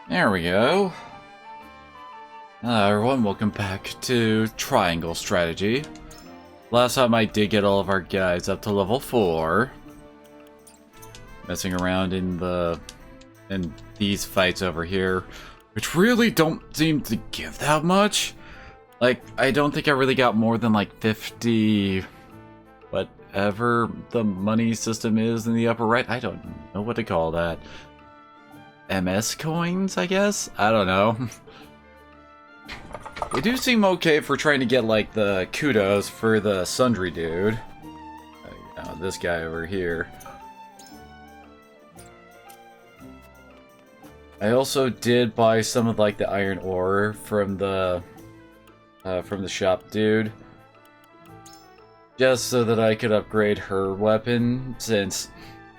There we go. Hello everyone, welcome back to Triangle Strategy. Last time I did get all of our guys up to level 4. Messing around in these fights over here, which really don't seem to give that much. Like, I don't think I really got more than like 50... whatever the money system is in the upper right. I don't know what to call that. MS coins, I guess? I don't know. They do seem okay for trying to get, like, the kudos for the Sundry dude. This guy over here. I also did buy some of, like, the iron ore from the shop dude. Just so that I could upgrade her weapon, since,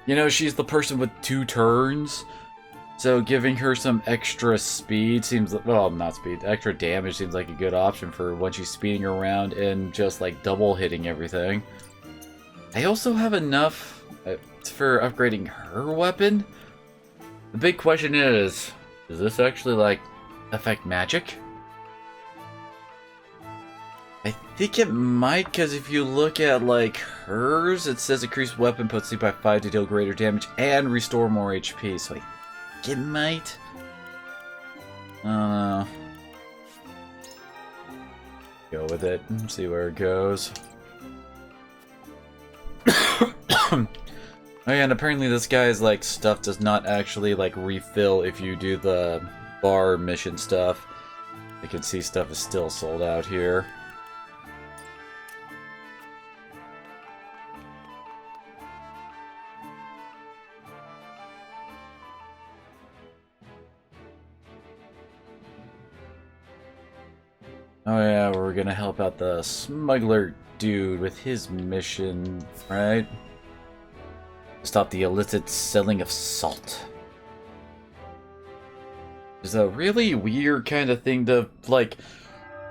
you know, she's the person with 2 turns. So giving her some extra speed seems, well, not speed, extra damage seems like a good option for when she's speeding around and just like double hitting everything. I also have enough for upgrading her weapon. The big question is, does this actually like affect magic? I think it might, because if you look at like hers, it says increase weapon puts by 5 to deal greater damage and restore more HP, so I it might. Go with it and see where it goes. Oh yeah, and apparently this guy's like stuff does not actually like refill if you do the bar mission stuff. I can see stuff is still sold out here. Oh yeah, we're gonna help out the smuggler dude with his mission, right? Stop the illicit selling of salt. It's a really weird kind of thing to, like,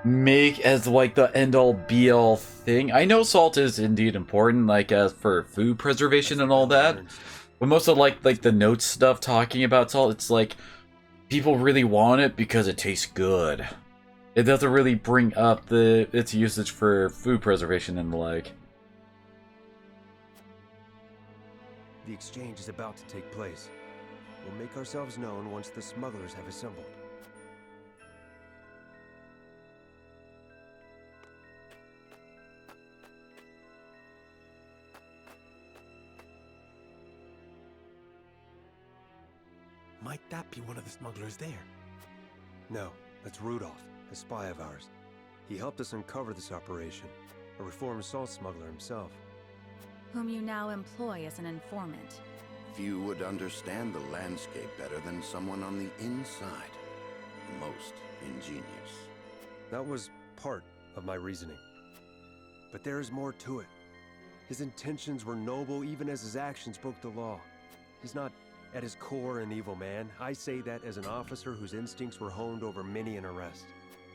make as, like, the end-all be-all thing. I know salt is indeed important, like, as for food preservation and all that. But most of, like the notes stuff talking about salt, it's like, people really want it because it tastes good. It doesn't really bring up its usage for food preservation and the like. The exchange is about to take place. We'll make ourselves known once the smugglers have assembled. Might that be one of the smugglers there? No, that's Rudolph, a spy of ours. He helped us uncover this operation, a reformed salt smuggler himself. Whom you now employ as an informant. Few would understand the landscape better than someone on the inside. Most ingenious. That was part of my reasoning. But there is more to it. His intentions were noble even as his actions broke the law. He's not at his core an evil man. I say that as an officer whose instincts were honed over many an arrest.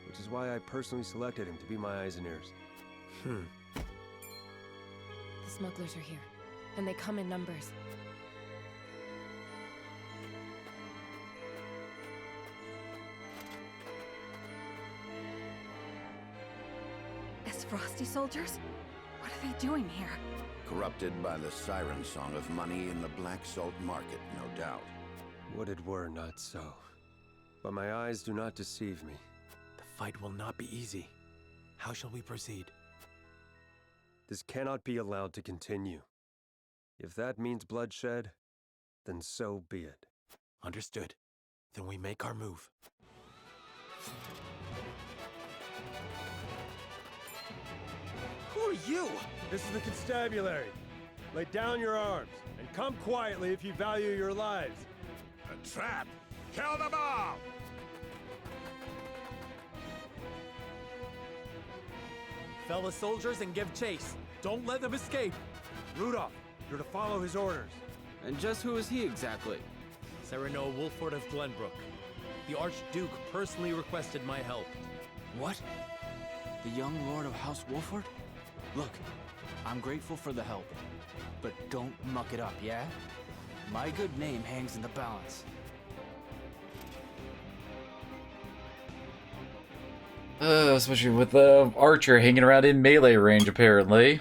Which is why I personally selected him to be my eyes and ears. The smugglers are here, and they come in numbers. Aesfrost soldiers? What are they doing here? Corrupted by the siren song of money in the black salt market, no doubt. Would it were not so. But my eyes do not deceive me. The fight will not be easy. How shall we proceed? This cannot be allowed to continue. If that means bloodshed, then so be it. Understood. Then we make our move. Who are you? This is the constabulary. Lay down your arms, and come quietly if you value your lives. A trap! Kill them all! Fellow soldiers, and give chase. Don't let them escape. Rudolph, you're to follow his orders. And just who is he exactly? Cyrano Wolford of Glenbrook. The Archduke personally requested my help. What? The young lord of House Wolford? Look, I'm grateful for the help, but don't muck it up, yeah? My good name hangs in the balance. Especially with the archer hanging around in melee range, apparently.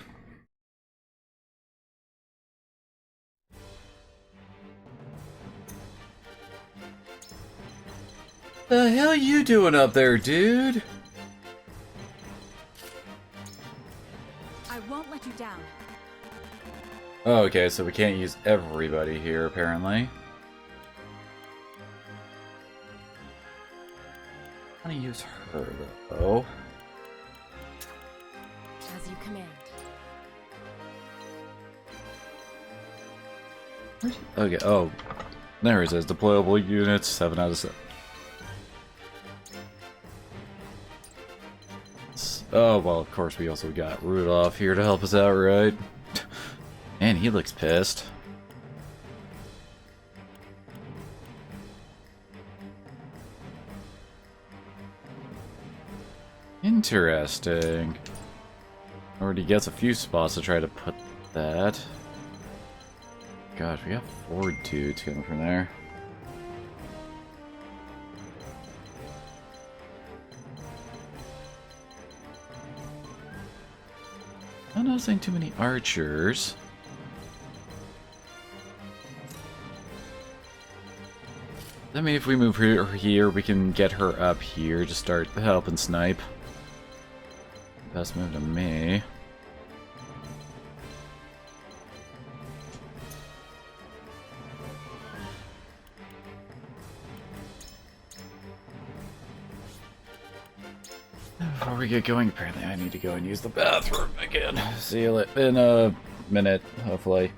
The hell you doing up there, dude? I won't let you down. Okay, so we can't use everybody here, apparently. I'm gonna use her, though. As you command. Okay, oh. There it says, deployable units, 7 out of 7. Oh, well, of course we also got Rudolph here to help us out, right? Man, he looks pissed. Interesting. Already gets a few spots to try to put that. Gosh, we got 4 dudes coming from there. Not noticing too many archers. I mean, if we move her here, we can get her up here to start helping snipe. Best move to me. Before we get going, apparently I need to go and use the bathroom again. See you in a minute, hopefully.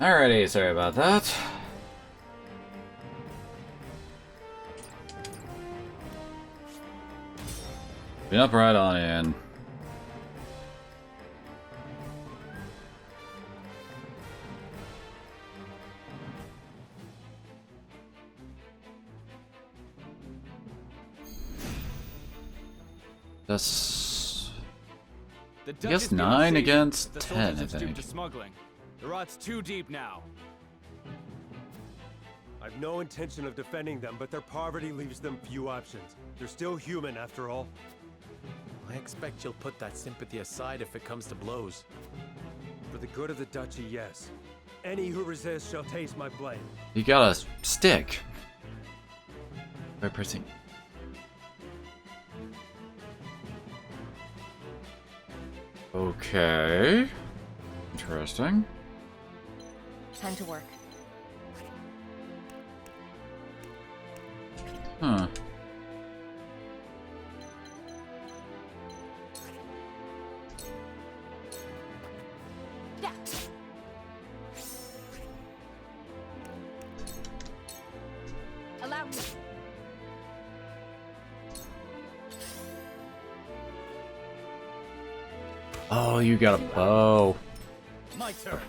Alrighty, sorry about that. Jump right on in. That's... The I guess Dutch is being 9 saved, against but the 10, soldiers I have stooped think. to smuggling. The rot's too deep now. I've no intention of defending them, but their poverty leaves them few options. They're still human, after all. I expect you'll put that sympathy aside if it comes to blows. For the good of the duchy, yes. Any who resist shall taste my blade. You got a stick. By pressing. Okay. Interesting. Time to work. Huh. Yeah. Allow me. Oh, you got a bow. My turn.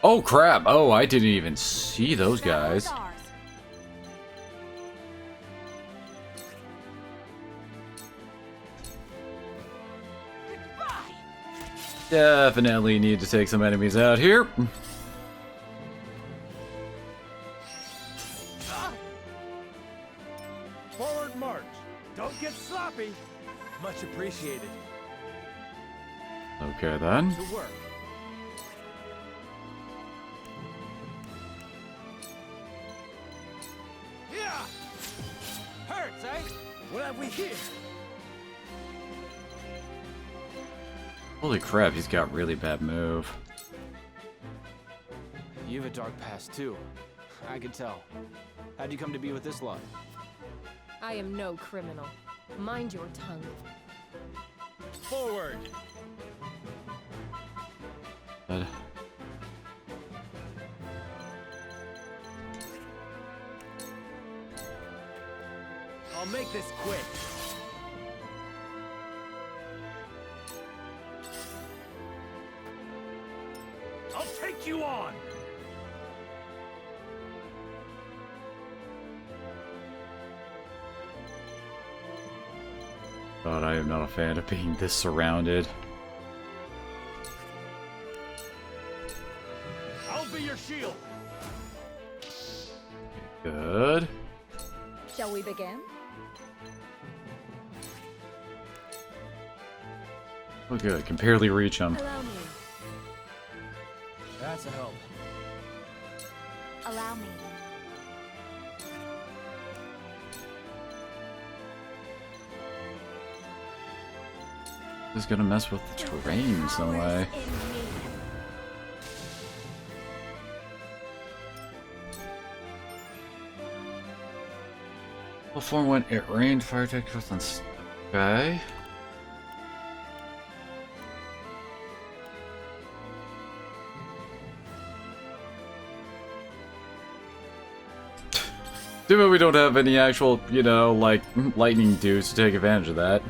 Oh crap! Oh, I didn't even see those guys. Definitely need to take some enemies out here. Forward march! Don't get sloppy! Much appreciated. Okay then. To work. Yeah. Hurts, eh? What have we here? Holy crap, he's got really bad move. You have a dark past too. I can tell. How'd you come to be with this lot? I am no criminal. Mind your tongue. Forward! But I'll make this quick. I'll take you on! but I am not a fan of being this surrounded. I'll be your shield! Good. Shall we begin? Oh good, can barely reach him. Allow me. That's a help. Allow me. This is gonna mess with the terrain in some way. In me. Well, form when it rained, fire attack was on. Okay. Too bad we don't have any actual, you know, like, lightning dudes to take advantage of that.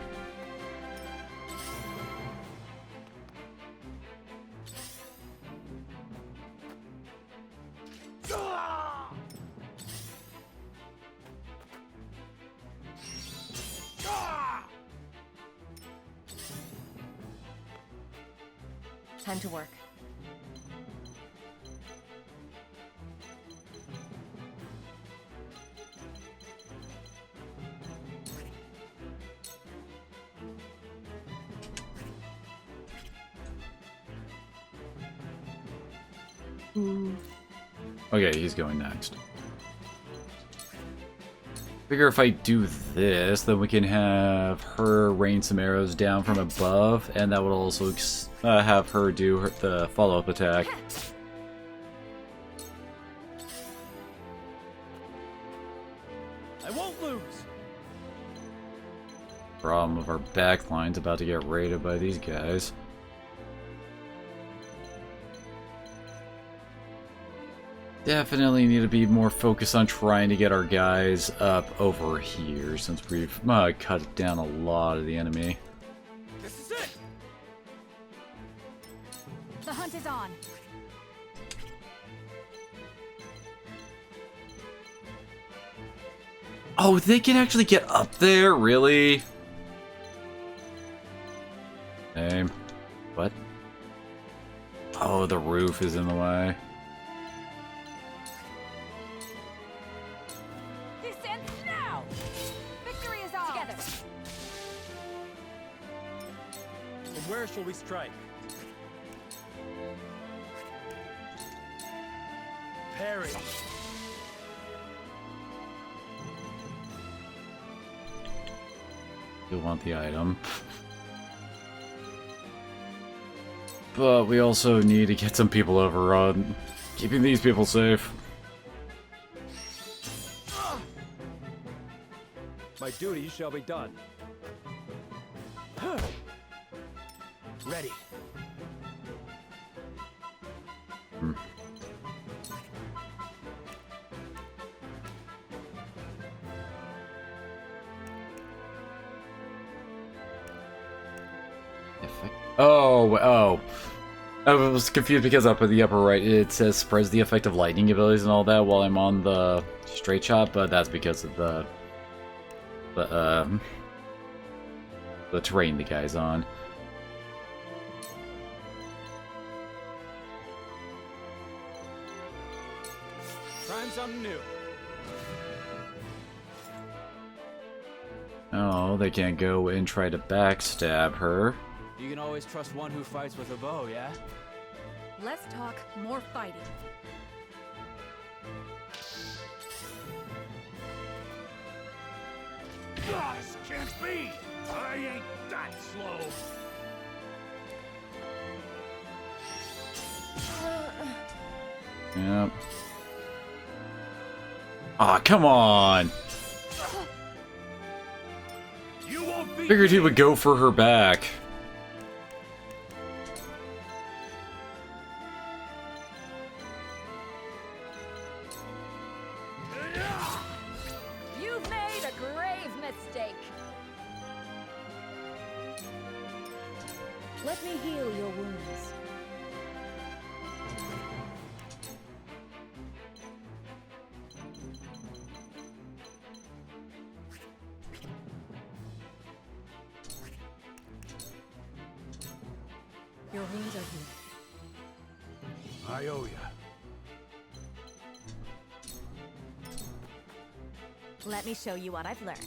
Time to work. Okay, he's going next. Figure if I do this, then we can have her rain some arrows down from above, and that would also have her do the follow-up attack. problem of our backline's about to get raided by these guys. Definitely need to be more focused on trying to get our guys up over here, since we've cut down a lot of the enemy. This is it! The hunt is on. Oh, they can actually get up there? Really? Same. What? Oh, the roof is in the way. Descend now! Victory is ours! Together! From where shall we strike? Parry! You want the item. But we also need to get some people over on keeping these people safe. My duty shall be done. Ready. Oh. I was confused because up in the upper right it says spreads the effect of lightning abilities and all that while I'm on the straight shot, but that's because of the terrain the guy's on. Trying something new. Oh, they can't go and try to backstab her. You can always trust one who fights with a bow, yeah? Less talk, more fighting. This can't be! I ain't that slow! Yep. Aw, come on! You won't be. Figured he would go for her back. You've made a grave mistake. Let me heal your wounds. Your wounds are healed. I owe ya. Let me show you what I've learned.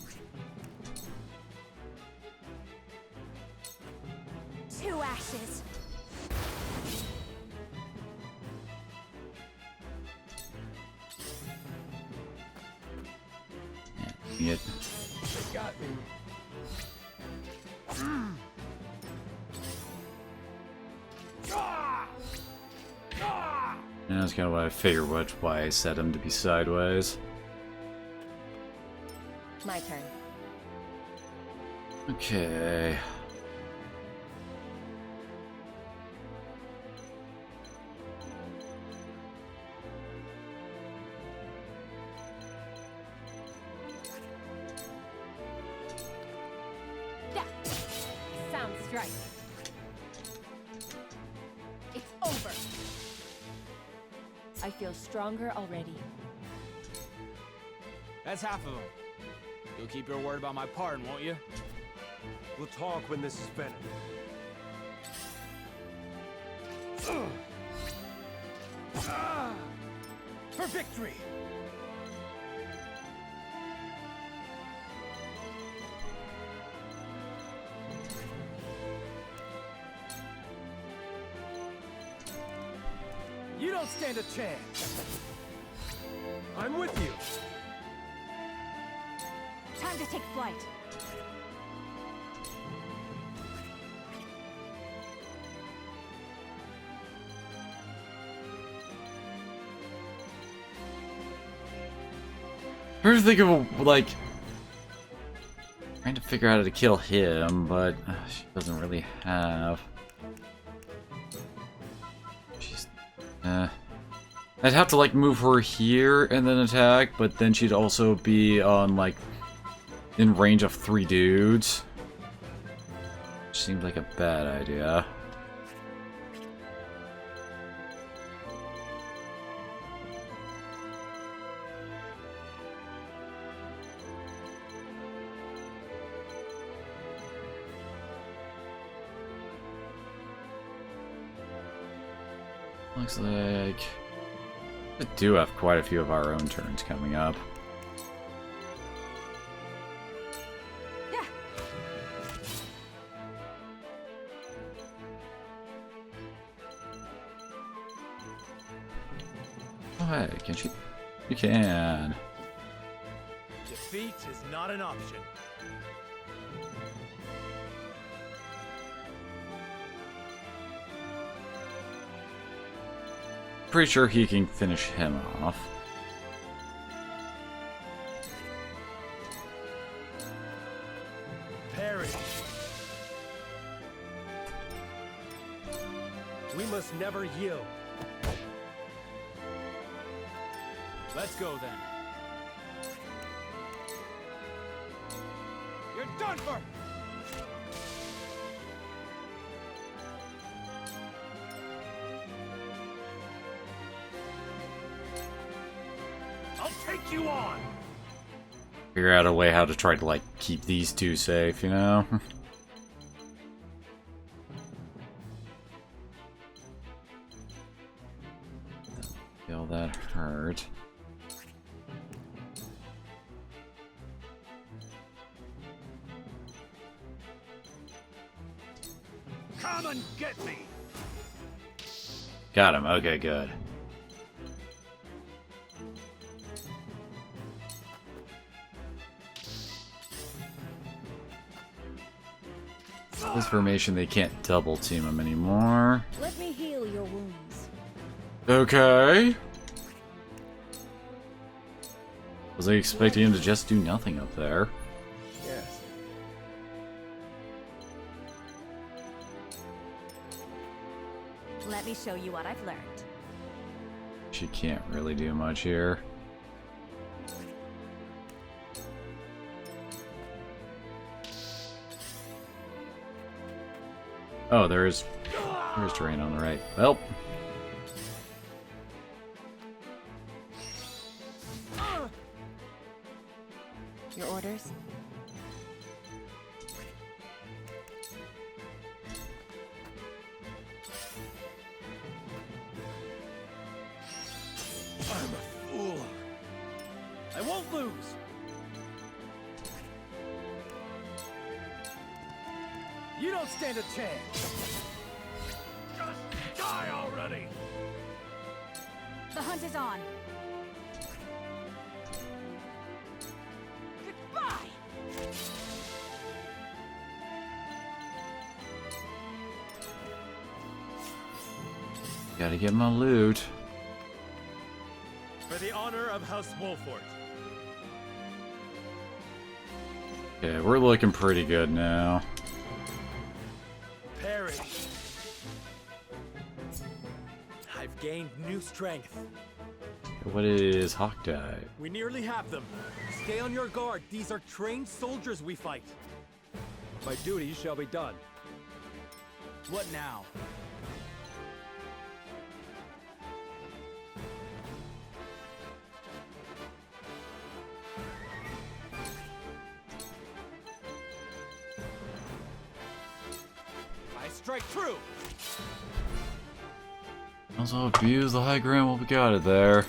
2 ashes. Yeah. They got me. And that's kind of what I figured, why I set him to be sideways. My turn. Okay. Yeah. Sound strike. It's over. I feel stronger already. That's half of them. You'll keep your word about my pardon, won't you? We'll talk when this is finished. For victory! You don't stand a chance. I'm with you. Time to take flight. I'm trying to think of, like... Trying to figure out how to kill him, but she doesn't really have. She's. I'd have to like move her here and then attack, but then she'd also be on like in range of 3 dudes. Which seems like a bad idea. Looks like we do have quite a few of our own turns coming up. Oh, hey, can she? You can. Defeat is not an option. Pretty sure he can finish him off. Perish. We must never yield. Let's go then. You're done for! I'll take you on! Figure out a way how to try to like keep these two safe, you know? Feel that hurt. Come and get me! Got him. Okay, good. This formation, they can't double team him anymore. Let me heal your wounds. Okay. Was I expecting him to just do nothing up there? Yes. Let me show you what I've learned. She can't really do much here. Oh, there's terrain on the right. Well, Your orders? I'm a fool. I won't lose. You don't stand a chance. Just die already. The hunt is on. Goodbye! gotta get my loot. For the honor of House Wolford. Okay, we're looking pretty good now. Perish. I've gained new strength. What is Hawk Dive? We nearly have them. Stay on your guard. These are trained soldiers we fight. My duty shall be done. What now? I strike true. Also abuse the high ground while we got it there.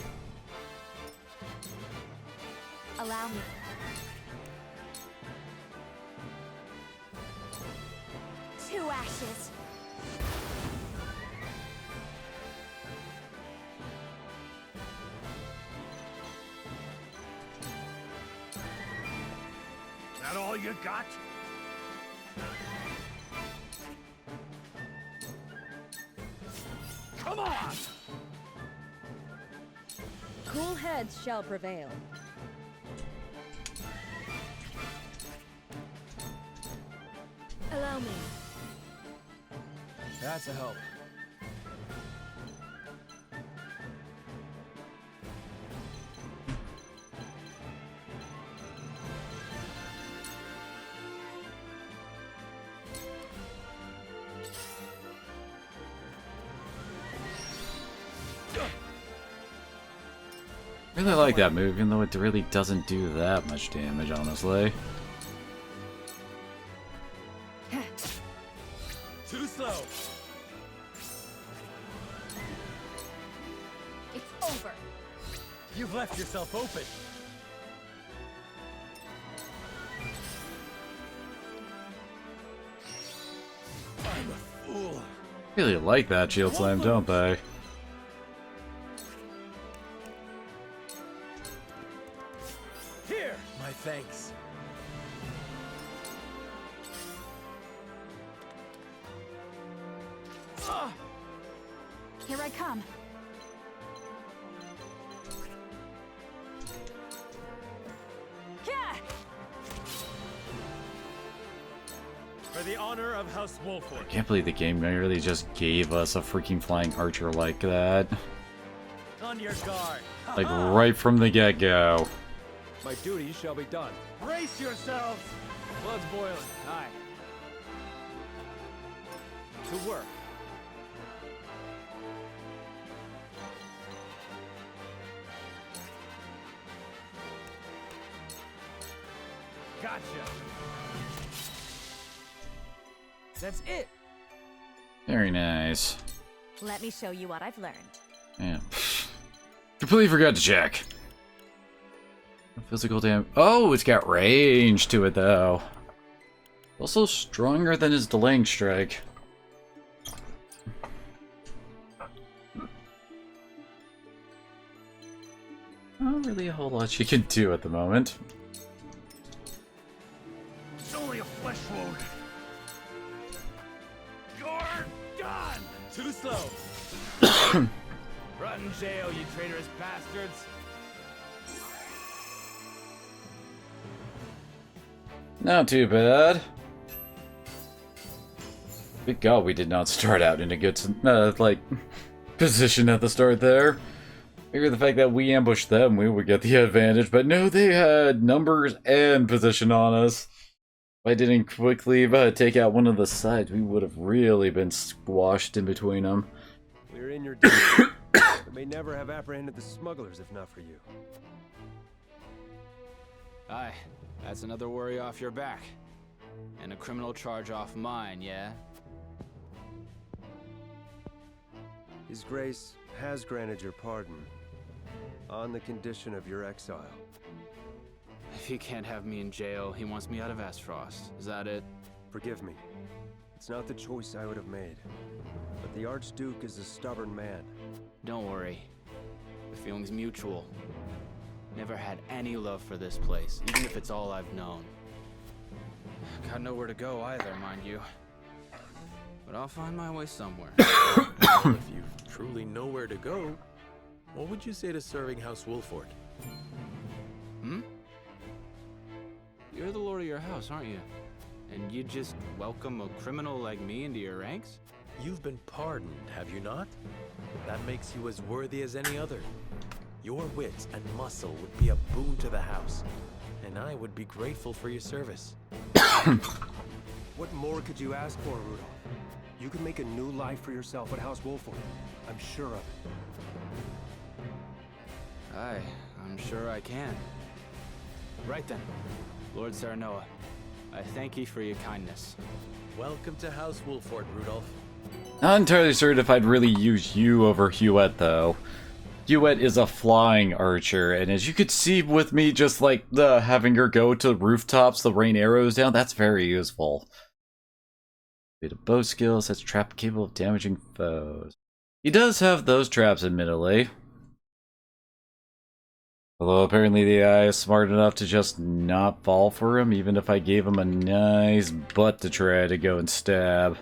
Allow me. Two ashes. That all you got? Come on! Cool heads shall prevail. Allow me. That's a help. I really like that move, even though it really doesn't do that much damage, honestly. Too slow. It's over. You've left yourself open. I'm a fool. Really like that shield slam, don't they? Here, my thanks. Here I come. Yeah! For the honor of House Wolford. I can't believe the game really just gave us a freaking flying archer like that. On your guard. Like right from the get-go. My duty shall be done. Brace yourselves. Blood's boiling. Aye. To work. Gotcha. That's it. Very nice. Let me show you what I've learned. Yeah. Completely forgot to check. Physical damage. Oh, it's got range to it, though. Also stronger than his delaying strike. Not really a whole lot she can do at the moment. It's only a flesh wound. You're done. Too slow. Rot in jail, you traitorous bastards. Not too bad. Good God, we did not start out in a good, position at the start there. Figure the fact that we ambushed them, we would get the advantage, but no, they had numbers and position on us. If I didn't quickly take out one of the sides, we would have really been squashed in between them. We're in your debt. We may never have apprehended the smugglers if not for you. Aye, that's another worry off your back. And a criminal charge off mine, yeah? His Grace has granted your pardon, on the condition of your exile. If he can't have me in jail, he wants me out of Aesfrost. Is that it? Forgive me. It's not the choice I would have made. But the Archduke is a stubborn man. Don't worry. The feeling's mutual. Never had any love for this place, even if it's all I've known. Got nowhere to go either, mind you. But I'll find my way somewhere. Well, if you truly know where to go, what would you say to serving House Wolford? Hmm? You're the lord of your house, aren't you? And you just welcome a criminal like me into your ranks? You've been pardoned, have you not? That makes you as worthy as any other. Your wits and muscle would be a boon to the house, and I would be grateful for your service. What more could you ask for, Rudolph? You can make a new life for yourself at House Wolford. I'm sure of it. Aye, I'm sure I can. Right then, Lord Saranoa, I thank ye for your kindness. Welcome to House Wolford, Rudolph. Not entirely certain if I'd really use you over Huette, though. Huette is a flying archer, and as you could see with me just having her go to rooftops, the rain arrows down, that's very useful. Bit of bow skill, sets trap capable of damaging foes. He does have those traps, admittedly. Although apparently the AI is smart enough to just not fall for him, even if I gave him a nice butt to try to go and stab.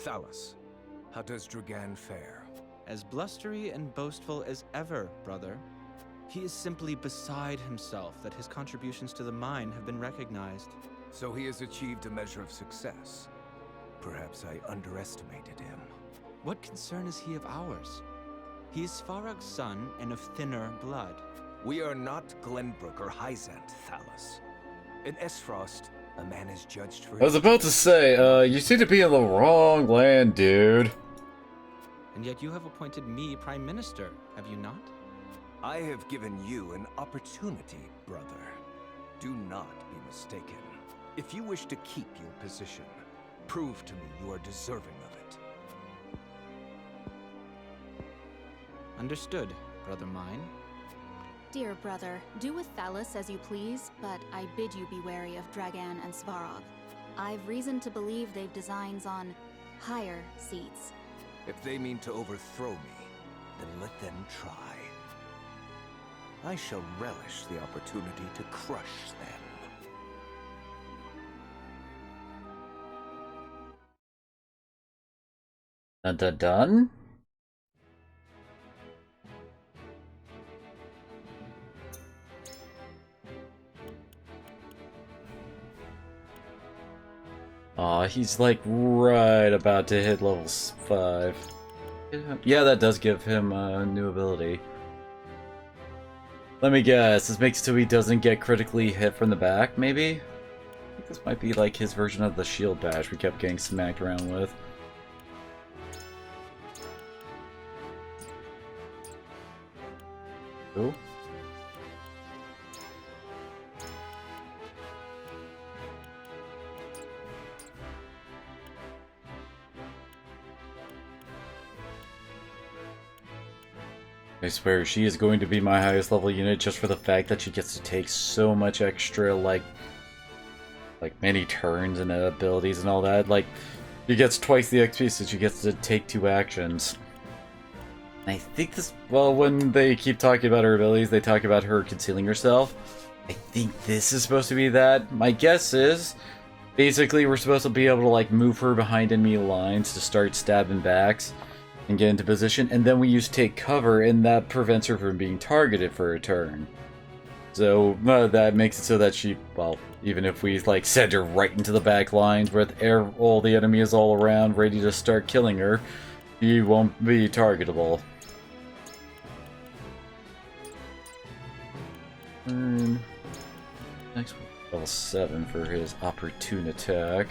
Thalos, how does Dragan fare? As blustery and boastful as ever, brother. He is simply beside himself that his contributions to the mine have been recognized. So he has achieved a measure of success. Perhaps I underestimated him. What concern is he of ours? He is Farag's son and of thinner blood. We are not Glenbrook or Hyzant, Thalos. In Aesfrost, a man is judged for I was about to say, you seem to be in the wrong land, dude. And yet you have appointed me Prime Minister, have you not? I have given you an opportunity, brother. Do not be mistaken. If you wish to keep your position, prove to me you are deserving of it. Understood, brother mine. Dear brother, do with Thalos as you please, but I bid you be wary of Dragan and Svarog. I've reason to believe they've designs on higher seats. If they mean to overthrow me, then let them try. I shall relish the opportunity to crush them. Dun dun dun. Aw, he's like right about to hit level 5. Yeah, that does give him a new ability. Let me guess, this makes it so he doesn't get critically hit from the back, maybe? I think this might be like his version of the shield bash we kept getting smacked around with. Ooh. I swear, she is going to be my highest level unit just for the fact that she gets to take so much extra, like many turns and abilities and all that. Like, she gets twice the XP, so she gets to take 2 actions. And I think this, well, when they keep talking about her abilities, they talk about her concealing herself. I think this is supposed to be that. My guess is, basically, we're supposed to be able to, like, move her behind enemy lines to start stabbing backs and get into position, and then we use take cover, and that prevents her from being targeted for a turn. So that makes it so that she, well, even if we like send her right into the back lines with all the enemies all around ready to start killing her, she won't be targetable. Next one, level 7 for his opportune attack.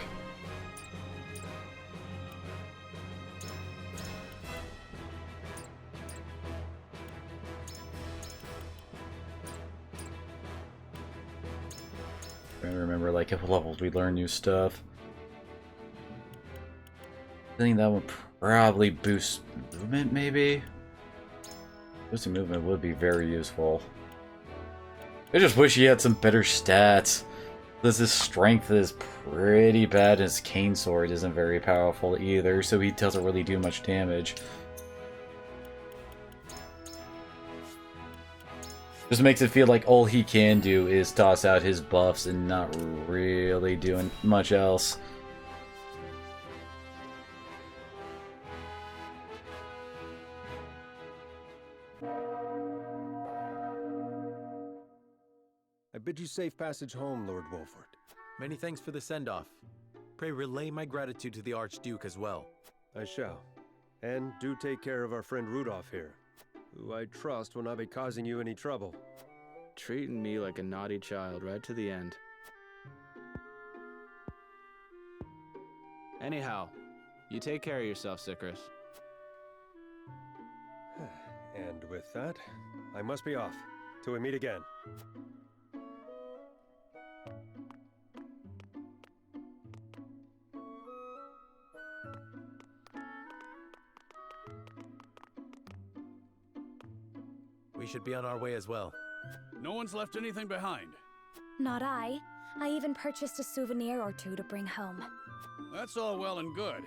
Trying to remember like at what levels we learn new stuff. I think that would probably boost movement, maybe? Boosting movement would be very useful. I just wish he had some better stats. Because his strength is pretty bad, and his cane sword isn't very powerful either, so he doesn't really do much damage. Just makes it feel like all he can do is toss out his buffs and not really doing much else. I bid you safe passage home, Lord Wolford. Many thanks for the send-off. Pray relay my gratitude to the Archduke as well. I shall. And do take care of our friend Rudolph here, who I trust will not be causing you any trouble. Treating me like a naughty child right to the end. Anyhow, you take care of yourself, Sicarus. And with that, I must be off. Till we meet again. We should be on our way as well. No one's left anything behind. Not I. I even purchased a souvenir or two to bring home. That's all well and good.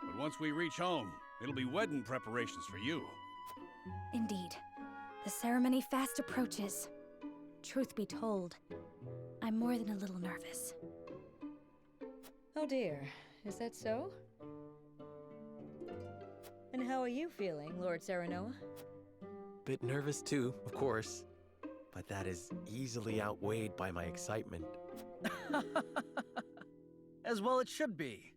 But once we reach home, it'll be wedding preparations for you. Indeed. The ceremony fast approaches. Truth be told, I'm more than a little nervous. Oh dear, is that so? And how are you feeling, Lord Serenoa? Bit nervous too, of course. But that is easily outweighed by my excitement. As well it should be.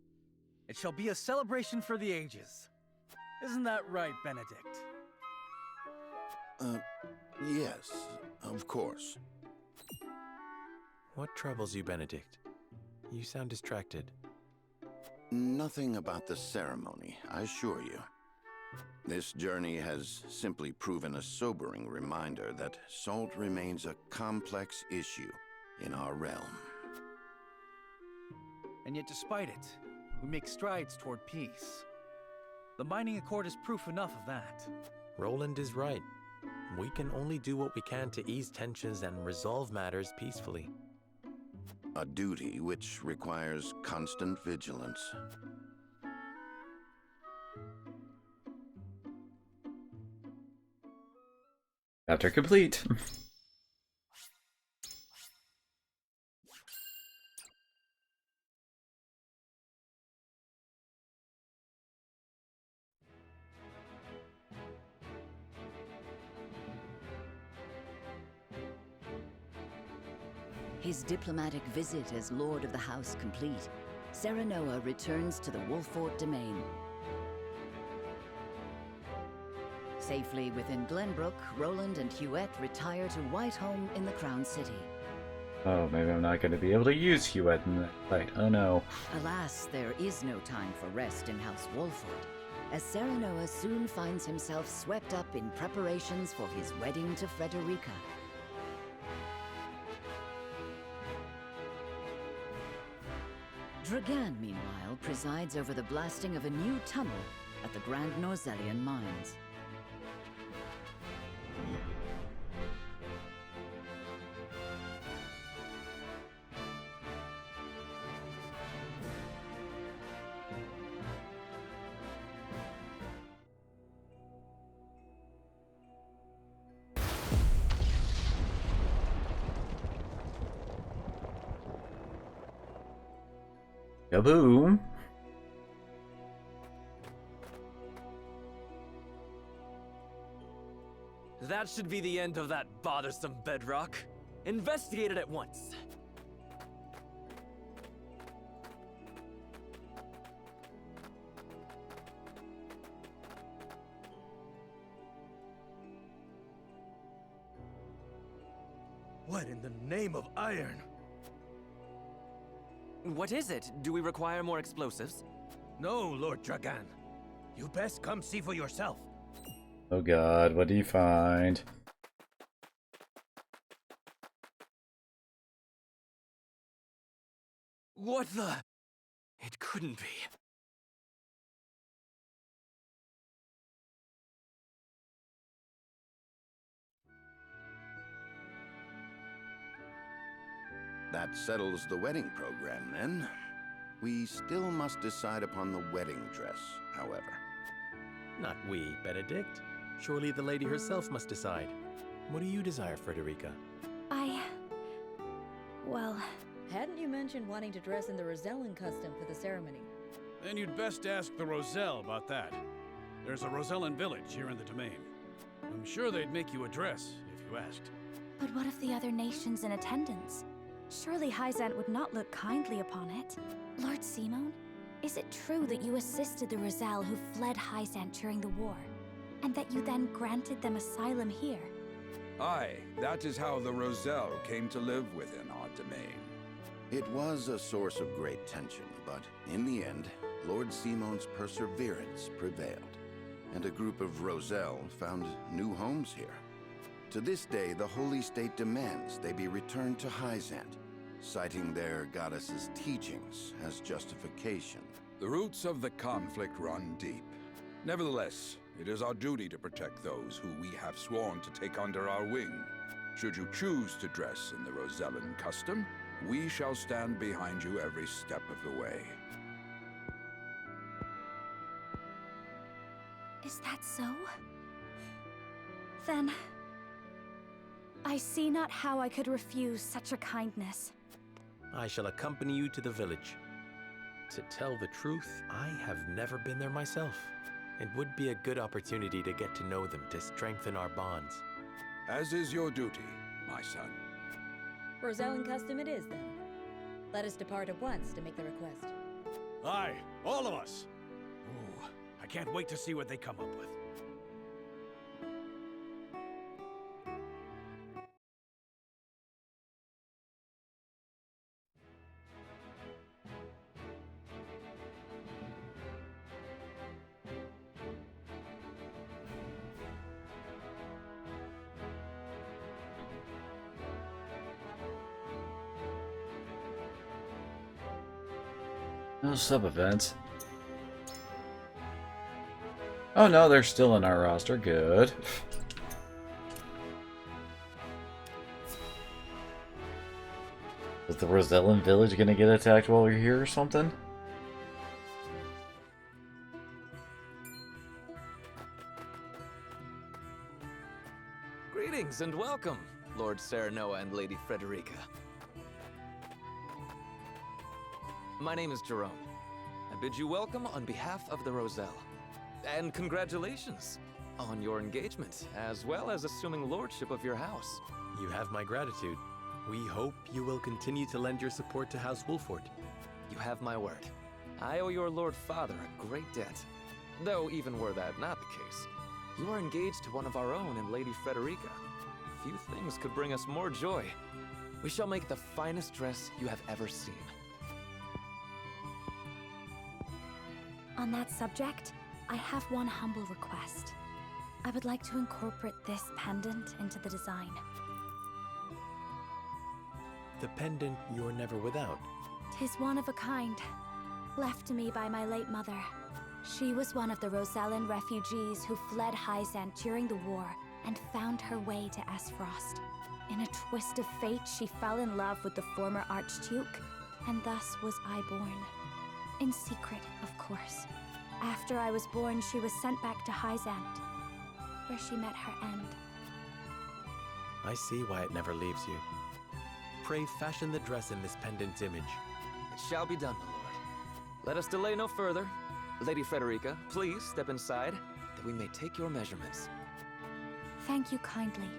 It shall be a celebration for the ages. Isn't that right, Benedict? Yes, of course. What troubles you, Benedict? You sound distracted. Nothing about the ceremony, I assure you. This journey has simply proven a sobering reminder that salt remains a complex issue in our realm. And yet despite it, we make strides toward peace. The mining accord is proof enough of that. Roland is right. We can only do what we can to ease tensions and resolve matters peacefully. A duty which requires constant vigilance. Chapter complete. His diplomatic visit as Lord of the House complete, Serenoa returns to the Wolfort domain. Safely within Glenbrook, Roland and Huette retire to Whiteholm in the Crown City. Oh, maybe I'm not going to be able to use Huette in that fight. Oh no. Alas, there is no time for rest in House Wolfort, as Serenoa soon finds himself swept up in preparations for his wedding to Frederica. Dragan, meanwhile, presides over the blasting of a new tunnel at the Grand Norzellian mines. Kaboom! That should be the end of that bothersome bedrock. Investigate it at once. What in the name of iron? What is it? Do we require more explosives? No, Lord Dragan. You best come see for yourself. Oh god, what do you find? What the? It couldn't be. That settles the wedding program, then. We still must decide upon the wedding dress, however. Not we, Benedict. Surely the lady herself must decide. What do you desire, Frederica? Well... Hadn't you mentioned wanting to dress in the Rosellan custom for the ceremony? Then you'd best ask the Roselle about that. There's a Rosellan village here in the domain. I'm sure they'd make you a dress if you asked. But what of the other nations in attendance? Surely Hyzant would not look kindly upon it. Lord Simon, is it true that you assisted the Roselle who fled Hyzant during the war, and that you then granted them asylum here? Aye, that is how the Roselle came to live within our domain. It was a source of great tension, but in the end, Lord Simon's perseverance prevailed, and a group of Roselle found new homes here. To this day, the Holy State demands they be returned to Hyzant, citing their goddess's teachings as justification. The roots of the conflict run deep. Nevertheless, it is our duty to protect those who we have sworn to take under our wing. Should you choose to dress in the Rosellan custom, we shall stand behind you every step of the way. Is that so? Then... I see not how I could refuse such a kindness. I shall accompany you to the village. To tell the truth, I have never been there myself. It would be a good opportunity to get to know them to strengthen our bonds. As is your duty, my son. Rosellan custom it is, then. Let us depart at once to make the request. Aye, all of us. Ooh, I can't wait to see what they come up with. No sub-events. Oh no, they're still in our roster. Good. Is the Rosellan village gonna get attacked while we're here or something? Greetings and welcome, Lord Serenoa and Lady Frederica. My name is Jerome. I bid you welcome on behalf of the Roselle. And congratulations on your engagement, as well as assuming lordship of your house. You have my gratitude. We hope you will continue to lend your support to House Wolford. You have my word. I owe your lord father a great debt. Though even were that not the case, you are engaged to one of our own in Lady Frederica. Few things could bring us more joy. We shall make the finest dress you have ever seen. On that subject, I have one humble request. I would like to incorporate this pendant into the design. The pendant you're never without. 'Tis one of a kind, left to me by my late mother. She was one of the Rosellan refugees who fled Hyzant during the war and found her way to Aesfrost. In a twist of fate, she fell in love with the former Archduke, and thus was I born. In secret, of course. After I was born, she was sent back to Hyzant, where she met her end. I see why it never leaves you. Pray fashion the dress in this pendant's image. It shall be done, my lord. Let us delay no further. Lady Frederica, please step inside, that we may take your measurements. Thank you kindly.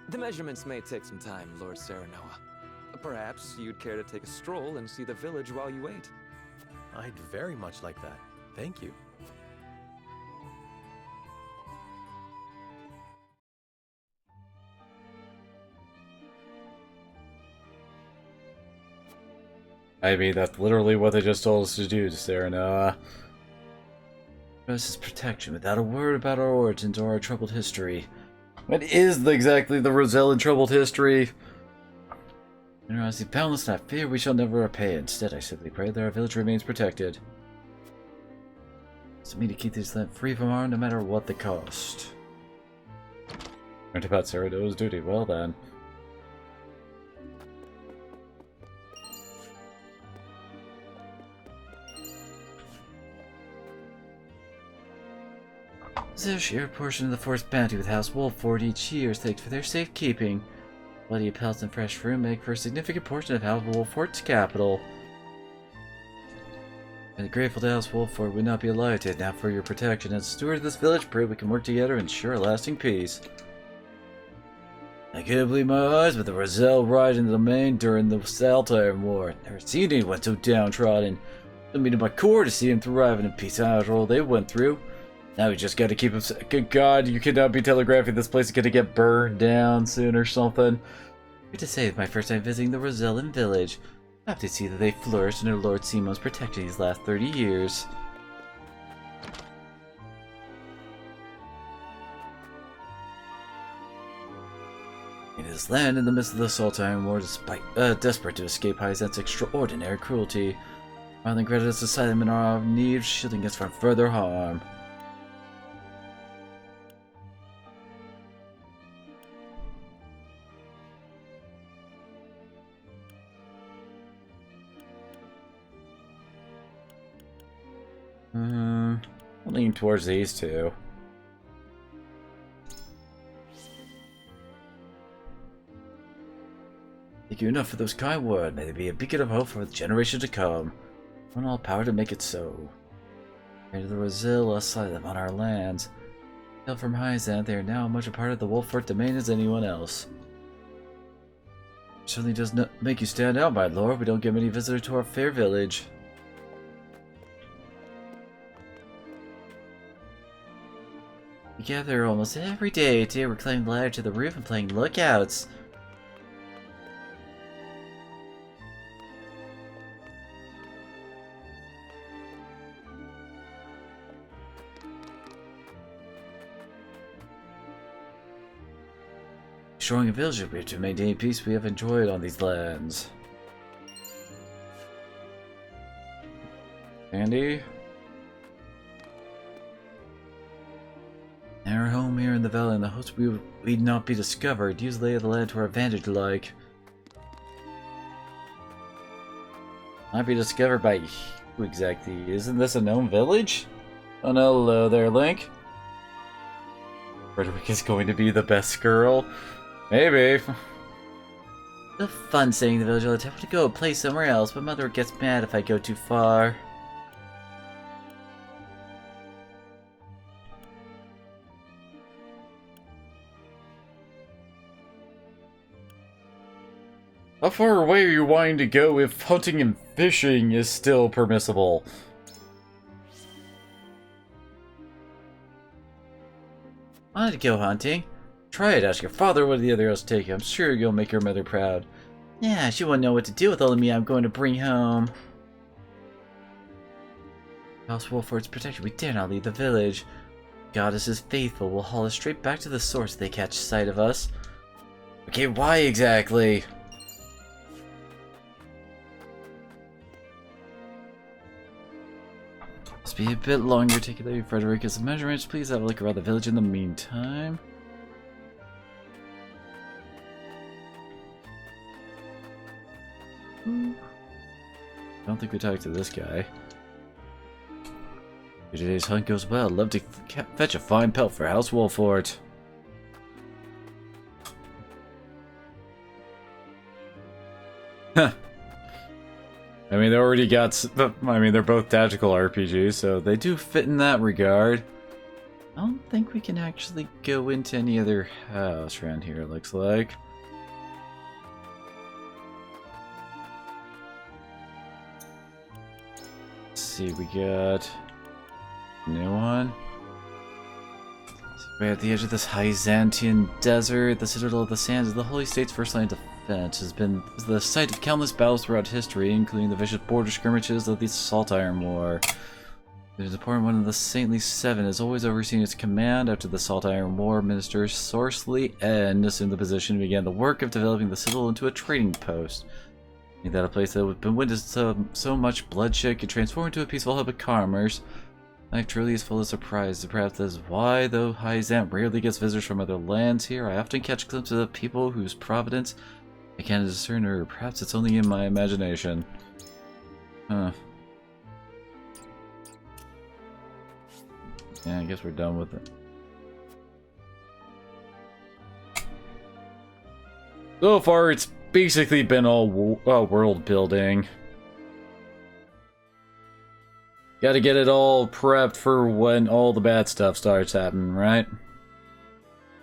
The measurements may take some time, Lord Serenoa. Perhaps you'd care to take a stroll and see the village while you wait. I'd very much like that. Thank you. I mean, that's literally what they just told us to do, Serena. This is protection without a word about our origins or our troubled history. What is exactly the Rosellan troubled history? Generosity boundless, not fear, we shall never repay. Instead, I simply pray that our village remains protected. It's me to keep this land free from harm, no matter what the cost. Learned about Serena's duty. Well then. This is a sheer portion of the forest bounty with House Wolford each year is thanked for their safekeeping. Bloody pelts and fresh fruit make for a significant portion of House Wolford's capital. And grateful to House Wolford would not be alive to now for your protection. As steward of this village, pray we can work together and ensure lasting peace. I couldn't believe my eyes with the Roselle ride in the domain during the Saltire War. Never seen anyone so downtrodden. I mean, my core to see him thriving in peace after all they went through. Now we just gotta keep him. Good God, you cannot be telegraphing this place is gonna get burned down soon or something. Good to say, it's my first time visiting the Rosellan village. Happy to see that they flourished under Lord Simo's protection these last 30 years. In this land, in the midst of the Saltire War, desperate to escape Hyzant's extraordinary cruelty, rather than granted us asylum in our need, shielding us from further harm. I'm leaning towards these two. Thank you enough for those kind words. May they be a beacon of hope for the generation to come. want all power to make it so. Compared to the Rosilla side of them on our lands. Hail from Hyzant, they are now much a part of the Wolfort domain as anyone else. Certainly does not make you stand out, my lord. We don't get many visitors to our fair village. We gather almost every day. Today we're climbing the ladder to the roof and playing lookouts. Showing a village we have to maintain peace we have enjoyed on these lands. Andy? Our home here in the valley in the hopes we'd not be discovered. Use the lay of the land to our advantage like. Not be discovered by who exactly? Isn't this a known village? Oh no, hello there, Link. Frederick is going to be the best girl. Maybe. The fun staying in the village all the time. I want to go play somewhere else, but Mother gets mad if I go too far. How far away are you wanting to go if hunting and fishing is still permissible? I wanted to go hunting. Try it, ask your father what the other girls take. I'm sure you'll make your mother proud. Yeah, she won't know what to do with all the meat I'm going to bring home. House Wolfort's protection, we dare not leave the village. Goddess is faithful, will haul us straight back to the source if they catch sight of us. Okay, why exactly? Must be a bit longer taking there, Frederica's measurements. Please have a look around the village in the meantime. I don't think we talked to this guy. If today's hunt goes well, I'd love to fetch a fine pelt for House Wolfort. Huh. I mean, they already got. I mean, they're both tactical RPGs, so they do fit in that regard. I don't think we can actually go into any other house around here, it looks like. Let's see, we got a new one. We're at the edge of this Hyzantian desert. The Citadel of the Sands is the Holy State's first line of defense. Has been the site of countless battles throughout history, including the vicious border skirmishes of the Salt Iron War. It is important one of the Saintly Seven has always overseen its command. After the Salt Iron War, Minister Sorcely N assumed the position and began the work of developing the Citadel into a trading post. Made that a place that had been witness to so much bloodshed could transform into a peaceful hub of commerce. Life truly is full of surprises. Perhaps that is why, though Hyzant rarely gets visitors from other lands here, I often catch glimpses of people whose providence I can't discern, or perhaps it's only in my imagination. Huh. Yeah, I guess we're done with it. So far, it's basically been all world building. Gotta get it all prepped for when all the bad stuff starts happening, right?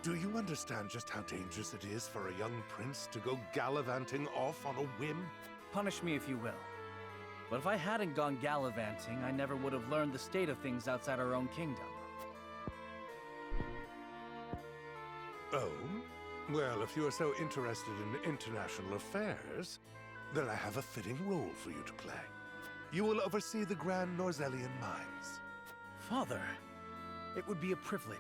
Do you understand just how dangerous it is for a young prince to go gallivanting off on a whim? Punish me if you will. But if I hadn't gone gallivanting, I never would have learned the state of things outside our own kingdom. Oh? Well, if you are so interested in international affairs, then I have a fitting role for you to play. You will oversee the Grand Norzellian mines. Father, it would be a privilege.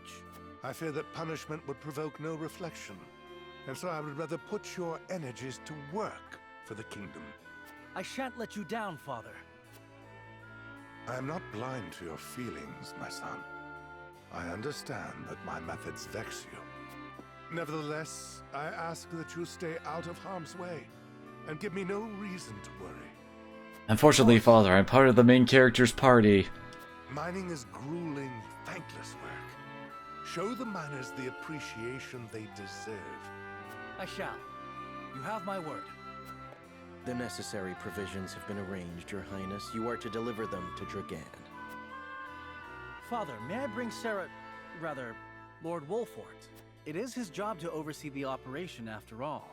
I fear that punishment would provoke no reflection, and so I would rather put your energies to work for the kingdom. I shan't let you down, Father. I am not blind to your feelings, my son. I understand that my methods vex you. Nevertheless, I ask that you stay out of harm's way, and give me no reason to worry. Unfortunately, Father, I'm part of the main character's party. Mining is grueling, thankless work. Show the miners the appreciation they deserve. I shall. You have my word. The necessary provisions have been arranged, Your Highness. You are to deliver them to Dragan. Father, may I bring Lord Wolfort? It is his job to oversee the operation after all.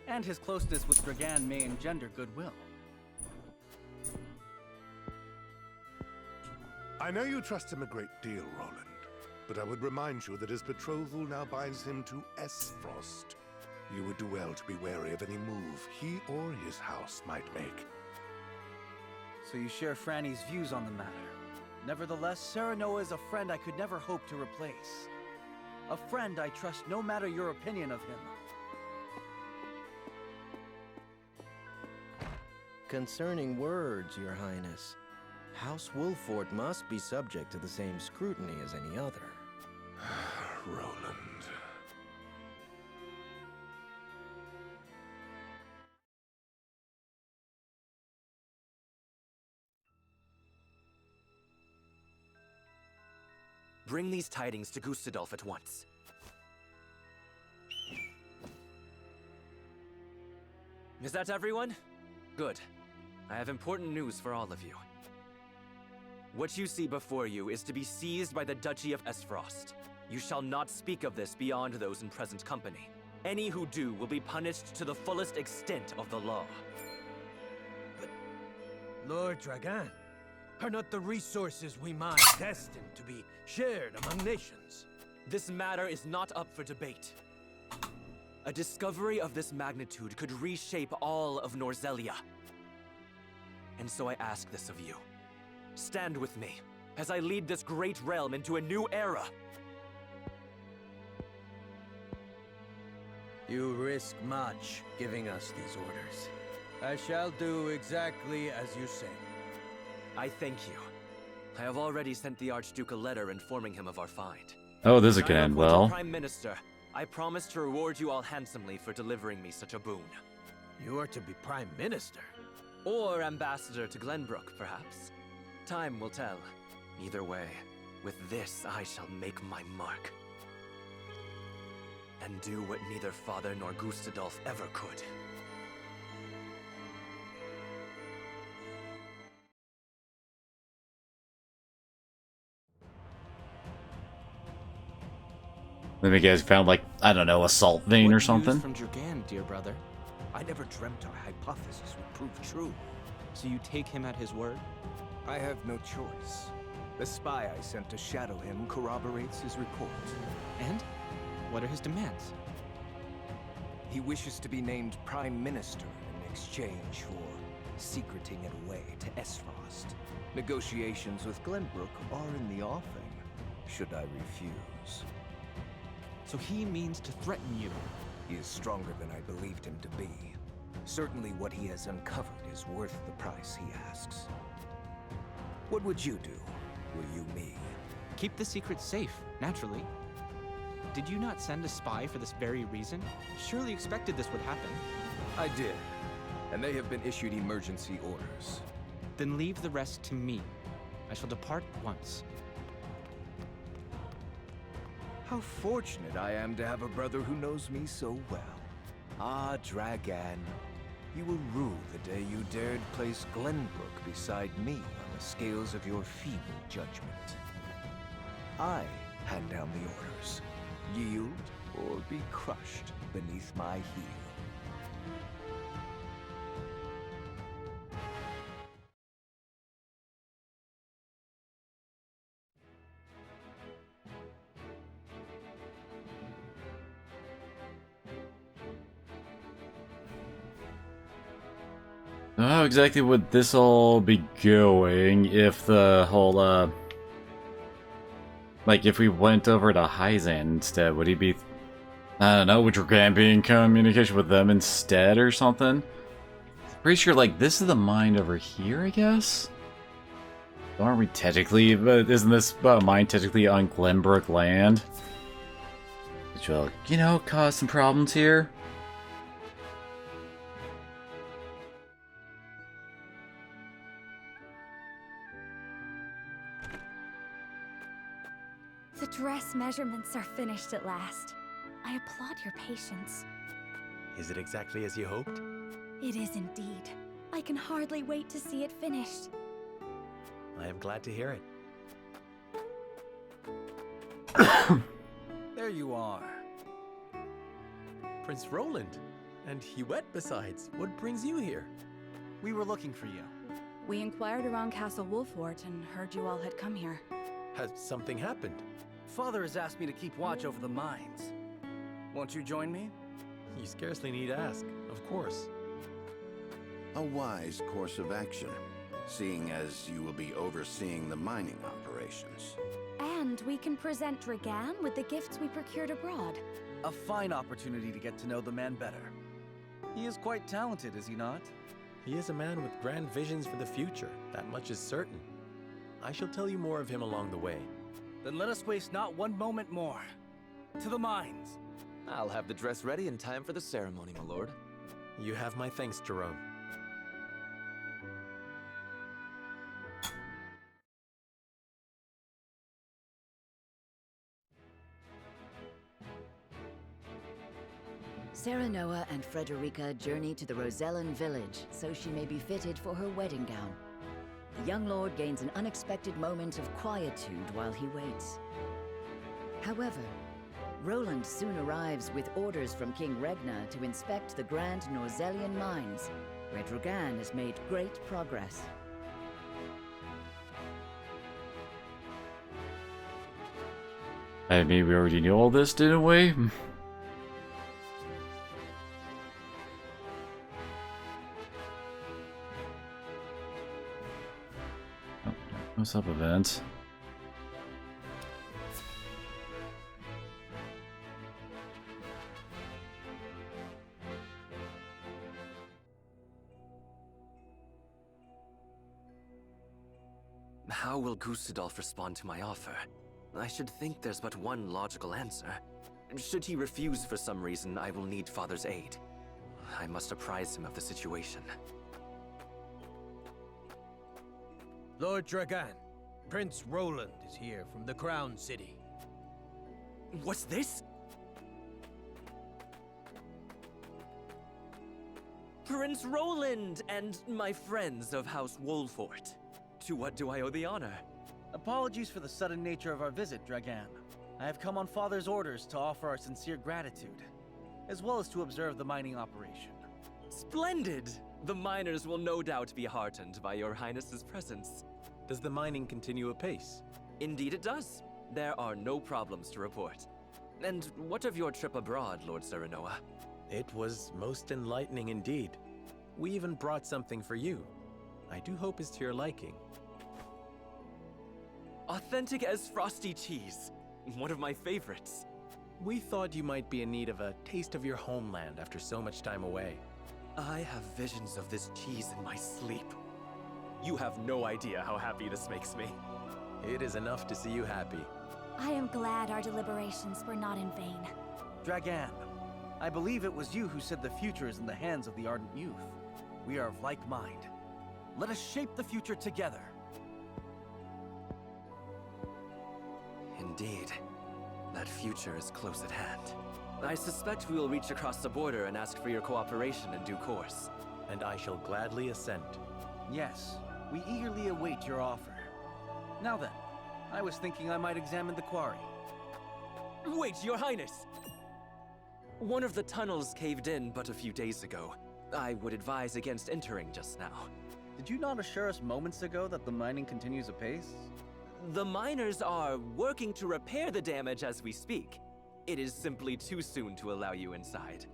And his closeness with Dragan may engender goodwill. I know you trust him a great deal, Roland, but I would remind you that his betrothal now binds him to Aesfrost. You would do well to be wary of any move he or his house might make. So you share Franny's views on the matter. Nevertheless, Serenoa is a friend I could never hope to replace. A friend I trust no matter your opinion of him. Concerning words, Your Highness, House Wolfort must be subject to the same scrutiny as any other. Roland. Bring these tidings to Gustadolf at once. Is that everyone? Good. I have important news for all of you. What you see before you is to be seized by the Duchy of Aesfrost. You shall not speak of this beyond those in present company. Any who do will be punished to the fullest extent of the law. But, Lord Dragan, are not the resources we mine destined to be shared among nations? This matter is not up for debate. A discovery of this magnitude could reshape all of Norzelia. And so I ask this of you. Stand with me, as I lead this great realm into a new era. You risk much giving us these orders. I shall do exactly as you say. I thank you. I have already sent the Archduke a letter informing him of our find. Oh, this is When gonna I am end appointed well. Prime Minister, I promise to reward you all handsomely for delivering me such a boon. You are to be Prime Minister? Or Ambassador to Glenbrook, perhaps. Time will tell. Either way, with this I shall make my mark. And do what neither Father nor Gustadolf ever could. Maybe you guys found, like, I don't know, a salt vein or something? From Dragan, dear brother. I never dreamt our hypothesis would prove true. So you take him at his word? I have no choice. The spy I sent to shadow him corroborates his report. And? What are his demands? He wishes to be named Prime Minister in exchange for secreting it away to Aesfrost. Negotiations with Glenbrook are in the offing, should I refuse. So he means to threaten you? He is stronger than I believed him to be. Certainly what he has uncovered is worth the price he asks. What would you do, were you me? Keep the secret safe, naturally. Did you not send a spy for this very reason? Surely expected this would happen. I did, and they have been issued emergency orders. Then leave the rest to me. I shall depart once. How fortunate I am to have a brother who knows me so well. Ah, Dragan, you will rue the day you dared place Glenbrook beside me on the scales of your feeble judgment. I hand down the orders. Yield or be crushed beneath my heel. How exactly would this all be going if the whole, like, if we went over to Hyzan instead, would he be, I don't know, would Dragan be in communication with them instead or something? Pretty sure, like, this is the mine over here, I guess? Aren't we technically, but isn't this mine technically on Glenbrook land? Which will, you know, cause some problems here. The dress measurements are finished at last. I applaud your patience. Is it exactly as you hoped? It is indeed. I can hardly wait to see it finished. I am glad to hear it. There you are. Prince Roland. And Huette besides. What brings you here? We were looking for you. We inquired around Castle Wolfort and heard you all had come here. Has something happened? Father has asked me to keep watch over the mines. Won't you join me? You scarcely need ask, of course. A wise course of action, seeing as you will be overseeing the mining operations. And we can present Dragan with the gifts we procured abroad. A fine opportunity to get to know the man better. He is quite talented, is he not? He is a man with grand visions for the future, that much is certain. I shall tell you more of him along the way. Then let us waste not one moment more. To the mines! I'll have the dress ready in time for the ceremony, my lord. You have my thanks, Jerome. Serenoa and Frederica journey to the Rosellan village so she may be fitted for her wedding gown. The young lord gains an unexpected moment of quietude while he waits. However, Roland soon arrives with orders from King Regna to inspect the Grand Norzellian mines, where Dragan has made great progress. Hey, maybe we already knew all this, didn't we? What's up, events? How will Gustadolf respond to my offer? I should think there's but one logical answer. Should he refuse for some reason, I will need Father's aid. I must apprise him of the situation. Lord Dragan, Prince Roland is here from the Crown City. What's this? Prince Roland and my friends of House Wolfort. To what do I owe the honor? Apologies for the sudden nature of our visit, Dragan. I have come on Father's orders to offer our sincere gratitude, as well as to observe the mining operation. Splendid! The miners will no doubt be heartened by your Highness's presence. Does the mining continue apace? Indeed it does. There are no problems to report. And what of your trip abroad, Lord Serenoa? It was most enlightening indeed. We even brought something for you. I do hope it's to your liking. Authentic Aesfrosty cheese. One of my favorites. We thought you might be in need of a taste of your homeland after so much time away. I have visions of this cheese in my sleep. You have no idea how happy this makes me. It is enough to see you happy. I am glad our deliberations were not in vain. Dragan, I believe it was you who said the future is in the hands of the ardent youth. We are of like mind. Let us shape the future together. Indeed. That future is close at hand. I suspect we will reach across the border and ask for your cooperation in due course. And I shall gladly assent. Yes, we eagerly await your offer. Now then, I was thinking I might examine the quarry. Wait, Your Highness! One of the tunnels caved in but a few days ago. I would advise against entering just now. Did you not assure us moments ago that the mining continues apace? The miners are working to repair the damage as we speak. It is simply too soon to allow you inside.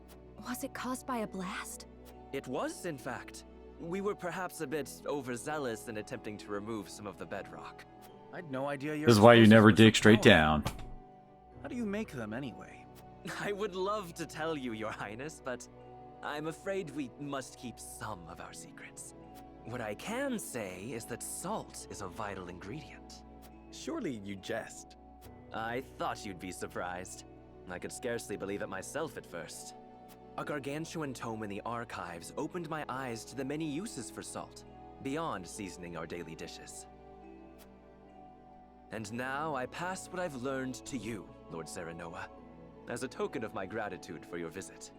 Was it caused by a blast? It was, in fact. We were perhaps a bit overzealous in attempting to remove some of the bedrock. I'd no idea you're... This is why you never dig straight down. How do you make them anyway? I would love to tell you, Your Highness, but I'm afraid we must keep some of our secrets. What I can say is that salt is a vital ingredient. Surely you jest. I thought you'd be surprised. I could scarcely believe it myself at first. A gargantuan tome in the archives opened my eyes to the many uses for salt, beyond seasoning our daily dishes. And now I pass what I've learned to you, Lord Serenoa, as a token of my gratitude for your visit.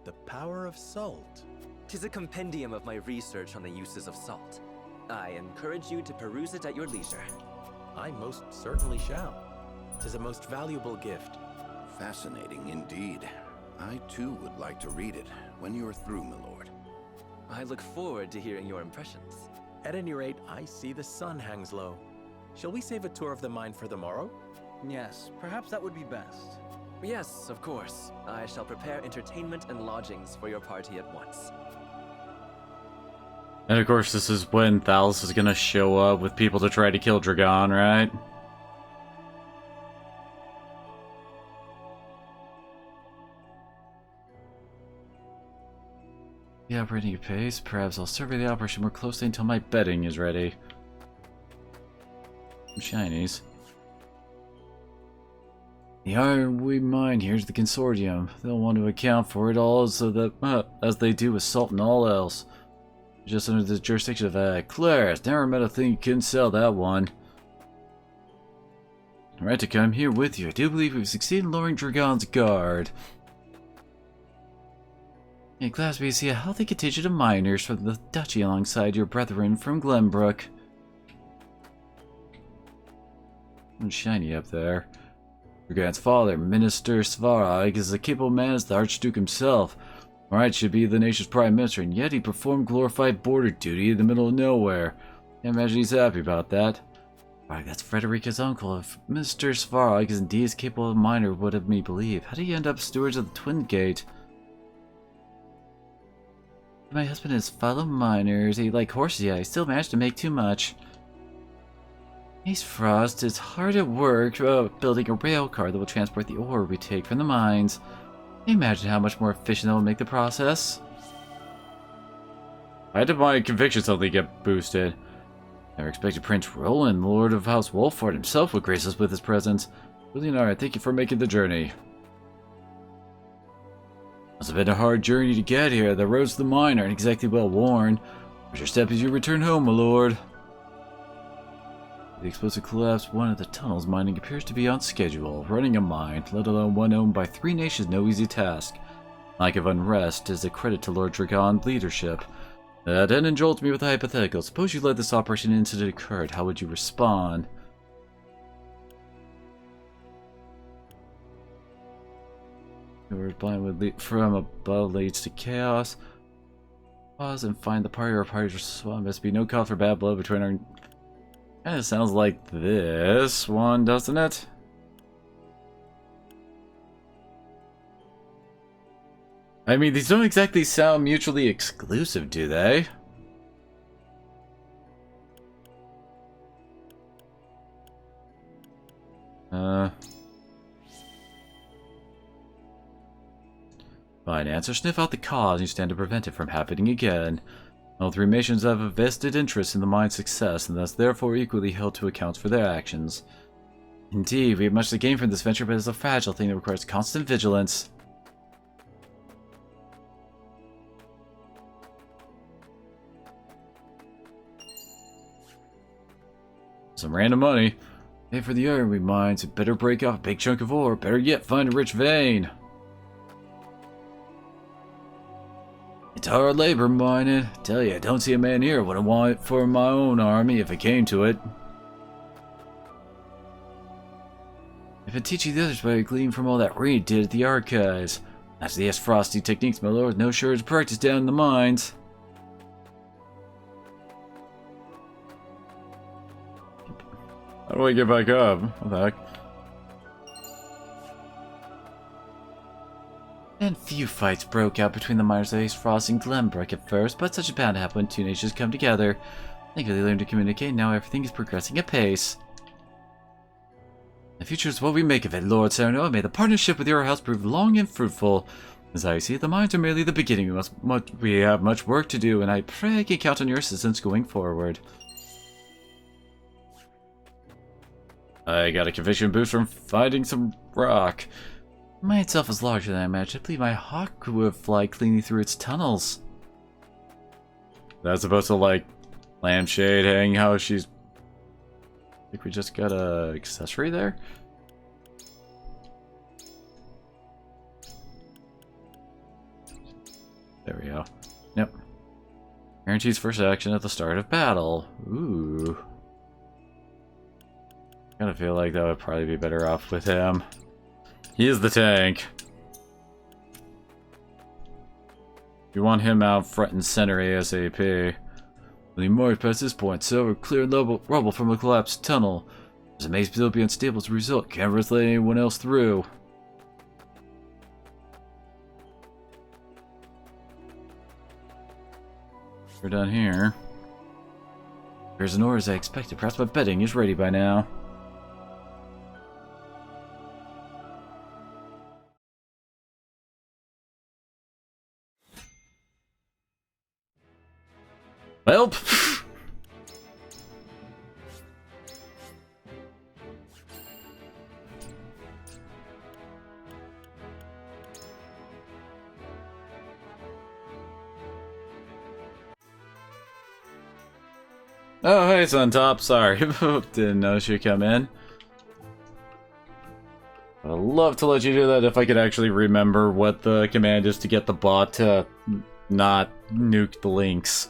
The power of salt. 'Tis a compendium of my research on the uses of salt. I encourage you to peruse it at your leisure. I most certainly shall. 'Tis a most valuable gift. Fascinating indeed. I too would like to read it when you are through, my lord. I look forward to hearing your impressions. At any rate, I see the sun hangs low. Shall we save a tour of the mine for the morrow? Yes, perhaps that would be best. Yes, of course. I shall prepare entertainment and lodgings for your party at once. And of course, this is when Thalos is gonna show up with people to try to kill Dragon, right? The operating at pace. Perhaps I'll survey the operation more closely until my bedding is ready. Some shinies. The iron we mine here's the consortium. They'll want to account for it all so that, as they do with salt and all else. Just under the jurisdiction of Claire. Never met a thing you couldn't sell that one. Alright, to come here with you. I do believe we've succeeded in lowering Dragon's guard. In Class B, see a healthy contingent of miners from the duchy alongside your brethren from Glenbrook. And shiny up there. Dragon's father, Minister Svarog, is a capable man as the Archduke himself. Alright, should be the nation's prime minister, and yet he performed glorified border duty in the middle of nowhere. Can't imagine he's happy about that. Alright, that's Frederica's uncle. If Mr. Svarog is indeed as capable a miner would have me believe, how did he end up stewards of the Twin Gate? My husband and his fellow miners, they like horses, yet I still managed to make too much. Aesfrost is hard at work building a rail car that will transport the ore we take from the mines. Can you imagine how much more efficient that will make the process? Why did my conviction suddenly get boosted? Never expected Prince Roland, Lord of House Wolford himself, would grace us with his presence. Leonard, thank you for making the journey. Must have been a hard journey to get here. The roads to the mine aren't exactly well worn. Where's your step as you return home, my lord? The explosive collapse one of the tunnels mining appears to be on schedule. Running a mine, let alone one owned by 3 nations, no easy task. Lack of unrest is a credit to Lord Dragon's leadership. That then indulged me with a hypothetical. Suppose you let this operation incident occurred, how would you respond? Your blind would lead from above leads to chaos. Pause and find the party or parties. Well, must be no cause for bad blood between our. Kind of sounds like this one, doesn't it? I mean, these don't exactly sound mutually exclusive, do they? Fine, answer. Sniff out the cause and you stand to prevent it from happening again. All 3 nations have a vested interest in the mine's success, and thus therefore equally held to account for their actions. Indeed, we have much to gain from this venture, but it's a fragile thing that requires constant vigilance. Some random money. Pay for the iron we mine, so better break off a big chunk of ore. Better yet, find a rich vein. It's hard labor mining. Tell you, I don't see a man here would want it for my own army if it came to it. I've been teaching the others what I gleaned from all that Reed did at the archives. That's the Aesfrosty techniques, my lord. No shortage of practice down in the mines. How do I get back up? What the heck? And few fights broke out between the miners of Aesfrost and Glenbrook at first, but such a bound to happen when 2 nations come together. Thankfully, they learned to communicate, now everything is progressing at pace. The future is what we make of it, Lord Sereno. May the partnership with your house prove long and fruitful. As I see it, the mines are merely the beginning. We have much work to do, and I pray I can count on your assistance going forward. I got a conviction boost from finding some rock. The mine itself is larger than I imagined. I believe my hawk would fly cleanly through its tunnels. That's supposed to, like, lampshade hang how she's... I think we just got a accessory there? Guarantees first action at the start of battle. Ooh. Kinda feel like that would probably be better off with him. He is the tank. You want him out front and center ASAP. When he marched past this point, Silver cleared rubble from a collapsed tunnel. There's a maze built beyond stable as a result. Can't risk letting anyone else through. We're done here. There's an order as I expected. Perhaps my bedding is ready by now. Welp. Oh, hey, Suntop. Sorry, didn't notice you come in. I'd love to let you do that if I could actually remember what the command is to get the bot to not nuke the links.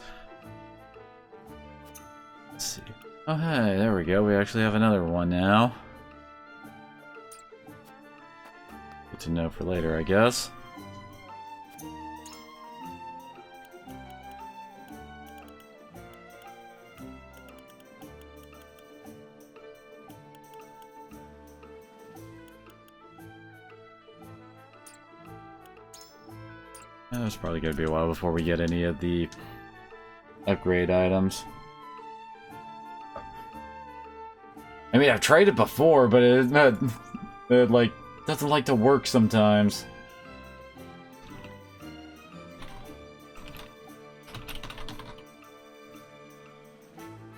Let's see. Oh, hey, there we go. We actually have another one now. Good to know for later, I guess. It's probably going to be a while before we get any of the upgrade items. I mean, I've tried it before, but it like, doesn't like to work sometimes.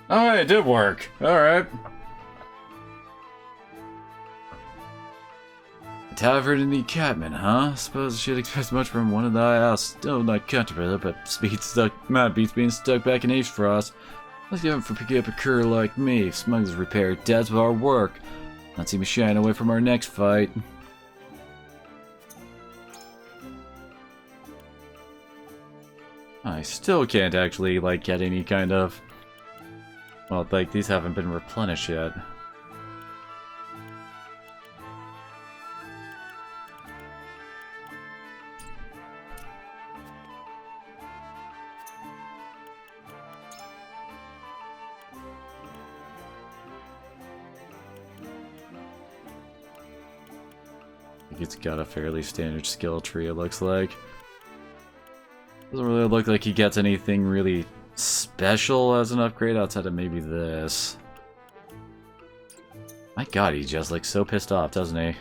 Oh, it did work. Alright. Tavern in the Catman, huh? Suppose I should expect much from one of the house. Still not comfortable, but beats being stuck back in Aesfrost. Let's get him for picking up a cur like me. If smugglers repair dad's with our work. Not see me shying away from our next fight. I still can't actually, like, get any kind of... Well, like, these haven't been replenished yet. It's got a fairly standard skill tree, it looks like. Doesn't really look like he gets anything really special as an upgrade outside of maybe this. My god, he just looks so pissed off, doesn't he?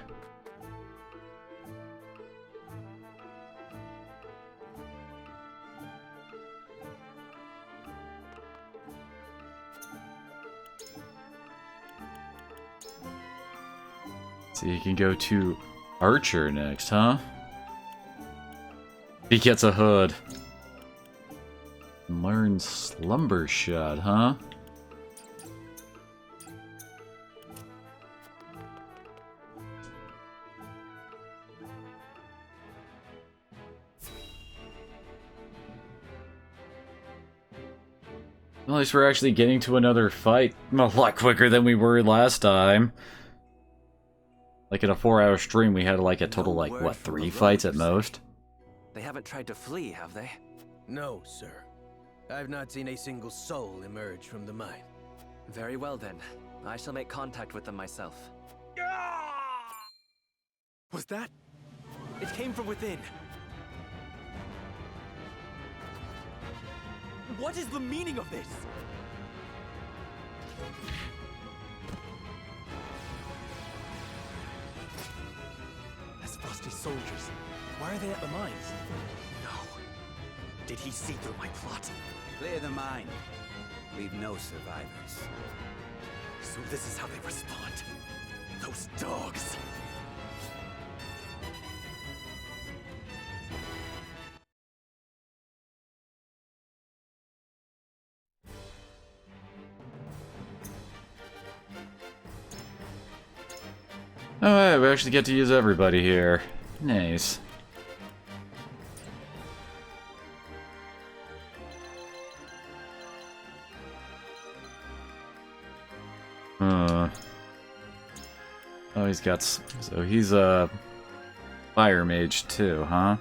So you can go to Archer next, huh? He gets a hood. Learn Slumber Shot, huh? At least we're actually getting to another fight a lot quicker than we were last time. Like in a 4-hour stream, we had like a total, like, what, 3 fights at most? They haven't tried to flee, have they? No, sir. I've not seen a single soul emerge from the mine. Very well then. I shall make contact with them myself. Was that? It came from within. What is the meaning of this? Aesfrost soldiers. Why are they at the mines? No. Did he see through my plot? Clear the mine. Leave no survivors. So this is how they respond. Those dogs. Alright, we actually get to use everybody here. Nice. Oh, he's got... So he's a fire mage too, huh?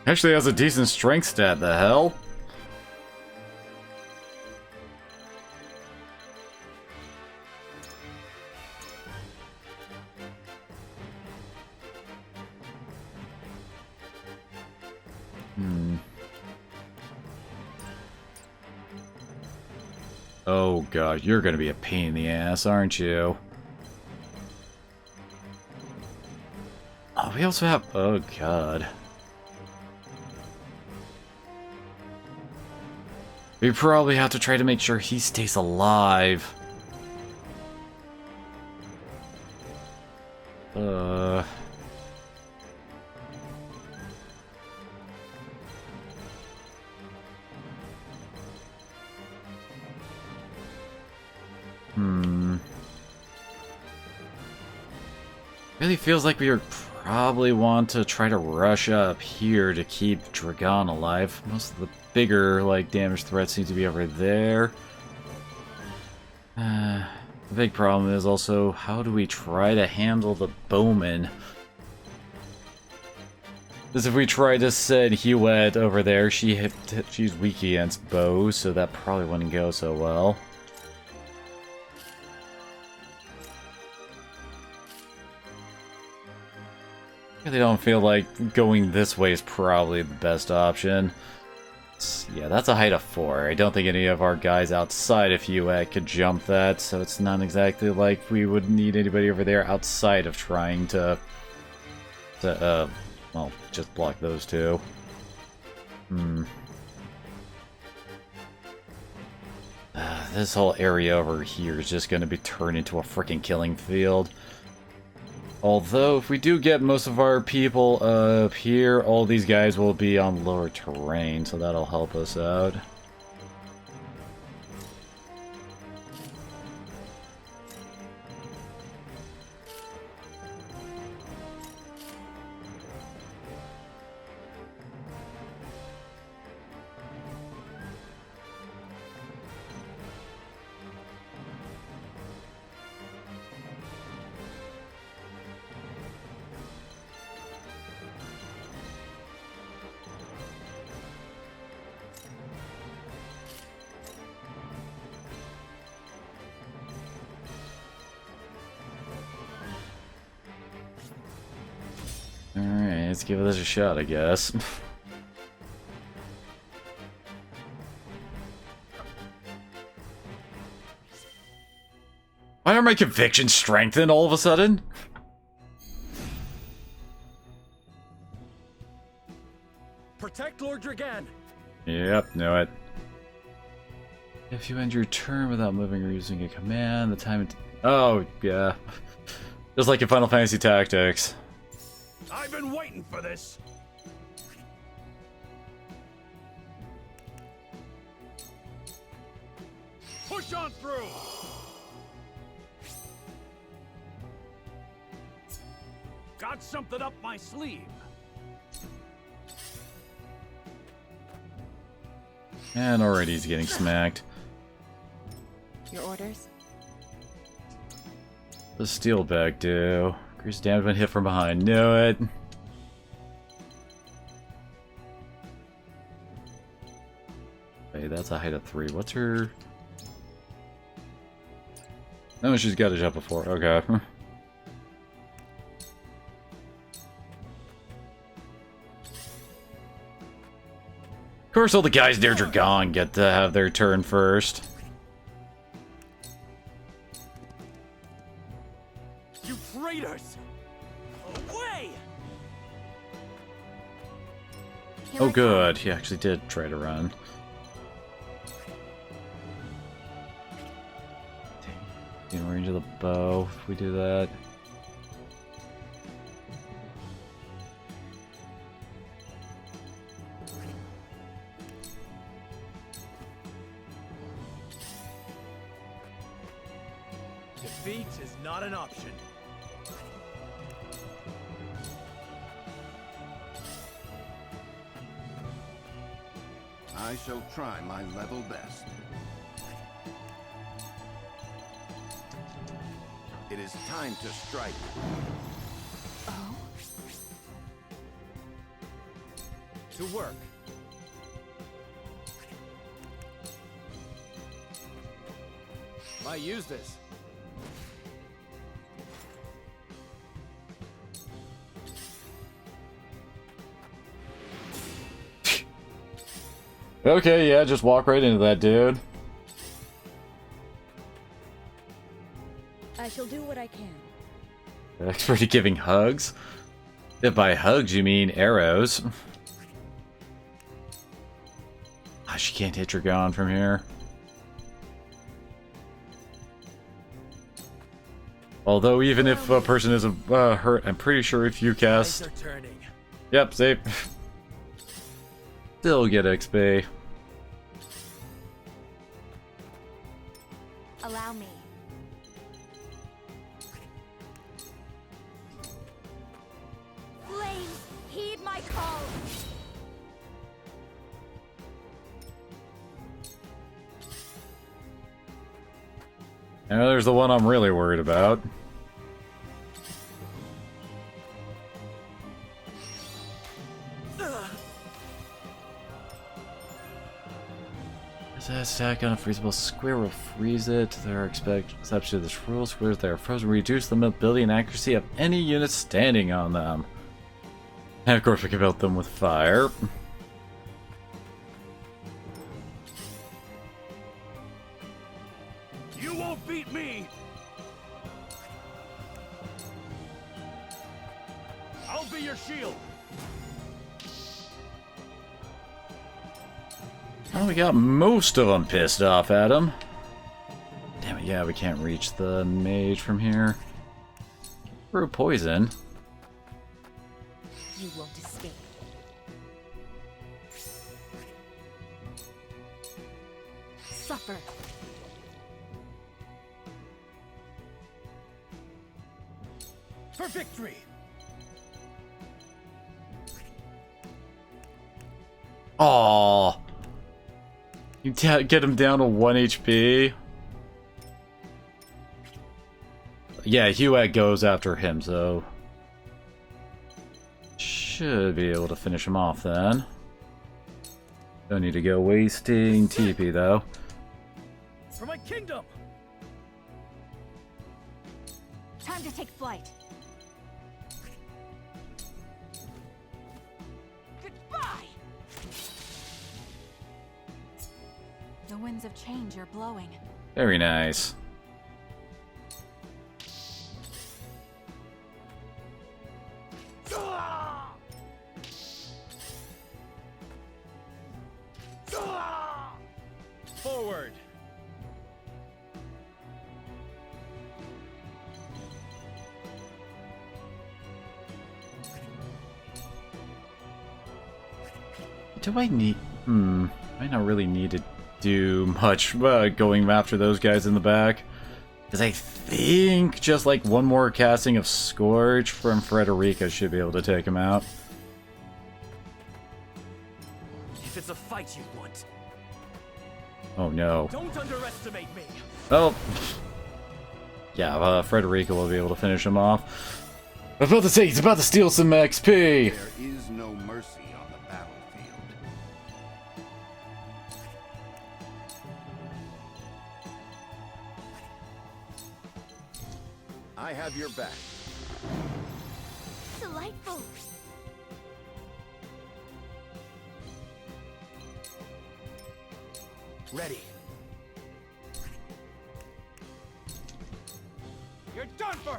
Actually has a decent strength stat, the hell? Oh god, you're gonna be a pain in the ass, aren't you? Oh, we also have... Oh god. We probably have to try to make sure he stays alive. Really feels like we would probably want to try to rush up here to keep Dragon alive. Most of the bigger, like, damage threats seem to be over there. The big problem is also, how do we try to handle the bowman? Because if we try to send Huette over there, she's weak against bows, so that probably wouldn't go so well. I really don't feel like going this way is probably the best option. Yeah, that's a height of 4. I don't think any of our guys outside of Huette could jump that, so it's not exactly like we would need anybody over there outside of trying to well, just block those two. This whole area over here is just going to be turned into a freaking killing field. Although, if we do get most of our people up here, all these guys will be on lower terrain, so that'll help us out. Alright, let's give this a shot, I guess. Why are my convictions strengthened all of a sudden? Protect Lord Dragan! Yep, knew it. If you end your turn without moving or using a command, the time... Oh, yeah. Just like in Final Fantasy Tactics. I've been waiting for this. Push on through. Got something up my sleeve. And already he's getting smacked. Your orders? The steel bag do. Increase damage when hit from behind. Knew it. Wait, that's a height of 3. What's her... No, she's got to jump before. Okay. Of course, all the guys near Dragon get to have their turn first. You traitors! Away! Oh, good. He actually did try to run. In range of the bow, if we do that. Defeat is not an option. I shall try my level best. It is time to strike. Oh? To work. Might use this. Okay, yeah, just walk right into that, dude. I shall do what I can. Expert at giving hugs? If by hugs you mean arrows. Ah, she can't hit Dragon from here. Although even if a person isn't hurt, I'm pretty sure if you cast... Yep, safe. Still get XP. Allow me. Flames, heed my call. Now there's the one I'm really worried about. Is that stack on a freezable square will freeze it? There are exceptions to this rule. Squares that are frozen reduce the mobility and accuracy of any unit standing on them. And of course we can melt them with fire. You won't beat me! I'll be your shield! Well, we got most of them pissed off at him. Damn it, yeah, we can't reach the mage from here. Through poison. You won't escape. Suffer. For victory! Aww. You get him down to 1 HP. Yeah, Huet goes after him, so... should be able to finish him off then. Don't need to go wasting TP though. For my kingdom! Time to take flight. Goodbye! The winds of change are blowing. Very nice. Forward! Do I need... I not really need to do much going after those guys in the back. Because I think just like one more casting of Scourge from Frederica should be able to take him out. If it's a fight you want, Oh no. don't underestimate me. Oh. Yeah, Frederica will be able to finish him off. I was about to say, he's about to steal some XP! There is no mercy on the battlefield. I have your back. Delightful. Ready. You're done for!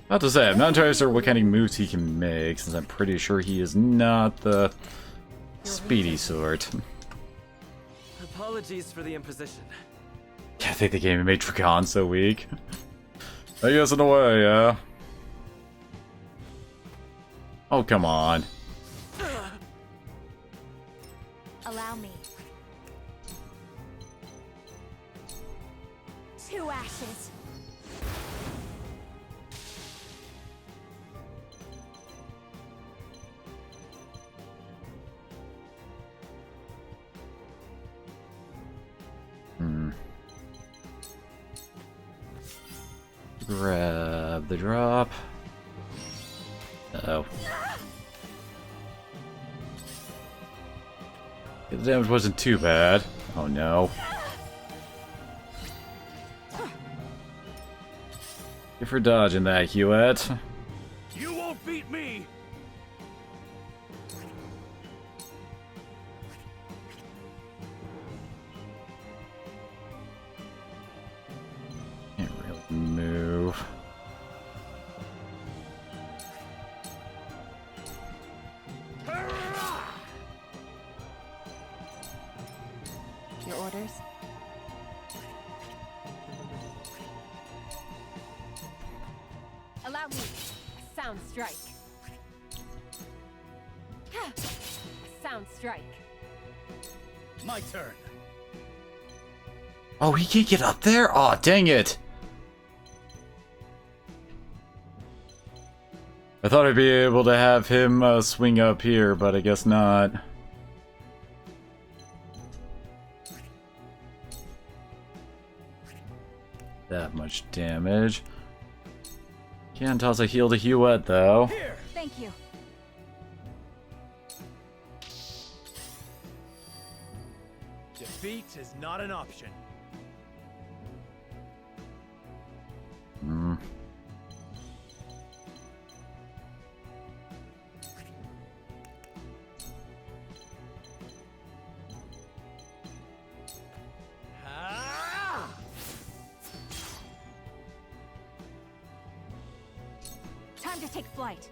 Not to say, I'm not entirely sure what kind of moves he can make, since I'm pretty sure he is not the speedy sort. Apologies for the imposition. I think the game made Dragon so weak. I guess in a way, yeah. Oh, come on. Allow me. 2 ashes. Grab the drop. Uh-oh. The damage wasn't too bad. Oh no. Good for dodging that, Hewitt. You won't beat me! Can't really move. Your orders? Allow me. A sound strike. A sound strike. My turn. Oh, he can't get up there? Aw, dang it. I thought I'd be able to have him swing up here, but I guess not. That much damage. Can't toss a heal to Hewitt, though. Thank you. Defeat is not an option. Hmm. Time to take flight.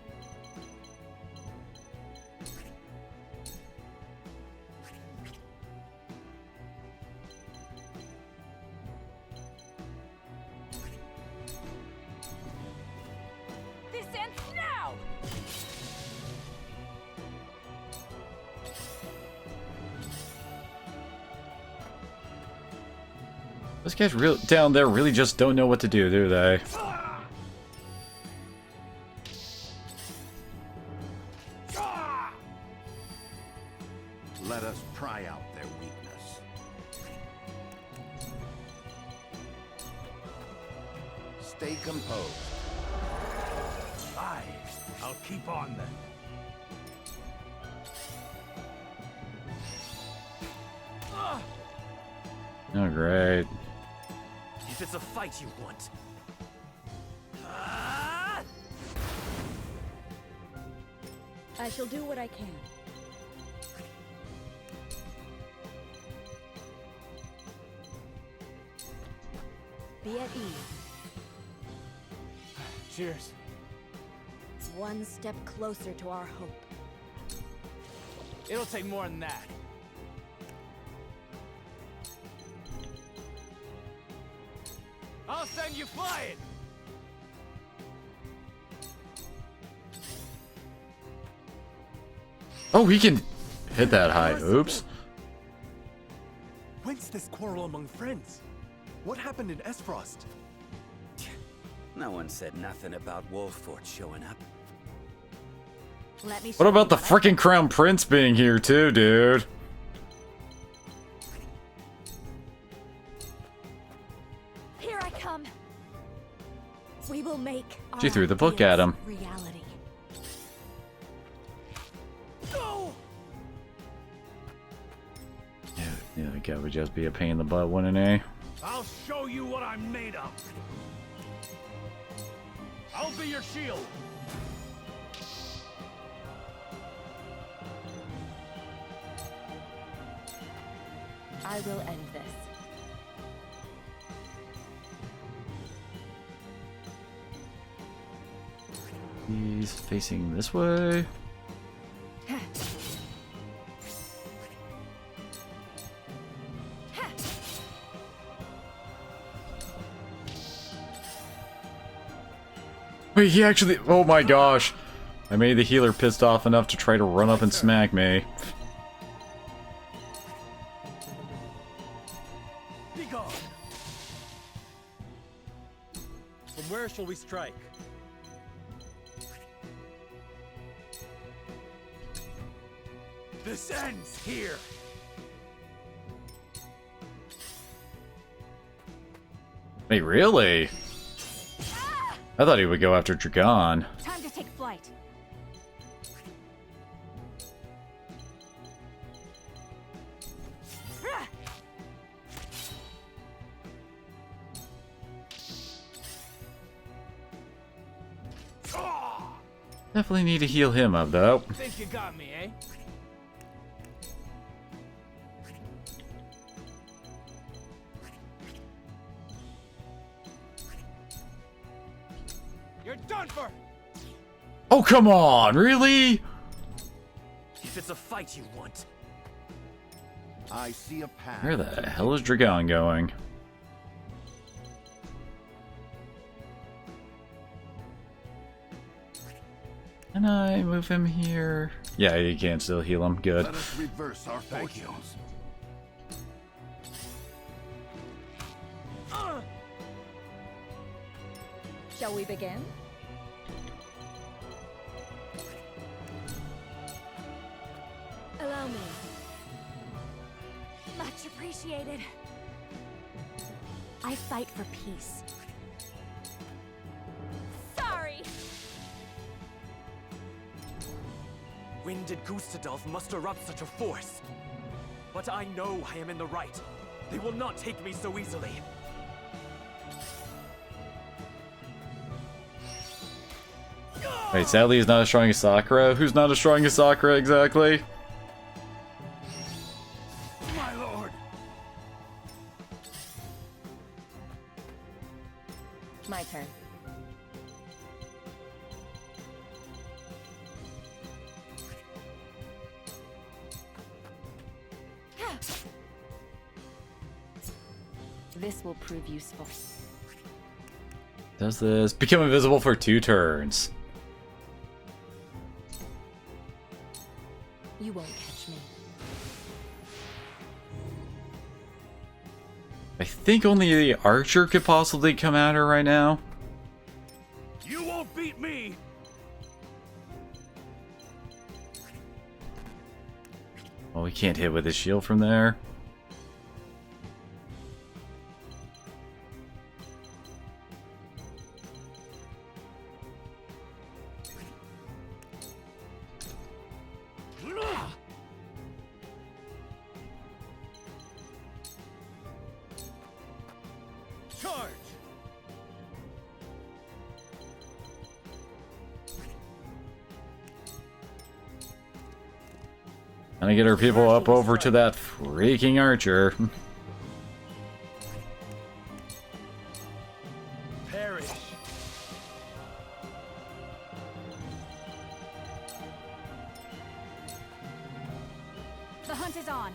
This ends now! Those guys down there really just don't know what to do they? Let us pry out their weakness. Stay composed. Aye, I'll keep on then. Oh, great. If it's a fight you want. I shall do what I can. Be at ease. Cheers. One step closer to our hope. It'll take more than that. I'll send you flying! Oh, he can hit that high. Oops. Whence this quarrel among friends? What happened in Aesfrost? No one said nothing about Wolffort showing up. Let me What about the frickin' Crown Prince being here too, dude? Here I come. We will make She our threw the book at him. reality. Yeah, that guy would just be a pain in the butt, wouldn't he? I'll show you what I'm made of. I'll be your shield. I will end this. He's facing this way. Wait, he actually... Oh my gosh. I made the healer pissed off enough to try to run up and smack me. Be gone. From where shall we strike? This ends here. Wait, really? I thought he would go after Dragon. Time to take flight. Definitely need to heal him up, though. Think you got me, eh? You're done for! Oh, come on! Really? If it's a fight you want. I see a path. Where the hell is Dragon going? Can I move him here? Yeah, you can still heal him. Good. Let us reverse our fortunes. Shall we begin? Allow me. Much appreciated. I fight for peace. Sorry! When did Gustadolf muster up such a force? But I know I am in the right. They will not take me so easily. Wait, sadly he's not as strong as Sakura? Who's not as strong as Sakura exactly? My lord! My turn. This will prove useful. Does this become invisible for 2 turns? You won't catch me. I think only the archer could possibly come at her right now. You won't beat me! Well, we can't hit with his shield from there. Charge! Gonna get our people up over to that freaking archer. Perish! The hunt is on.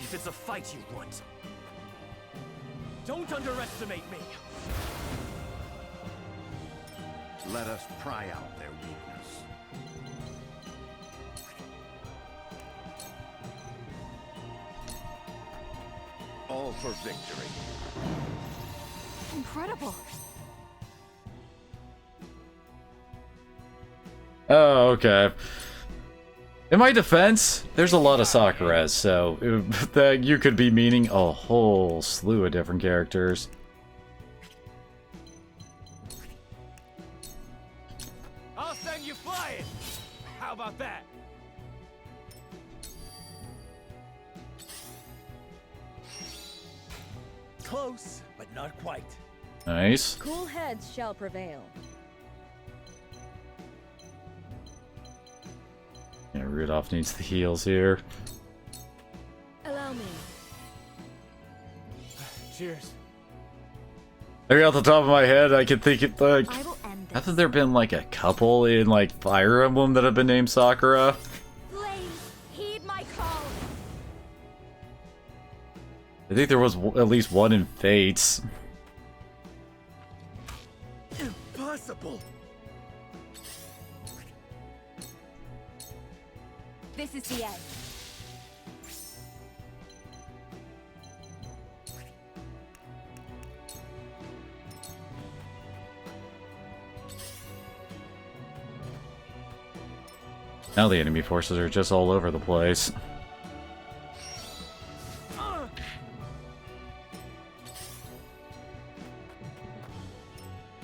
If it's a fight you want. Don't underestimate me! Let us pry out their weakness. All for victory. Incredible. Oh, okay. In my defense, there's a lot of Sakuras, so that you could be meaning a whole slew of different characters. I'll send you flying! How about that? Close, but not quite. Nice. Cool heads shall prevail. Yeah, Rudolph needs the heals here. Allow me. Cheers. Like off the top of my head, I can think it like. I will end this. Hasn't there been like a couple in like Fire Emblem that have been named Sakura? Flames, heed my call. I think there was at least one in Fates. Impossible! This is the end. Now the enemy forces are just all over the place.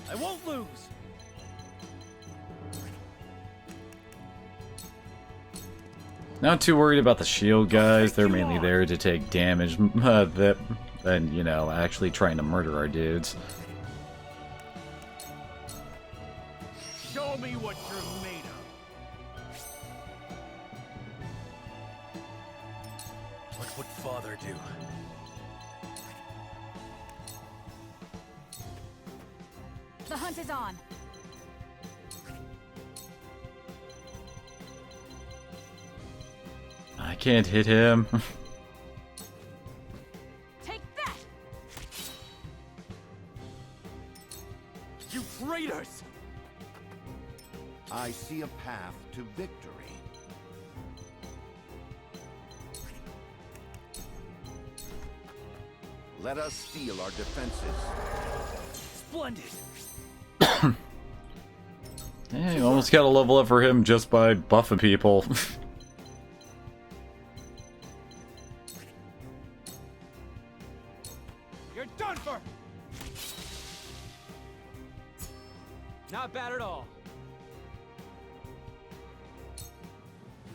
I won't lose. Not too worried about the shield guys. They're mainly there to take damage than, you know, actually trying to murder our dudes. Show me what you're made of. What would Father do? The hunt is on. I can't hit him. Take that! You traitors! I see a path to victory. Let us steel our defenses. Splendid! Yeah, you almost got a level up for him just by buffing people. You're done for! Not bad at all.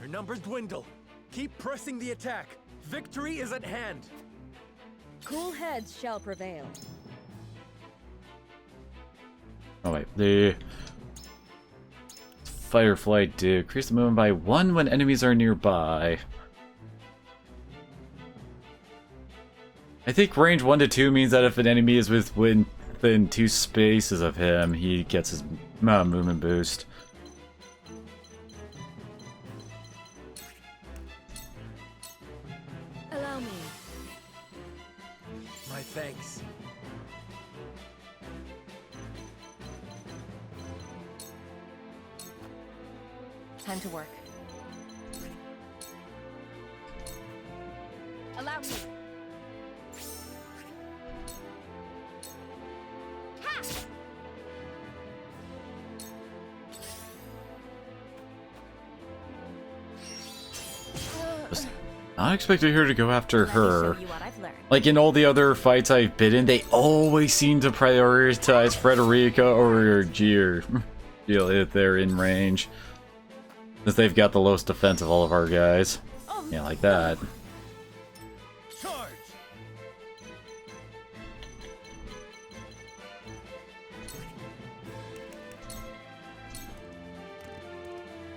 Your numbers dwindle. Keep pressing the attack. Victory is at hand. Cool heads shall prevail. Oh wait, the fight or flight do increase the movement by 1 when enemies are nearby. I think range 1 to 2 means that if an enemy is within 2 spaces of him, he gets his movement boost. Allow me. My thanks. Time to work. Allow me. I expected her to go after her. Like in all the other fights I've been in, they always seem to prioritize Frederica over Gier if they're in range. Because they've got the lowest defense of all of our guys. Yeah, like that. Charge!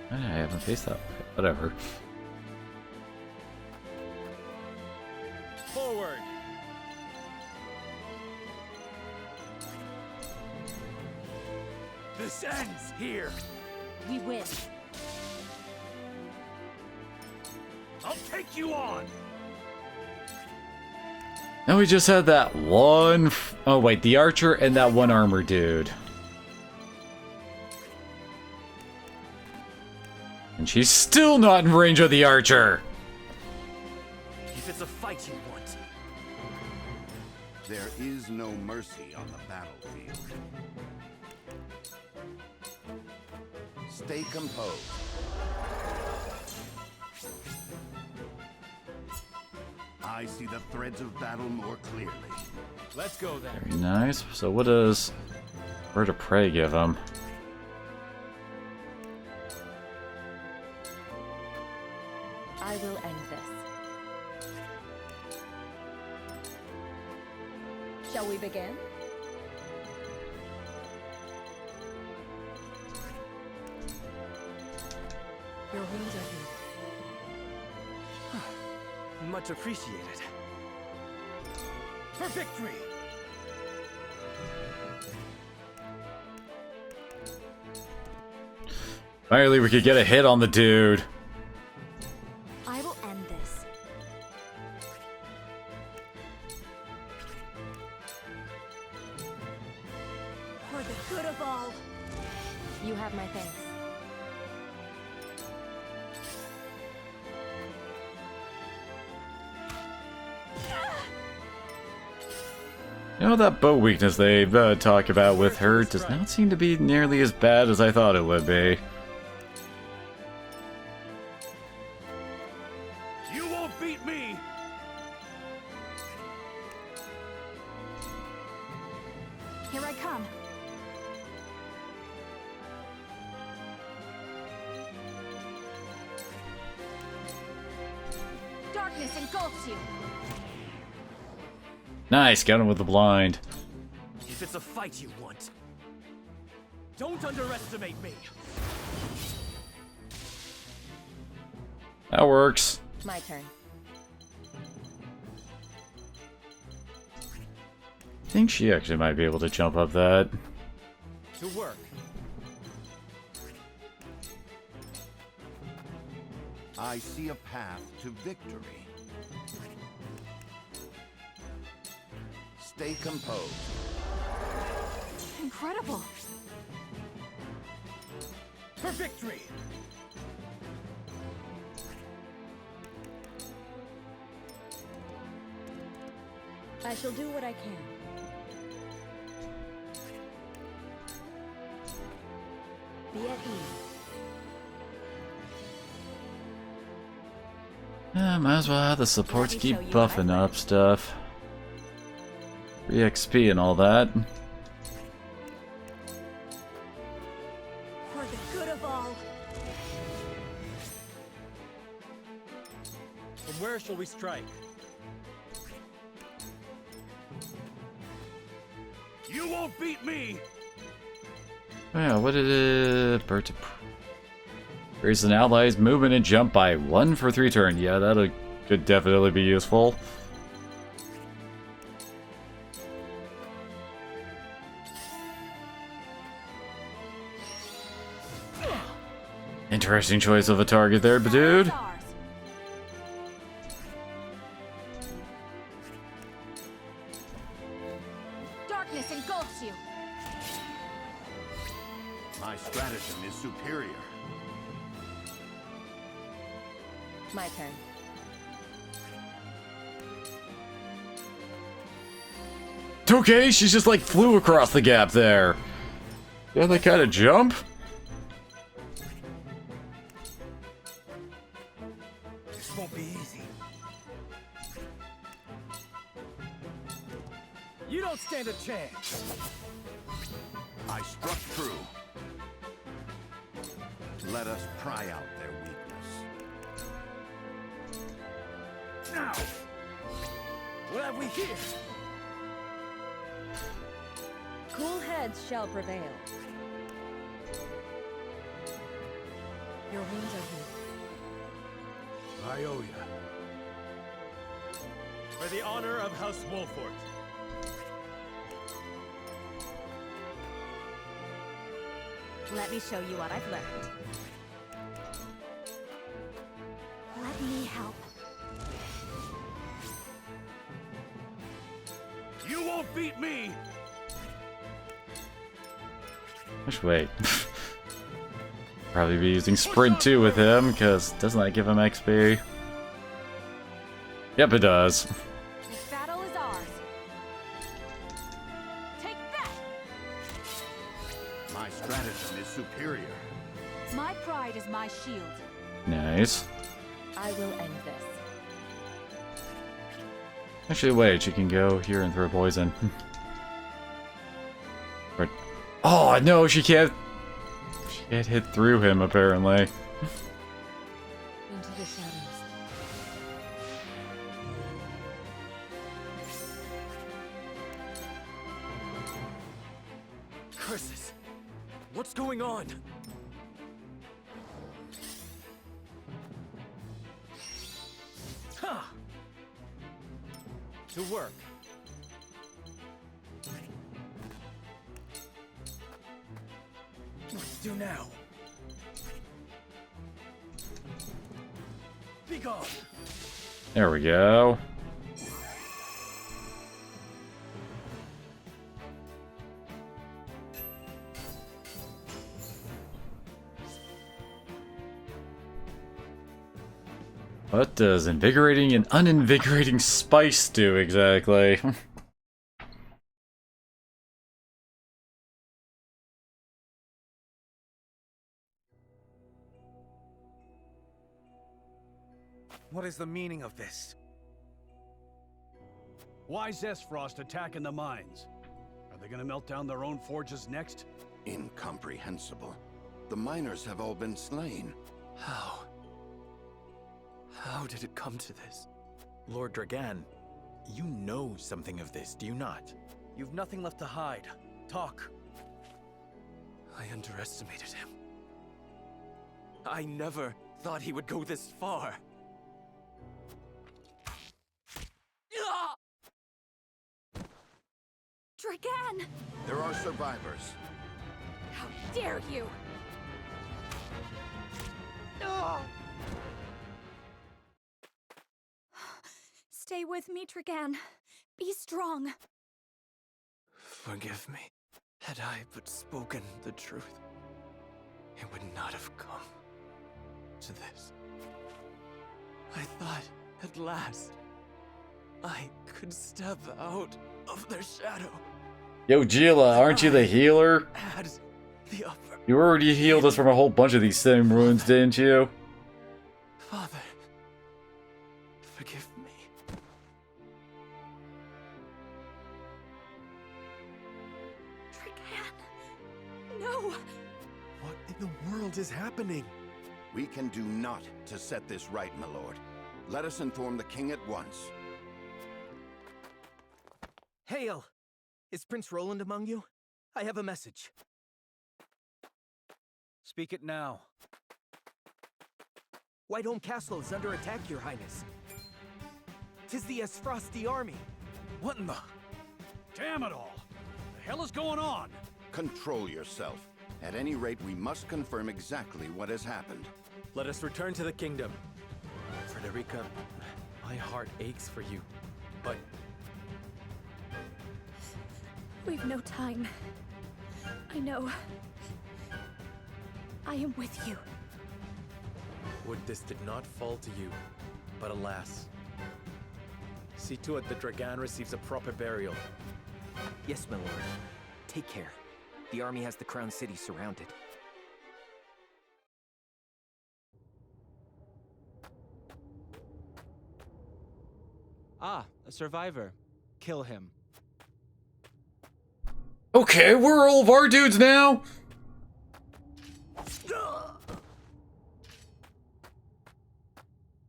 I haven't faced that. Whatever. Forward! This ends here! We win. I'll take you on! Now we just had that one... oh wait, the archer and that one armor dude. And she's still not in range of the archer! If it's a fight you want. There is no mercy on the battlefield. Stay composed. I see the threads of battle more clearly. Let's go then. Very nice. So what does Bird of Prey give him? I will end this. Shall we begin? Your wounds are healed. Much appreciated. For victory! Finally, we could get a hit on the dude. I will end this. For the good of all. You have my thanks. You know, that bow weakness they talk about with her does not seem to be nearly as bad as I thought it would be. Here I come. Darkness engulfs you. Nice, got him with the blind. If it's a fight you want, don't underestimate me. That works. My turn. I think she actually might be able to jump up that. To work. I see a path to victory. Stay composed. Incredible. For victory. I shall do what I can. Be at ease. Yeah, might as well have the supports keep buffing up stuff. Free XP and all that. For the good of all. From where shall we strike? You won't beat me! Yeah, what did it... Raise an ally's movement and jump by 1 for 3 turns. Yeah, that could definitely be useful. Interesting choice of a target there, but dude. Darkness engulfs you. My stratagem is superior. My turn. Okay, she's just like flew across the gap there. Yeah, they kind of jump. This won't be easy. You don't stand a chance. I struck true. Let us pry out their weakness. Now, what have we here? Cool heads shall prevail. Your wounds are healed. I owe you. For the honor of House Wolfort. Let me show you what I've learned. Let me help. You won't beat me! Just wait. Probably be using sprint too with him, because doesn't that give him XP? Yep, it does. This battle is ours. Take that! My stratagem is superior. My pride is my shield. Nice. I will end this. Actually, wait, she can go here and throw poison. But, oh no, she can't. She can't hit through him apparently. Into the shadows. Curses! What's going on? Ha! To work. What to do now? Be gone! There we go. What does invigorating and uninvigorating spice do exactly? What is the meaning of this? Why is Aesfrost attacking the mines? Are they gonna melt down their own forges next? Incomprehensible. The miners have all been slain. How? How did it come to this? Lord Dragan, you know something of this, do you not? You've nothing left to hide. Talk. I underestimated him. I never thought he would go this far. Dragan! There are survivors. How dare you! Stay with me, Dragan. Be strong. Forgive me. Had I but spoken the truth, it would not have come to this. I thought, at last, I could step out of their shadow. Yo, Gila, aren't you the healer? Had the upper... You already healed us from a whole bunch of these same ruins, didn't you? Father, forgive me. Dragan! No! What in the world is happening? We can do naught to set this right, my lord. Let us inform the king at once. Hail! Is Prince Roland among you? I have a message. Speak it now. Whiteholm Castle is under attack, Your Highness. 'Tis the Aesfrosti army. What in the... Damn it all! The hell is going on? Control yourself. At any rate, we must confirm exactly what has happened. Let us return to the kingdom. Frederica, my heart aches for you, but... We've no time. I know. I am with you. Would this did not fall to you, but alas. See to it that Dragan receives a proper burial. Yes, my lord. Take care. The army has the Crown City surrounded. Ah, a survivor. Kill him. Okay, we're all of our dudes now!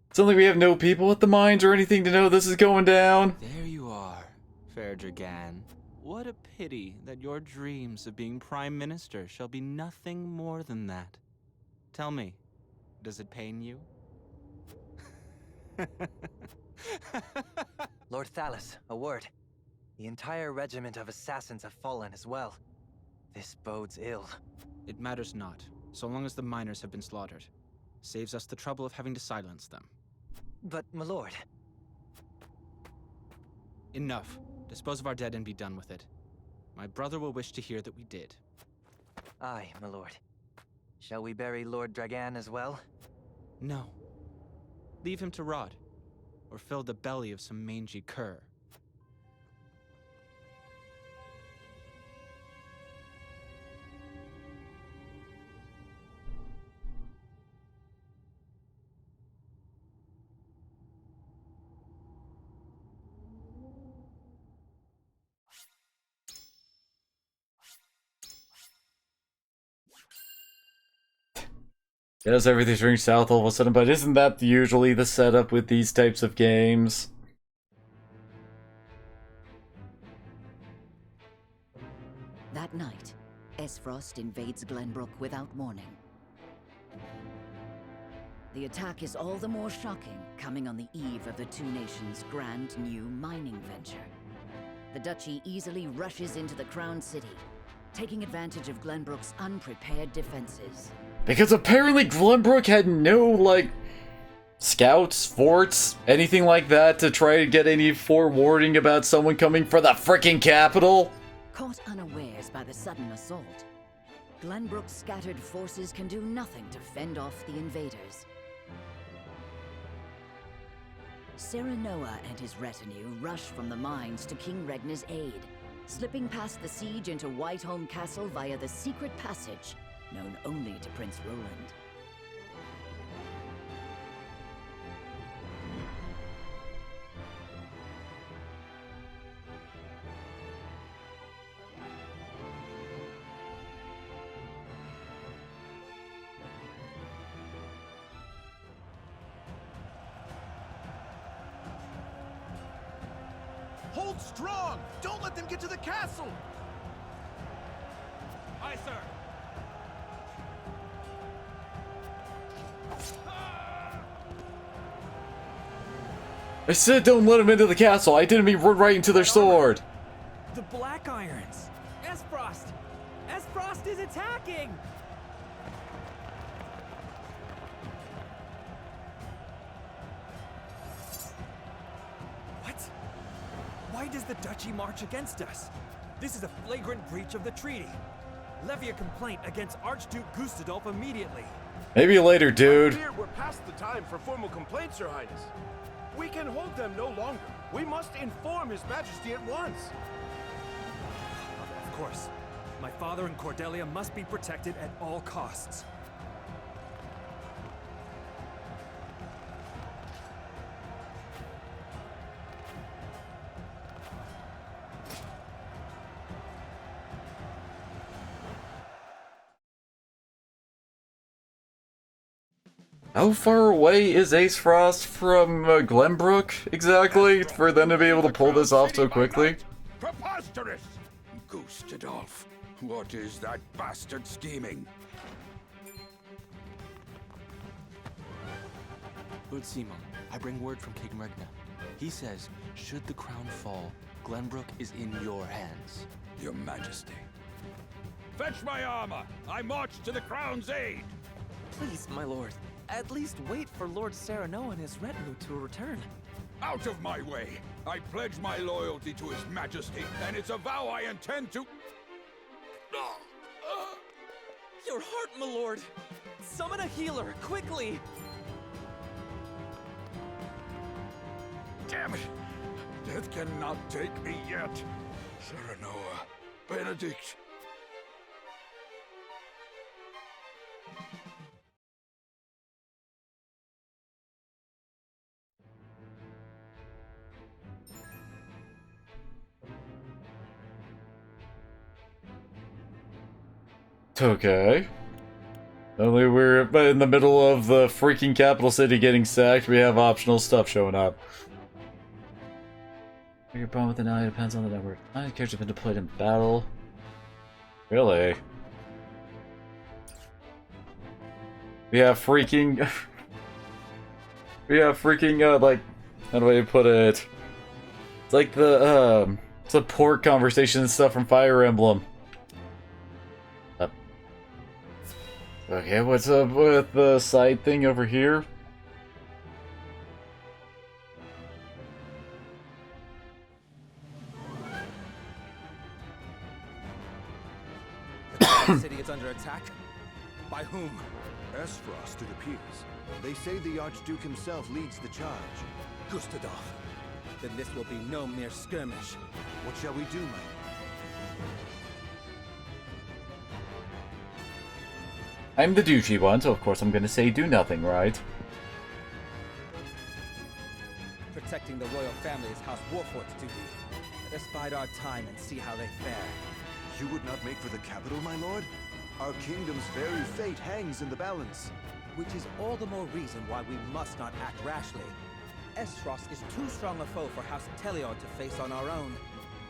It's not like we have no people at the mines or anything to know this is going down. There you are, fair Dragan. What a pity that your dreams of being Prime Minister shall be nothing more than that. Tell me, does it pain you? Lord Thalas, a word. The entire regiment of assassins have fallen as well. This bodes ill. It matters not, so long as the miners have been slaughtered. Saves us the trouble of having to silence them. But, my lord... Enough. Dispose of our dead and be done with it. My brother will wish to hear that we did. Aye, my lord. Shall we bury Lord Dragan as well? No. Leave him to rot, or fill the belly of some mangy cur. Yes, everything's turning south all of a sudden, but isn't that usually the setup with these types of games? That night, Aesfrost invades Glenbrook without warning. The attack is all the more shocking, coming on the eve of the two nations' grand new mining venture. The Duchy easily rushes into the Crown City, taking advantage of Glenbrook's unprepared defenses. Because apparently Glenbrook had no, like, scouts, forts, anything like that to try to get any forewarning about someone coming for the frickin' capital. Caught unawares by the sudden assault, Glenbrook's scattered forces can do nothing to fend off the invaders. Serenoa and his retinue rush from the mines to King Regna's aid, slipping past the siege into Whiteholm Castle via the secret passage known only to Prince Roland. Hold strong! Don't let them get to the castle! Aye, sir. I said don't let him into the castle. I didn't mean run right into their sword. The Black Irons! Aesfrost! Aesfrost is attacking! What? Why does the Duchy march against us? This is a flagrant breach of the treaty. Levy a complaint against Archduke Gustadolf immediately. Maybe later, dude. I fear we're past the time for formal complaints, Your Highness. We can hold them no longer. We must inform His Majesty at once. Of course. My father and Cordelia must be protected at all costs. How far away is Aesfrost from Glenbrook, exactly, for them to be able to pull this off so quickly? Preposterous! Gustadolf, what is that bastard scheming? Lord Simon, I bring word from King Regna. He says, should the crown fall, Glenbrook is in your hands. Your Majesty. Fetch my armor! I march to the crown's aid! Please, my lord, at least wait for Lord Sereno and his retinue to return. Out of my way! I pledge my loyalty to His Majesty, and it's a vow I intend to... Your heart, my lord! Summon a healer, quickly! Damn it! Death cannot take me yet! Serenoa, Benedict... Okay. Only we're in the middle of the freaking capital city getting sacked, we have optional stuff showing up. Your problem with an ally depends on the number. My characters have been deployed in battle. Really? We have freaking... like... How do I put it? It's like the, support conversation and stuff from Fire Emblem. Okay, what's up with the side thing over here? The city is under attack? By whom? Aesfrost, it appears. They say the Archduke himself leads the charge. Gustadolf. Then this will be no mere skirmish. What shall we do, my lord? I'm the douchey one, so of course I'm gonna say do nothing, right? Protecting the royal family is House Warfort's duty. Let us bide our time and see how they fare. You would not make for the capital, my lord? Our kingdom's very fate hangs in the balance. Which is all the more reason why we must not act rashly. Aesfrost is too strong a foe for House Telion to face on our own.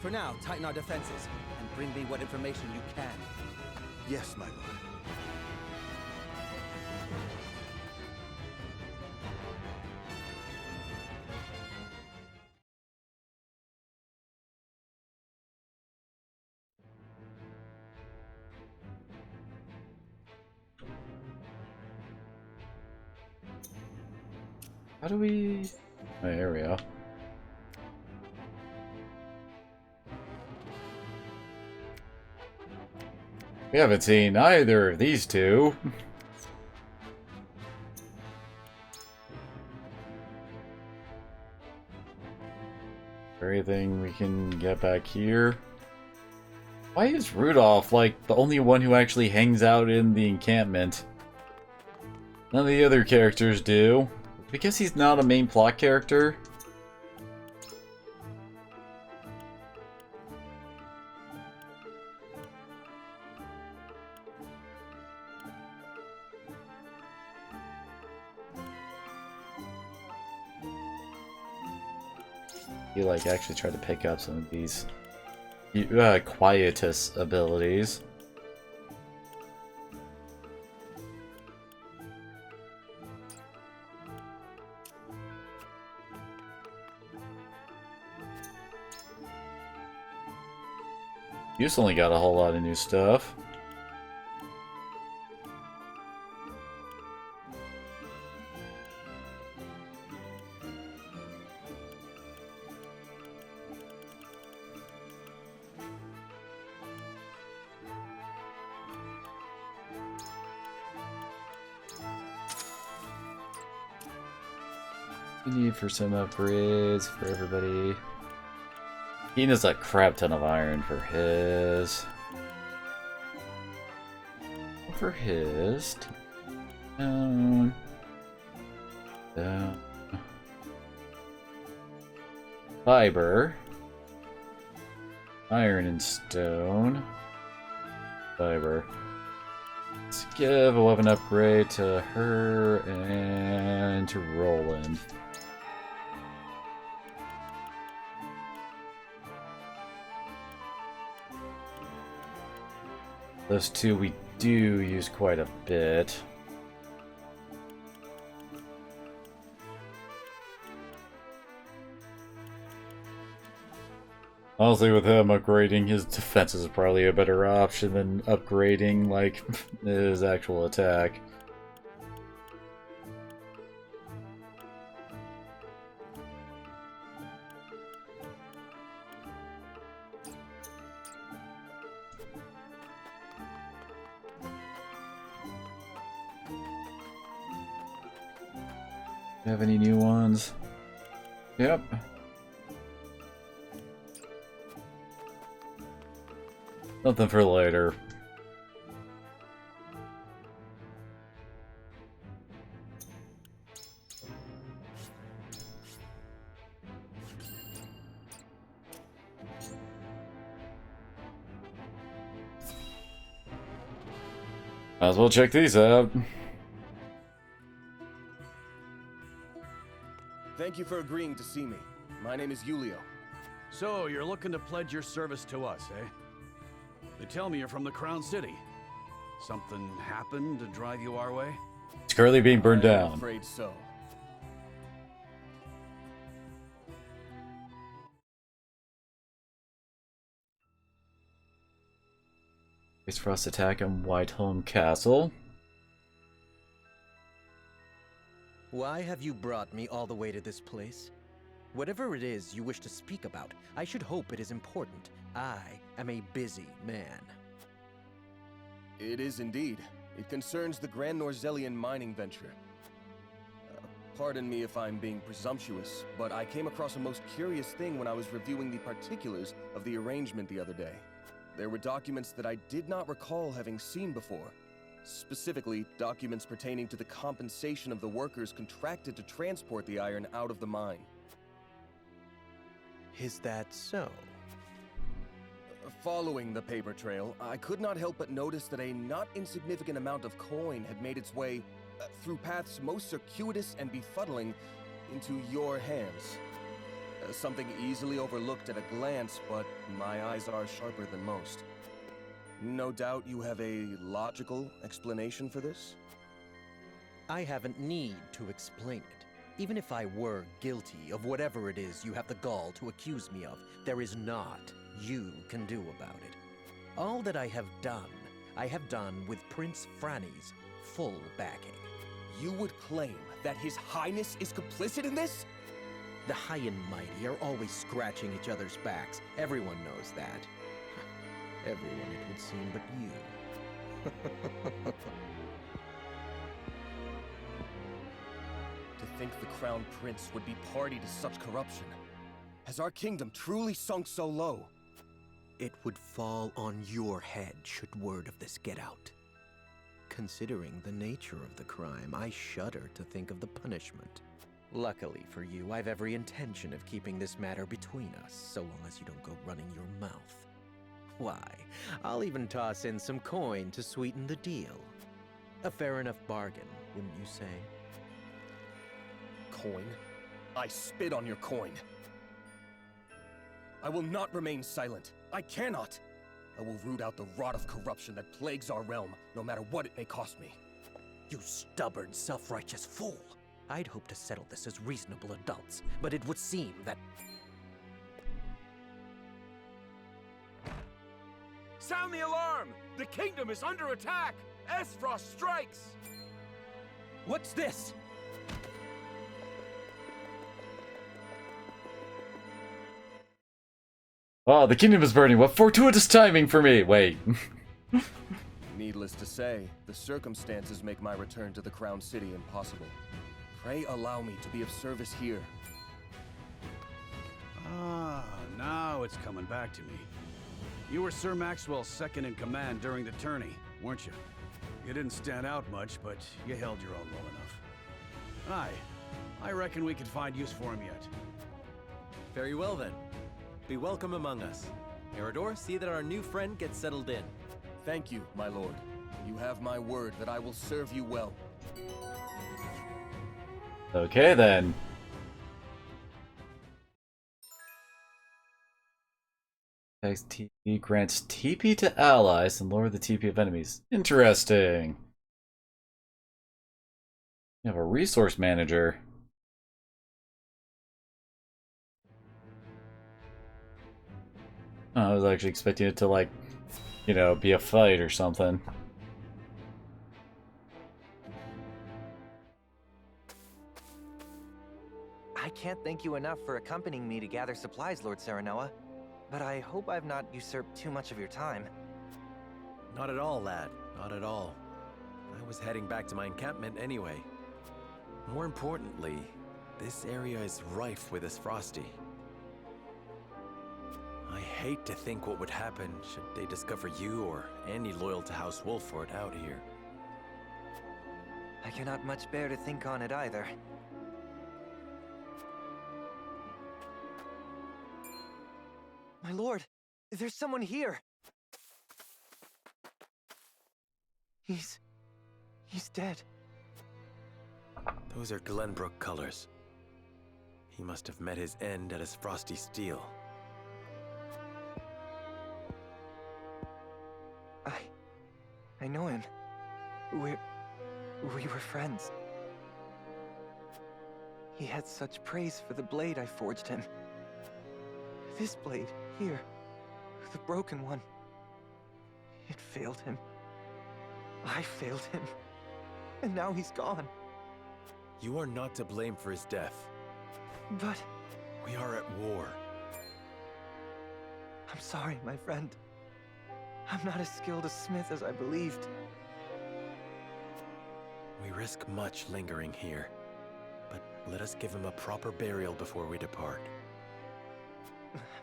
For now, tighten our defenses, and bring me what information you can. Yes, my lord. How do we... Oh, here we go. We haven't seen either of these two. Anything we can get back here? Why is Rudolph, like, the only one who actually hangs out in the encampment? None of the other characters do. Because he's not a main plot character. He like actually tried to pick up some of these quietus abilities. You only got a whole lot of new stuff. We need for some upgrades for everybody. He needs a crap ton of iron for his. For his. Down. Down. Fiber. Iron and stone. Fiber. Let's give a weapon upgrade to her and to Roland. Those two we do use quite a bit. Honestly, with him, upgrading his defense is probably a better option than upgrading, like, his actual attack. Do you have any new ones? Yep. Something for later. Might as well check these out. Thank you for agreeing to see me. My name is Julio. So, you're looking to pledge your service to us, eh? They tell me you're from the Crown City. Something happened to drive you our way? It's currently being burned down. I'm afraid so. Aesfrost attack on Whiteholm Castle. Why have you brought me all the way to this place? Whatever it is you wish to speak about, I should hope it is important. I am a busy man. It is indeed. It concerns the Grand Norzellian mining venture. Pardon me if I'm being presumptuous, but I came across a most curious thing when I was reviewing the particulars of the arrangement the other day. There were documents that I did not recall having seen before. Specifically, documents pertaining to the compensation of the workers contracted to transport the iron out of the mine. Is that so? Following the paper trail, I could not help but notice that a not insignificant amount of coin had made its way through paths most circuitous and befuddling into your hands. Something easily overlooked at a glance, but my eyes are sharper than most. No doubt you have a logical explanation for this? I haven't need to explain it. Even if I were guilty of whatever it is you have the gall to accuse me of, there is naught you can do about it. All that I have done with Prince Franny's full backing. You would claim that His Highness is complicit in this? The high and mighty are always scratching each other's backs. Everyone knows that. Everyone, it would seem, but you. To think the Crown Prince would be party to such corruption. Has our kingdom truly sunk so low? It would fall on your head should word of this get out. Considering the nature of the crime, I shudder to think of the punishment. Luckily for you, I've every intention of keeping this matter between us, so long as you don't go running your mouth. Why, I'll even toss in some coin to sweeten the deal. A fair enough bargain, wouldn't you say? Coin? I spit on your coin. I will not remain silent. I cannot. I will root out the rot of corruption that plagues our realm, no matter what it may cost me. You stubborn, self-righteous fool. I'd hoped to settle this as reasonable adults, but it would seem that... Sound the alarm! The kingdom is under attack! Aesfrost strikes! What's this? Oh, the kingdom is burning. What fortuitous timing for me. Wait. Needless to say, the circumstances make my return to the Crown City impossible. Pray allow me to be of service here. Ah, now it's coming back to me. You were Sir Maxwell's second in command during the tourney, weren't you? You didn't stand out much, but you held your own well enough. I reckon we could find use for him yet. Very well then. Be welcome among us. Eridor, see that our new friend gets settled in. Thank you, my lord. You have my word that I will serve you well. Okay then. TP grants TP to allies and lower the TP of enemies. Interesting. You have a resource manager. I was actually expecting it to, like, you know, be a fight or something. I can't thank you enough for accompanying me to gather supplies, Lord Serenoa. But I hope I've not usurped too much of your time. Not at all, lad. Not at all. I was heading back to my encampment anyway. More importantly, this area is rife with Aesfrosti. I hate to think what would happen should they discover you or any loyal to House Wolffort out here. I cannot much bear to think on it either. My lord, there's someone here! He's dead. Those are Glenbrook colors. He must have met his end at Aesfrosti Steel. I know him. We were friends. He had such praise for the blade I forged him. This blade, here, the broken one, it failed him. I failed him. And now he's gone. You are not to blame for his death. But... we are at war. I'm sorry, my friend. I'm not as skilled a smith as I believed. We risk much lingering here, but let us give him a proper burial before we depart.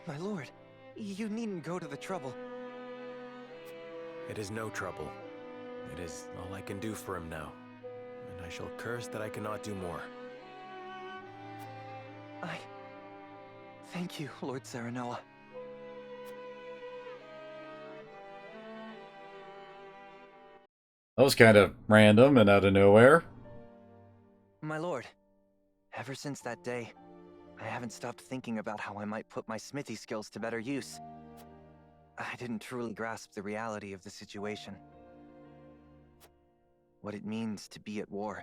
My lord, you needn't go to the trouble. It is no trouble. It is all I can do for him now, and I shall curse that I cannot do more. Thank you, Lord Serenoa. That was kind of random and out of nowhere. My lord, ever since that day, I haven't stopped thinking about how I might put my smithy skills to better use. I didn't truly grasp the reality of the situation. What it means to be at war.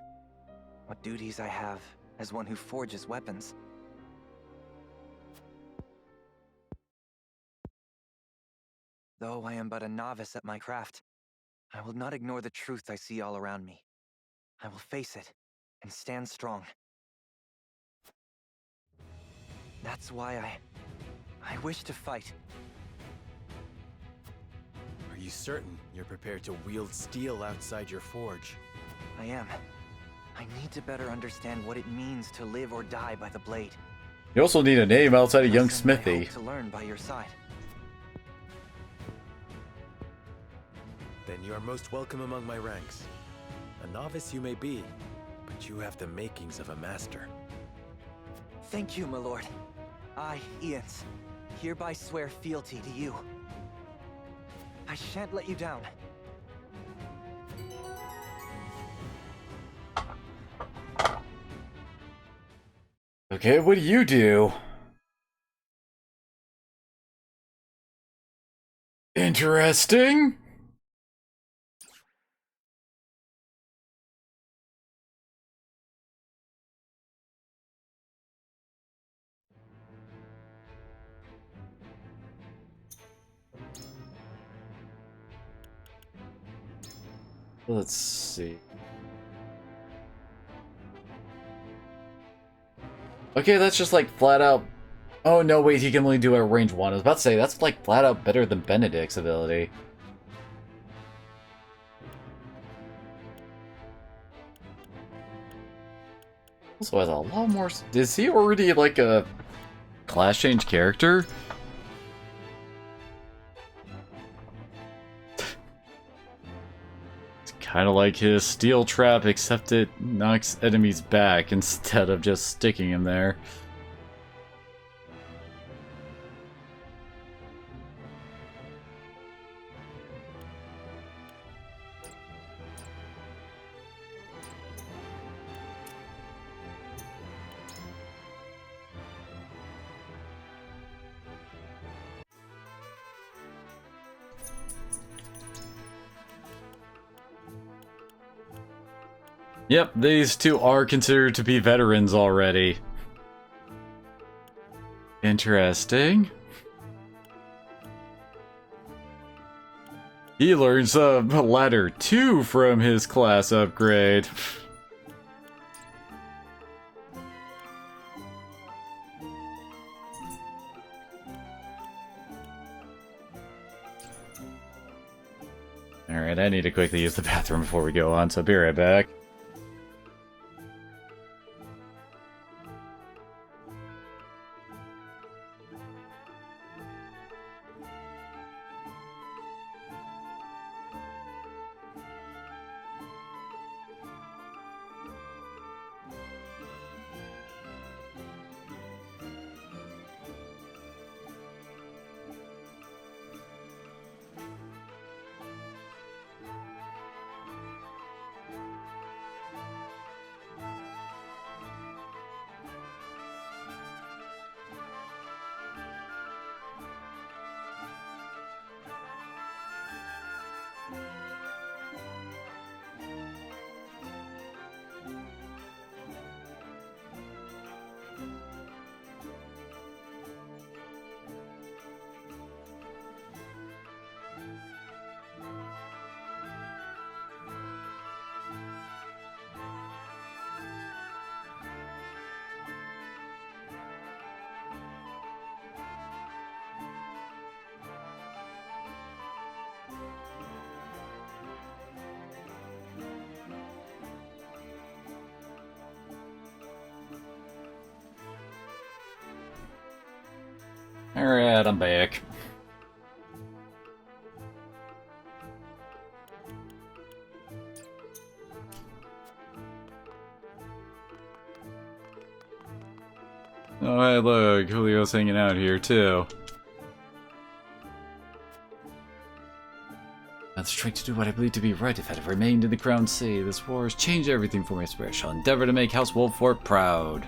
What duties I have as one who forges weapons. Though I am but a novice at my craft, I will not ignore the truth I see all around me. I will face it and stand strong. That's why I wish to fight. Are you certain you're prepared to wield steel outside your forge? I am. I need to better understand what it means to live or die by the blade. You also need a name outside of Young Lesson I Smithy. hope to learn by your side. Then you are most welcome among my ranks. A novice you may be, but you have the makings of a master. Thank you, my lord. I, Ians, hereby swear fealty to you. I shan't let you down. Okay, what do you do? Interesting. Let's see. Okay, that's just like flat out. Oh no, wait, he can only do it at range 1. I was about to say, that's like flat out better than Benedict's ability. Also has a lot more. Is he already like a class change character? It's kind of like his steel trap, except it knocks enemies back instead of just sticking him there. Yep, these two are considered to be veterans already. Interesting. He learns a ladder 2 from his class upgrade. Alright, I need to quickly use the bathroom before we go on, so be right back. Alright, I'm back. Oh, hey, look, Julio's hanging out here, too. I have the strength to do what I believe to be right if I had remained in the Crown City. This war has changed everything for me. I shall endeavor to make House Wolffort proud.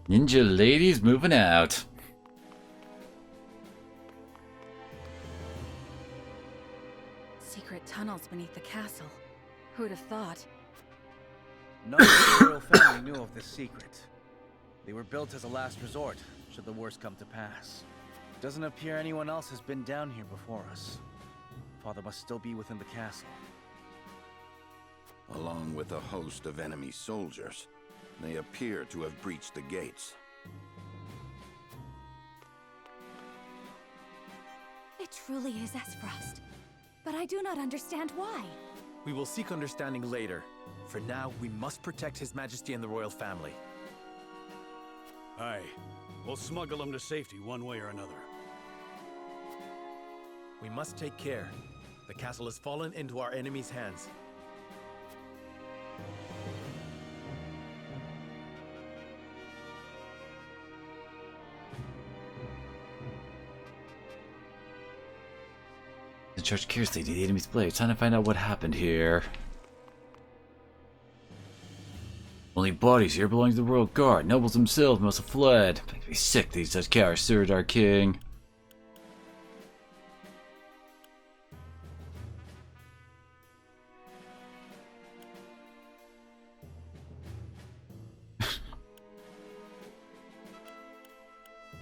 Ninja ladies moving out. Secret tunnels beneath the castle. Who'd have thought? None of the royal family knew of this secret. They were built as a last resort, should the worst come to pass. Doesn't appear anyone else has been down here before us. Father must still be within the castle. Along with a host of enemy soldiers, they appear to have breached the gates. It truly is Aesfrost. But I do not understand why. We will seek understanding later. For now, we must protect His Majesty and the royal family. Aye. We'll smuggle him to safety one way or another. We must take care. The castle has fallen into our enemy's hands. The church curiously to the enemy's blade, trying to find out what happened here. Only bodies here belonging to the royal guard. Nobles themselves must have fled. Makes me sick these such cowards served our king.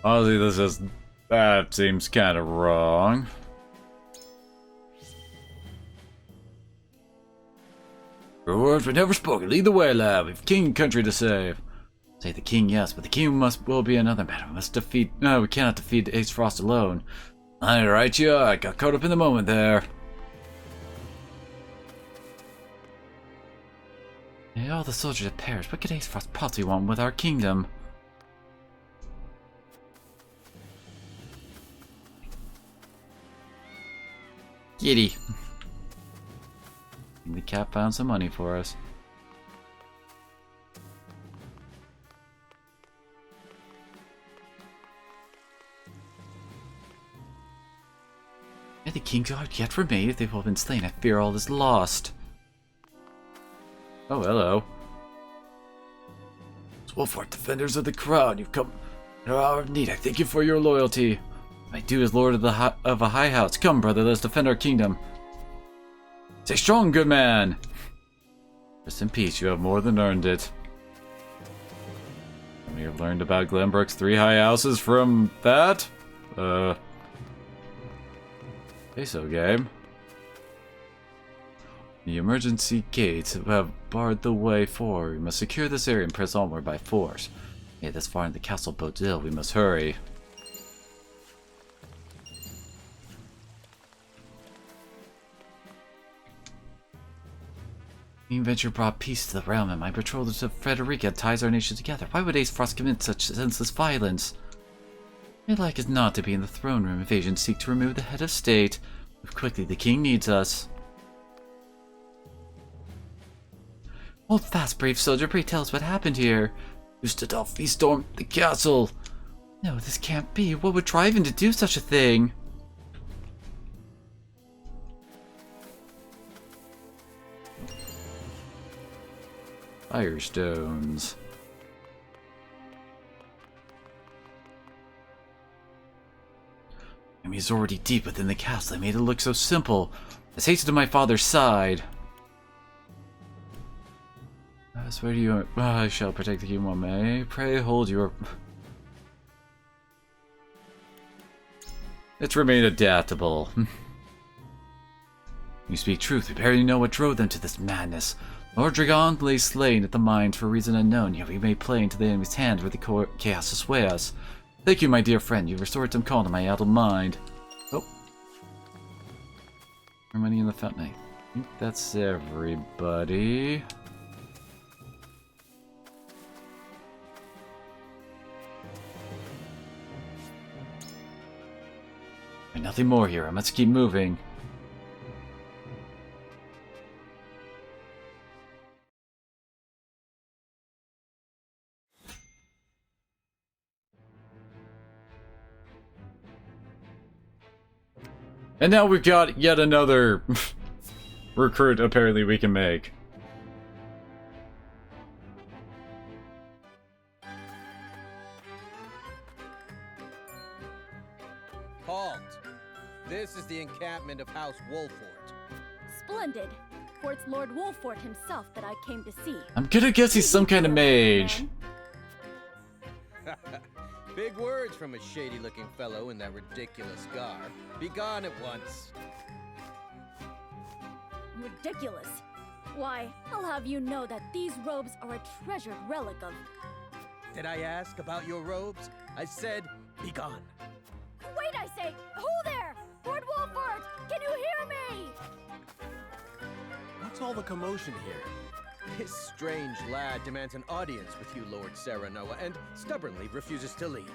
Honestly, that seems kind of wrong. Your words were never spoken. Lead the way, lad. We've king and country to save. Say the king, yes, but the king will be another matter. We must defeat. No, we cannot defeat Aesfrost alone. Aye, right, you are. I got caught up in the moment there. Yeah, all the soldiers have perished. What could Aesfrost possibly want with our kingdom? Giddy. The cat found some money for us. And the king's guard yet remain. If they've all been slain, I fear all is lost. Oh, hello. Wolfort, defenders of the crown, you've come in our hour of need. I thank you for your loyalty. I do as lord of a high house. Come, brother, let's defend our kingdom. Stay strong, good man. Rest in peace, you have more than earned it. We have learned about Glenbrook's 3 high houses from that? Okay, so game. The emergency gates have barred the way forward. We must secure this area and press onward by force. Hey, this far in the castle bodes ill. We must hurry. The adventure brought peace to the realm, and my betrothal to Frederica ties our nation together. Why would Aesfrost commit such senseless violence? I'd like us not to be in the throne room. Invasion seek to remove the head of state. Move quickly, the king needs us. Hold fast, brave soldier. Pray tell us what happened here. Gustadolfi stormed the castle. No, this can't be. What would drive him to do such a thing? Firestones. I mean, he's already deep within the castle. They made it look so simple. Let's hasten to my father's side. I swear to you, I shall protect the kingdom. May pray hold your. Let's remain adaptable. You speak truth. We barely know what drove them to this madness. Lord Dragon lay slain at the mines for a reason unknown, yet we may play into the enemy's hands where the chaos to sway us. Thank you, my dear friend. You've restored some calm to my addled mind. Oh. More money in the fountain. I think that's everybody. And nothing more here. I must keep moving. And now we've got yet another recruit apparently we can make. Halt! This is the encampment of House Wolfort. Splendid. For it's Lord Wolfort himself that I came to see. I'm gonna guess he's some kind of mage. Big words from a shady-looking fellow in that ridiculous garb. Be gone at once. Ridiculous. Why, I'll have you know that these robes are a treasured relic of... Did I ask about your robes? I said, be gone. Wait, I say! Who there? Lord What's all the commotion here? This strange lad demands an audience with you, Lord Serenoa, and stubbornly refuses to leave.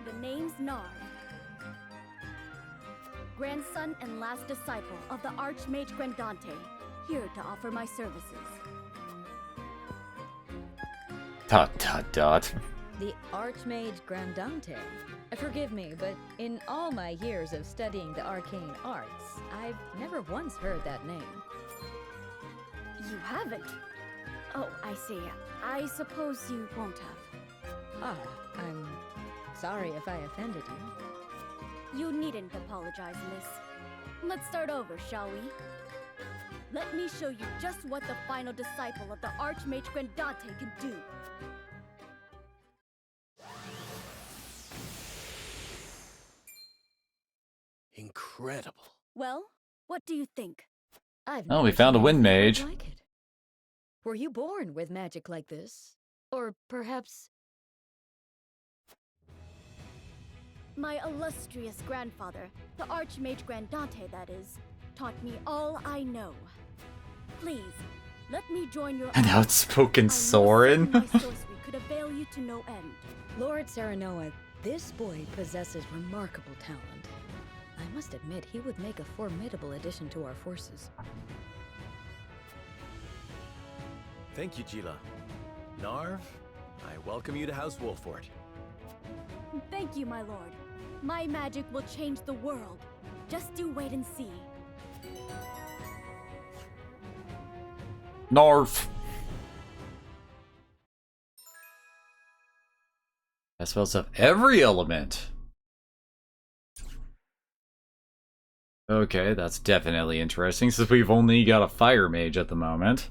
The name's Narv. Grandson and last disciple of the Archmage Grandante, here to offer my services. Dot dot dot. The Archmage Grandante. Forgive me, but in all my years of studying the arcane arts, I've never once heard that name. You haven't? Oh, I see. I suppose you won't have. Ah, I'm sorry if I offended you. You needn't apologize, miss. Let's start over, shall we? Let me show you just what the final disciple of the Archmage Grandante can do. Incredible. Well, what do you think? Oh, we found a wind mage. Like it. Were you born with magic like this? Or perhaps... My illustrious grandfather, the Archmage Grandante, that is, taught me all I know. Please, let me join your... An outspoken Soren. My sorcery could avail you to no end. Lord Serenoa, this boy possesses remarkable talent. I must admit, he would make a formidable addition to our forces. Thank you, Jila. Narv, I welcome you to House Wolford. Thank you, my lord. My magic will change the world. Just do wait and see. Narf. That spells up every element. Okay, that's definitely interesting since we've only got a fire mage at the moment.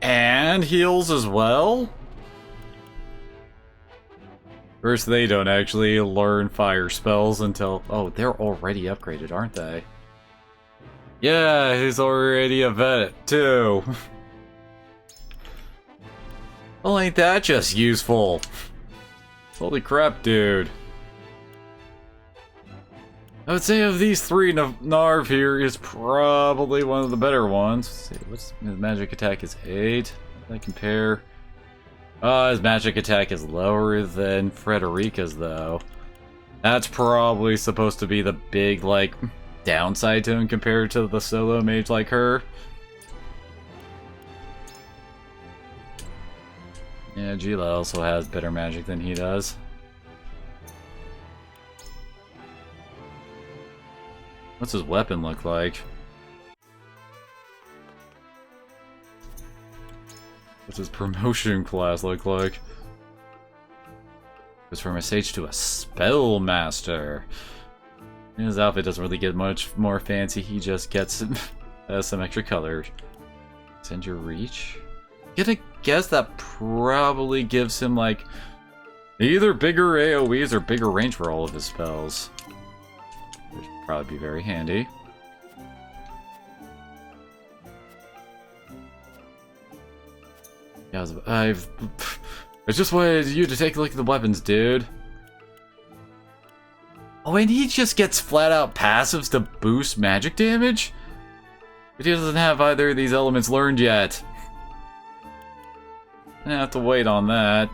And heals as well? First, they don't actually learn fire spells until... Oh, they're already upgraded, aren't they? Yeah, he's already a vet, too. Well, ain't that just useful? Holy crap, dude. I would say of these three, Narv here is probably one of the better ones. Let's see, what's his magic attack is 8. How does that compare? His magic attack is lower than Frederica's, though. That's probably supposed to be the big, like, downside to him compared to the solo mage like her. Yeah, Gila also has better magic than he does. What's his weapon look like? What's his promotion class look like? Goes from a sage to a spellmaster. His outfit doesn't really get much more fancy, he just gets some extra color. Extend your reach? Gonna guess that probably gives him like either bigger AoEs or bigger range for all of his spells. Which would probably be very handy. Yeah, I just wanted you to take a look at the weapons, dude. Oh, and he just gets flat-out passives to boost magic damage? But he doesn't have either of these elements learned yet. I have to wait on that.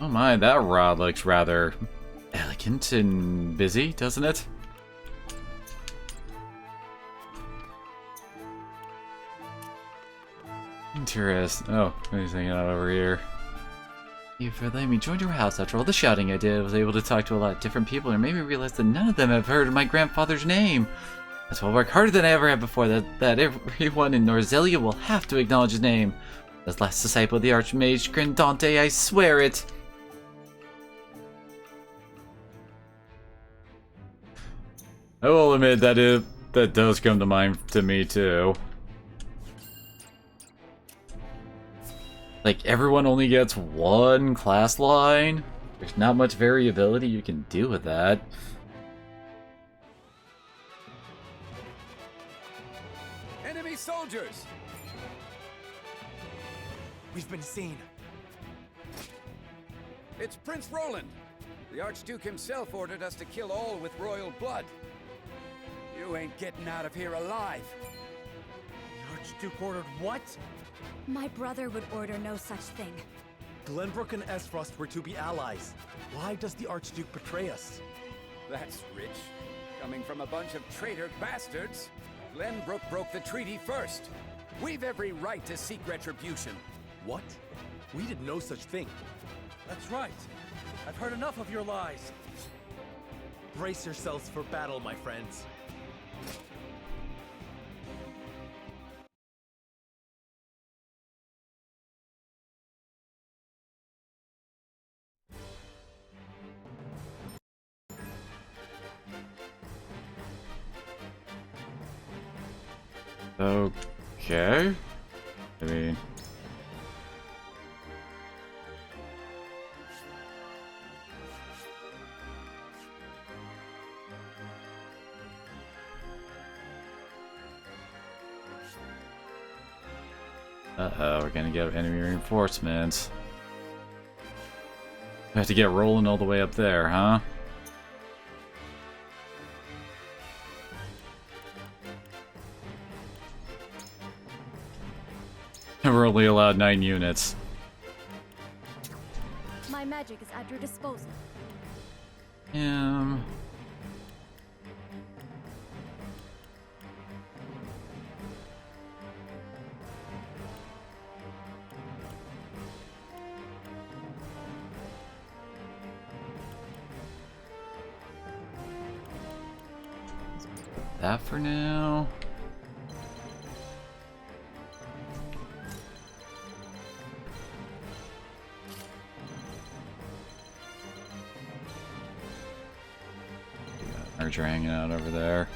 Oh my, that rod looks rather elegant and busy, doesn't it? Interesting. Oh, he's hanging out over here. Thank you for letting me join your house. After all the shouting I did, I was able to talk to a lot of different people and made me realize that none of them have heard of my grandfather's name. That's why I'll work harder than I ever have before, that everyone in Norzelia will have to acknowledge his name. As last disciple of the Archmage Grandante, I swear it. I will admit that that does come to mind to me too. Like, everyone only gets one class line. There's not much variability you can do with that. soldiers! We've been seen. It's Prince Roland. The Archduke himself ordered us to kill all with royal blood. You ain't getting out of here alive. The Archduke ordered what? My brother would order no such thing. Glenbrook and Aesfrost were to be allies. Why does the Archduke betray us? That's rich. Coming from a bunch of traitor bastards. Glenbrook broke the treaty first. We've every right to seek retribution. What? We did no such thing. That's right. I've heard enough of your lies. Brace yourselves for battle, my friends. Okay. I mean... Uh-oh, we're gonna get enemy reinforcements. We have to get rolling all the way up there, huh? We're only allowed 9 units. My magic is at your disposal. That for now. Archer hanging out over there.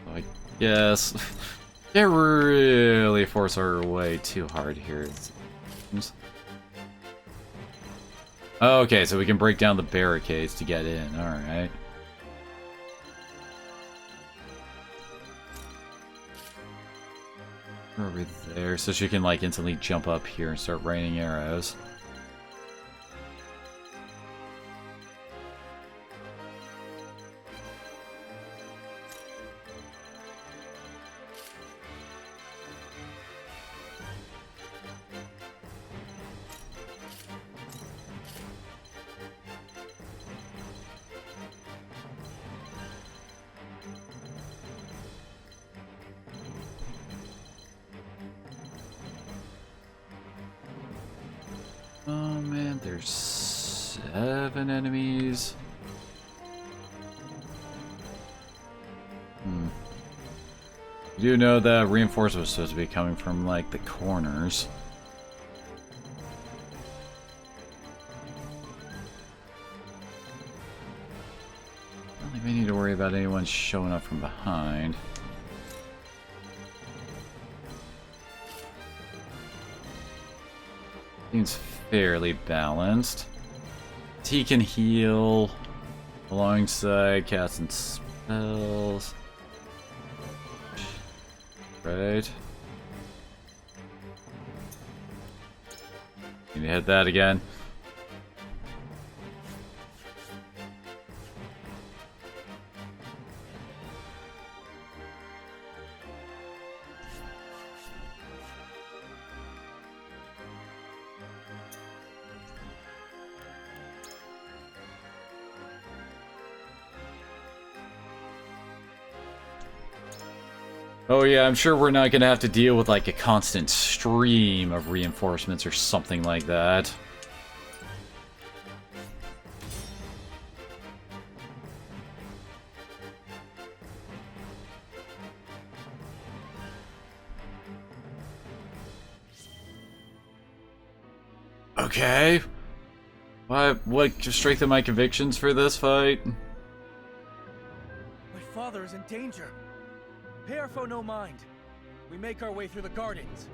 I guess can't really force our way too hard here. It seems. Okay, so we can break down the barricades to get in. All right. Over there, so she can like instantly jump up here and start raining arrows. Oh man, there's 7 enemies. You do know that reinforcements are supposed to be coming from like the corners. I don't think we need to worry about anyone showing up from behind. Seems fairly balanced. He can heal alongside casting spells. Right. Need to hit that again. Oh yeah, I'm sure we're not gonna have to deal with like a constant stream of reinforcements or something like that. Okay. What strengthened my convictions for this fight? My father is in danger. Pay our foe no mind. We make our way through the gardens.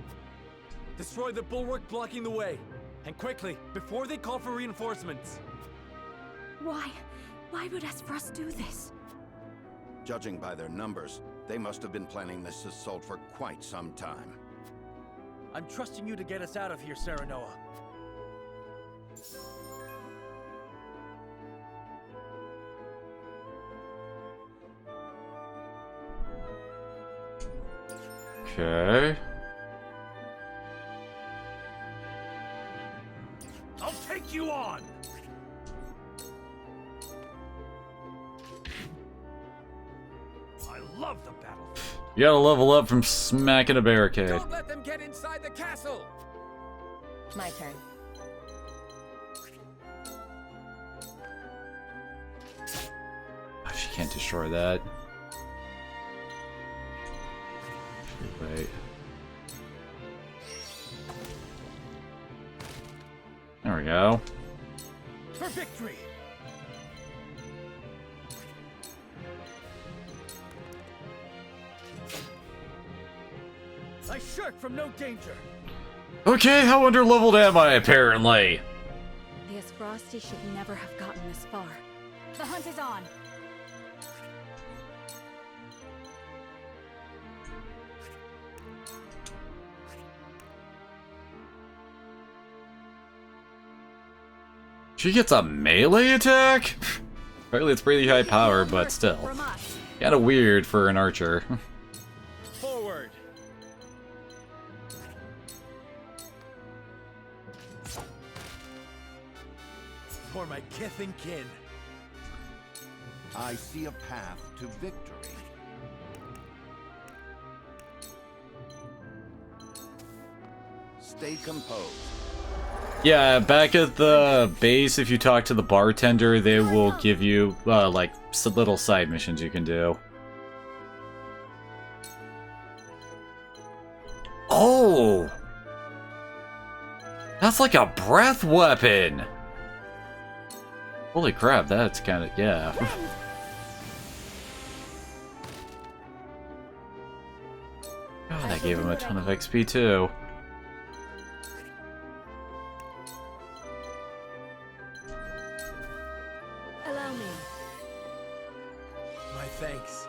Destroy the bulwark blocking the way. And quickly, before they call for reinforcements. Why? Why would Aesfrost do this? Judging by their numbers, they must have been planning this assault for quite some time. I'm trusting you to get us out of here, Serenoa. Okay. I'll take you on! I love the battlefield. You gotta level up from smacking a barricade. Don't let them get inside the castle! My turn. Oh, she can't destroy that. Wait. There we go. For victory! I shirk from no danger. Okay, how underleveled am I, apparently? The Aesfrosti should never have gotten this far. The hunt is on. She gets a melee attack? Apparently it's pretty high power, but still. Kinda weird for an archer. Forward. For my kith and kin. I see a path to victory. Stay composed. Yeah, back at the base, if you talk to the bartender, they will give you, like, little side missions you can do. Oh! That's like a breath weapon! Holy crap, that's kinda, yeah. God, that gave him a ton of XP too. Allow me. My thanks.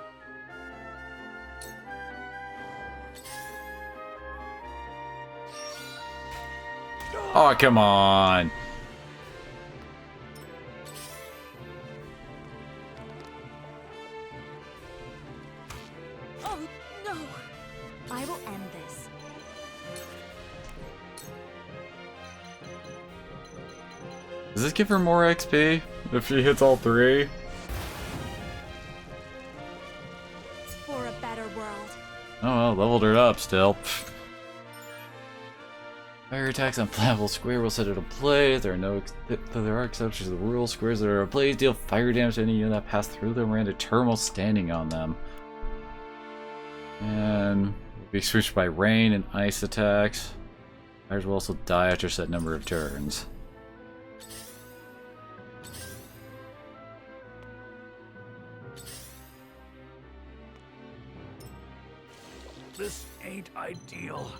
Oh, come on! Oh, no! I will end this. Does this give her more XP if she hits all three? For a better world. Oh well, leveled her up still. Fire attacks on flammable square will set it ablaze. There are exceptions to the rule. Squares that are ablaze deal fire damage to any unit that pass through them or into turmoil standing on them. And will be switched by rain and ice attacks. Fires will also die after a set number of turns. This ain't ideal.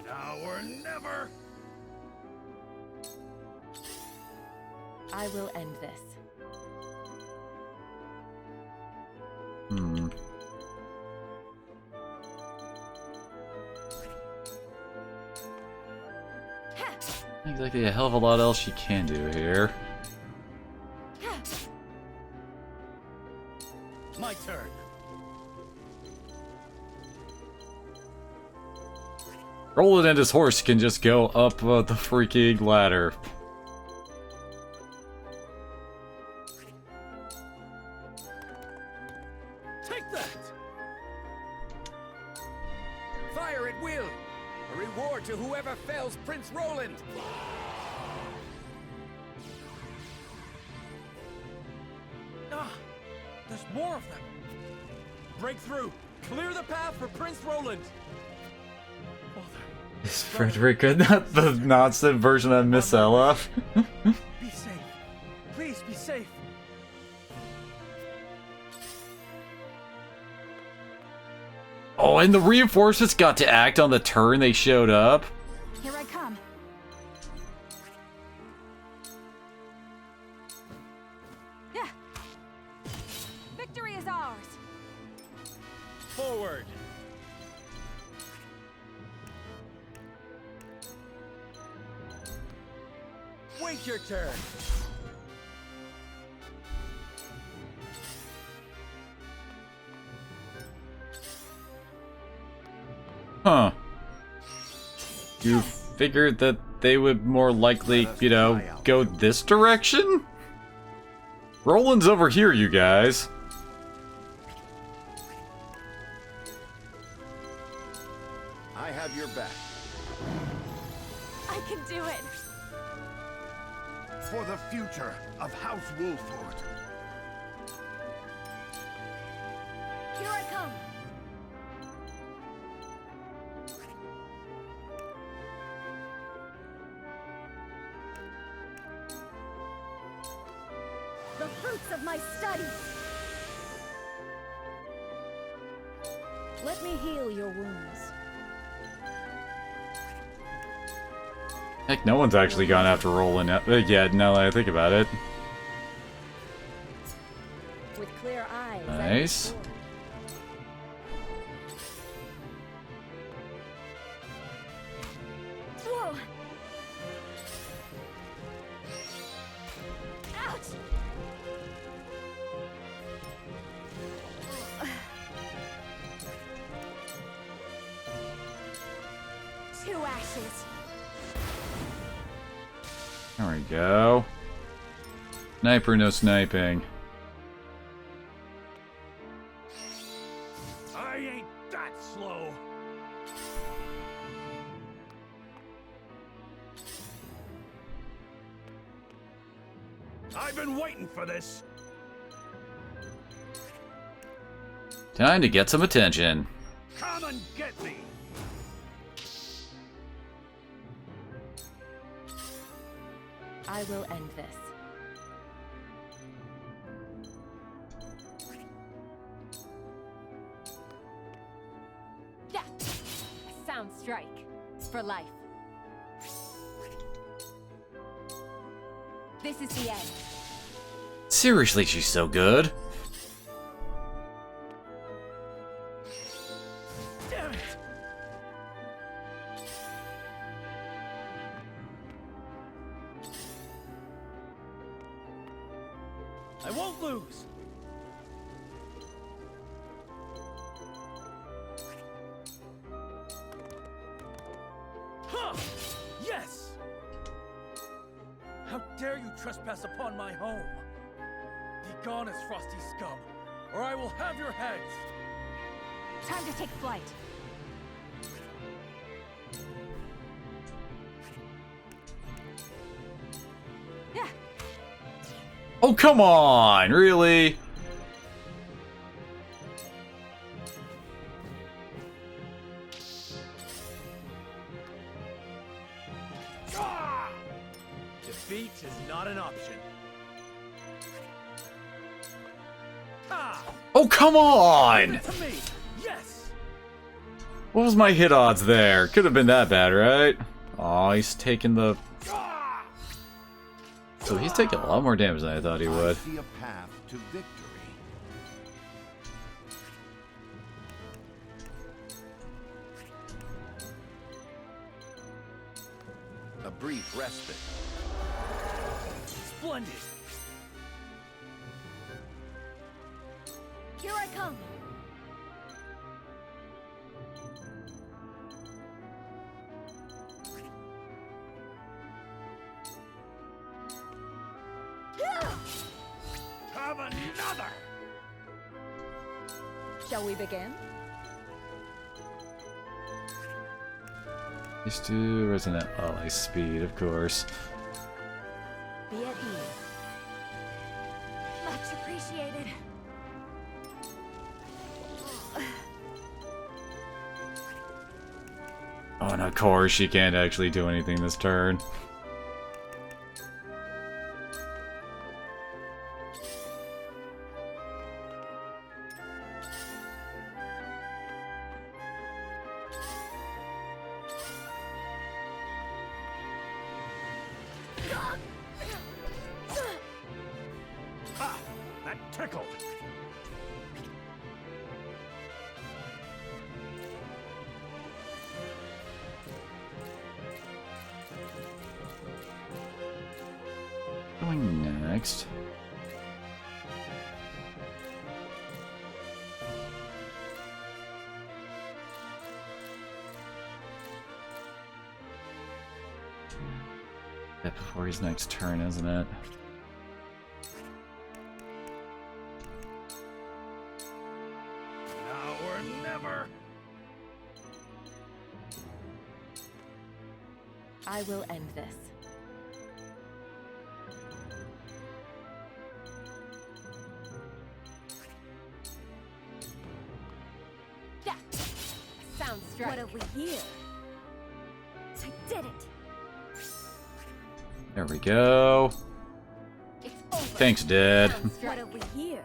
Now or never. I will end this. Hmm. Not exactly a hell of a lot else she can do here. My turn. Roland and his horse can just go up the freaking ladder. Take that! Fire at will! A reward to whoever fells Prince Roland! Ah, there's more of them. Break through. Clear the path for Prince Roland. Is Frederica not the nonsense version of Miss Ella? Oh, and the reinforcements got to act on the turn they showed up. Here I come. Yeah. Victory is ours. Forward. Wait your turn. Huh. You figured that they would more likely, you know, go this direction? Roland's over here, you guys. I have your back. I can do it. For the future of House Wolford. Here I come. The fruits of my studies. Let me heal your wounds. Heck, no one's actually gone after Roland yet, now that I think about it. With clear eyes. Nice. Whoa. Ouch. Two ashes. There we go. Sniper, no sniping. I ain't that slow. I've been waiting for this. Time to get some attention. Come and get me. I will end this. Yeah. Sound strike. For life. This is the end. Seriously, she's so good. Damn it. I won't lose. Huh! Yes! How dare you trespass upon my home? Be gone, Aesfrosty scum, or I will have your heads! Time to take flight. Yeah. Oh, come on! Really? Ah! Defeat is not an option. Ah! Oh, come on! Give it to me! Yes! What was my hit odds there? Could have been that bad, right? Oh, he's taking the... So he's taking a lot more damage than I thought he would. I see a path to victory. A brief respite. Splendid! Here I come. Have another! Shall we begin? Used to resonant ally speed, of course. Be at ease. Much appreciated. Oh, and of course she can't actually do anything this turn. going next? Bit before his next turn, isn't it? Now or never. I will end this. Yeah. Sounds strike. What have we here? I did it! There we go. Thanks, Dad. What have we here?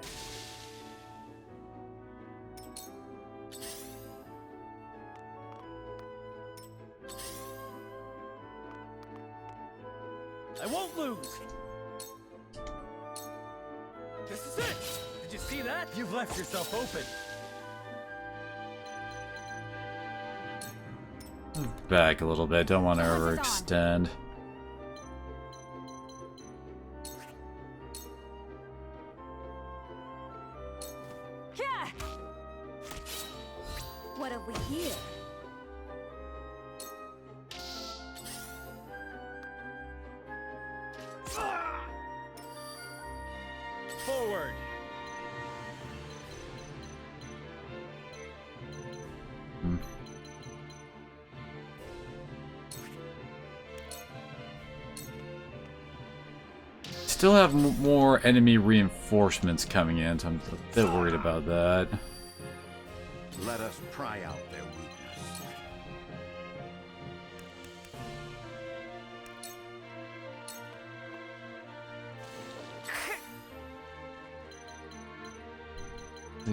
I won't lose! This is it! Did you see that? You've left yourself open. Move back a little bit. Don't want to overextend. What have we here? Forward! Still have more enemy reinforcements coming in, so I'm a bit worried about that. Let us pry out their weakness.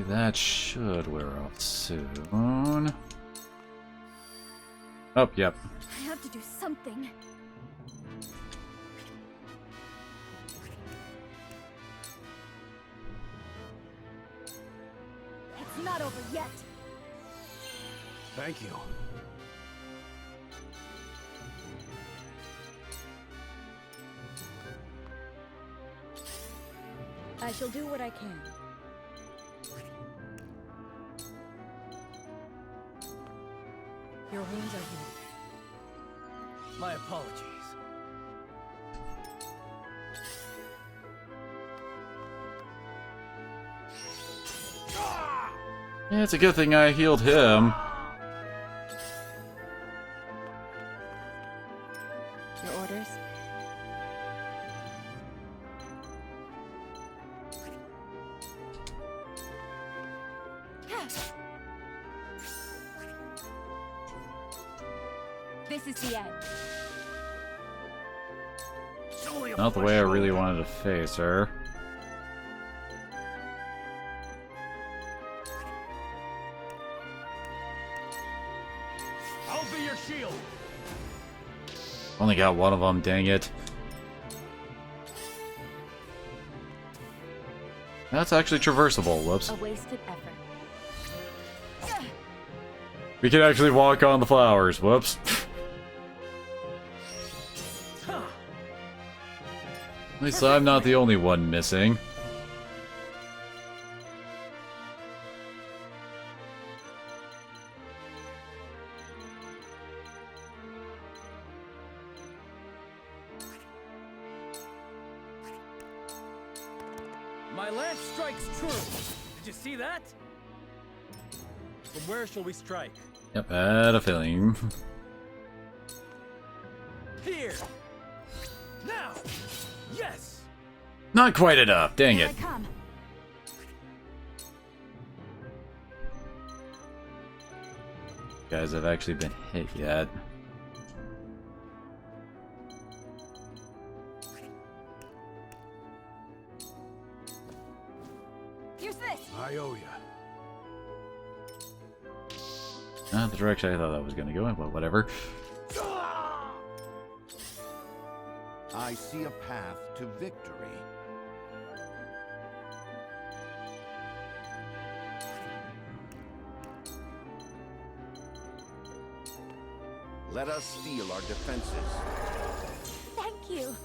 That should wear off soon. Oh, yep. I have to do something. It's not over yet. Thank you. I shall do what I can. Your wounds are healed. My apologies. Yeah, it's a good thing I healed him. Your orders? This is the end. Not the way I really wanted to face her. I'll be your shield. Only got one of them, dang it. That's actually traversable, whoops. A wasted effort. We can actually walk on the flowers, whoops. At least I'm not the only one missing. My lance strikes true. Did you see that? From where shall we strike? Yep, had a feeling. Here! Now! Yes! Not quite enough, dang it. Guys have actually been hit yet. Use this! I owe you. Not the direction I thought that was gonna go in, but whatever. I see a path to victory. Let us steel our defenses. Thank you.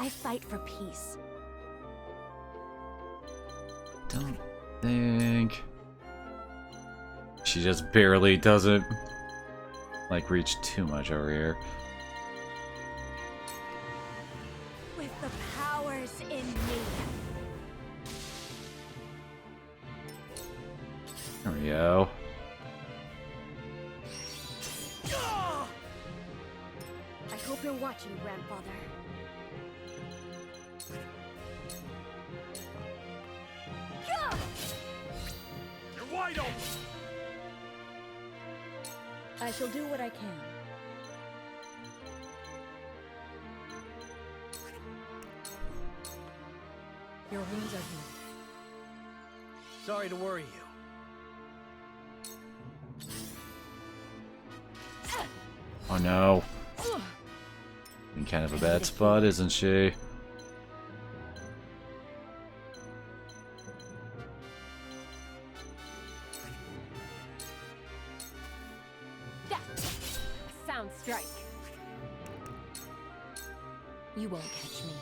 I fight for peace. Don't think... She just barely doesn't, like, reach too much over here. With the powers in me. There we go. I hope you're watching, Grandfather. You're wide open! I shall do what I can. Your wounds are healed. Sorry to worry you. Oh no. In kind of a bad spot, isn't she? Sound strike. You won't catch me.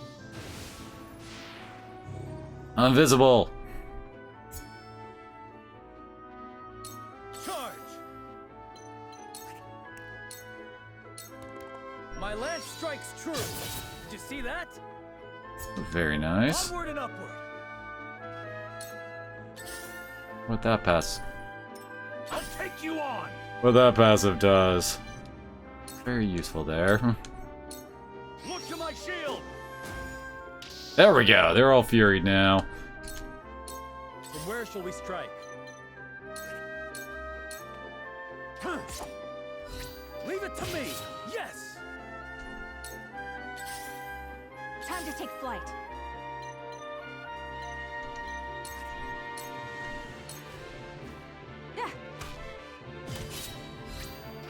Invisible! Charge! My lance strikes true. Did you see that? Very nice. Onward and upward. What that pass? I'll take you on! What that passive does. Very useful there. Look to my shield! There we go, they're all furied now. From where shall we strike? Leave it to me! Yes! Time to take flight.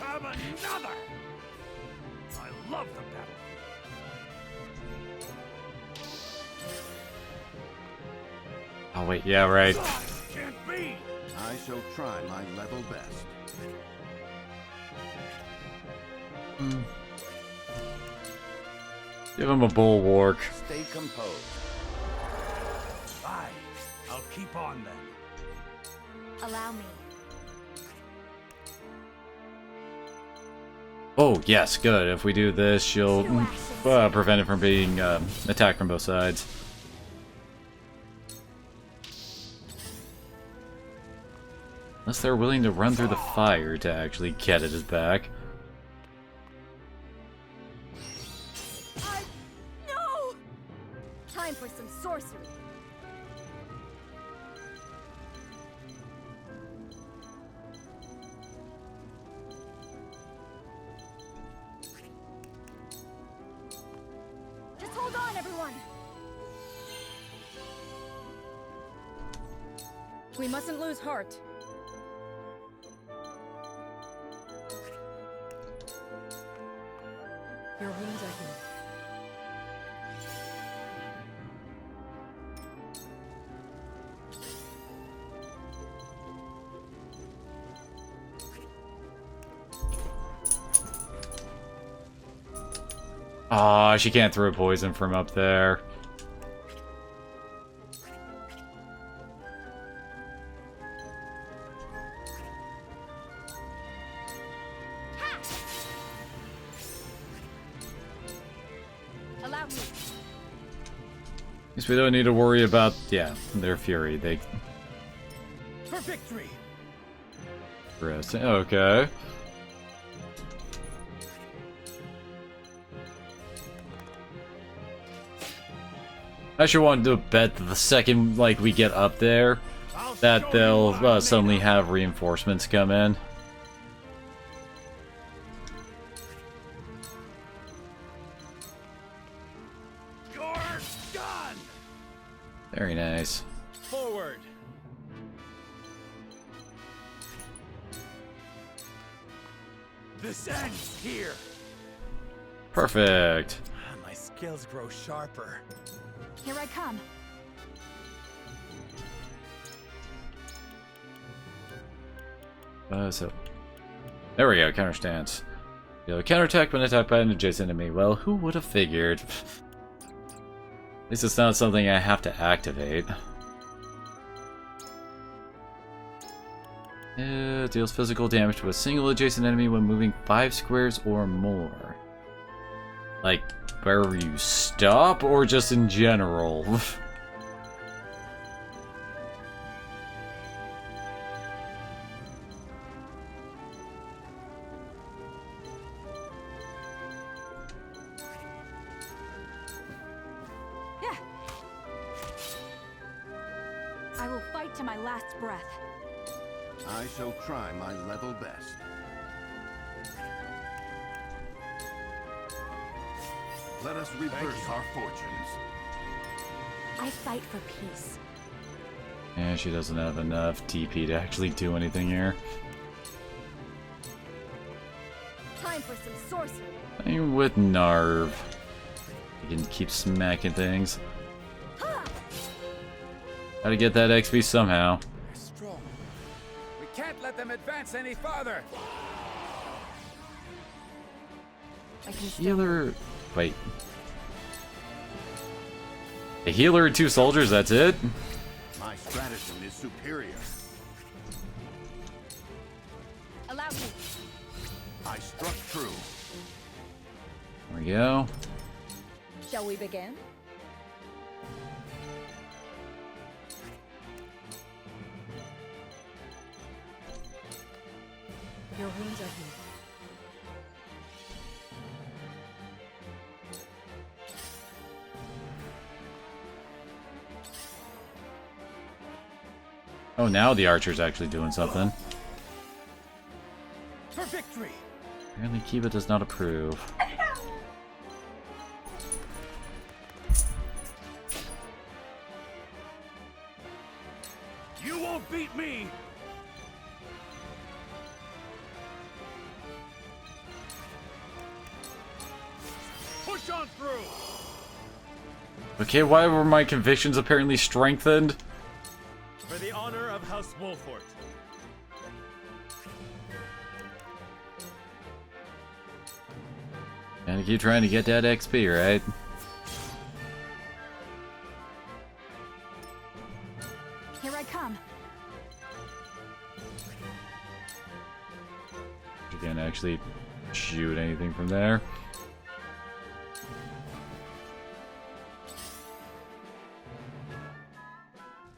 Have another! I love the battle. Oh wait, yeah, right. Can't be! I shall try my level best. Give him a bulwark. Stay composed. Aye, I'll keep on then. Allow me. Oh, yes, good. If we do this, she'll prevent it from being attacked from both sides. Unless they're willing to run through the fire to actually get at his back. No! Time for some sorcery. Just hold on, everyone. We mustn't lose heart. Your wounds are healed. Aw, she can't throw poison from up there. Allow me. Guess we don't need to worry about, yeah, their fury. They For victory! rest. Okay. I sure want to bet that the second, like, we get up there, that they'll suddenly have reinforcements come in. You're done! Very nice. Forward! This ends here! Perfect. My skills grow sharper. Here I come. So there we go, counter stance. You'll counterattack when attacked by an adjacent enemy. Well, who would have figured? At least it's not something I have to activate. It deals physical damage to a single adjacent enemy when moving 5 squares or more. Like, where you stop, or just in general? I will fight to my last breath. I shall try my level best. Let us reverse our fortunes. I fight for peace. Yeah, she doesn't have enough TP to actually do anything here. Time for some sorcery. I'm with Narv. You can keep smacking things. Gotta get that XP somehow. Strong. We can't let them advance any farther. Healer... Wait. A healer and 2 soldiers, that's it? My stratagem is superior. Allow me. I struck true. There we go. Shall we begin? Your wounds are healed. Oh, now the archer's actually doing something. For victory! Apparently Kiba does not approve. You won't beat me! Push on through! Okay, why were my convictions apparently strengthened? For the honor of House Wolfort. Gotta keep trying to get that XP, right? Here I come. You can't actually shoot anything from there.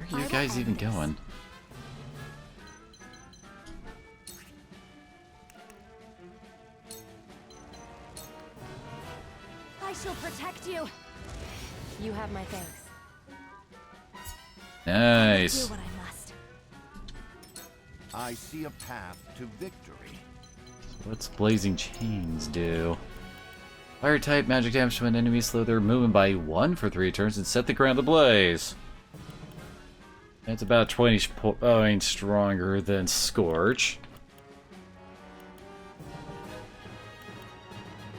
Where are you guys even going? I shall protect you. You have my thanks. Nice. Do what I must. I see a path to victory. What's Blazing Chains do? Fire type magic damage to an enemy, slow their movement by 1 for 3 turns and set the ground ablaze. It's about 20 points stronger than Scorch.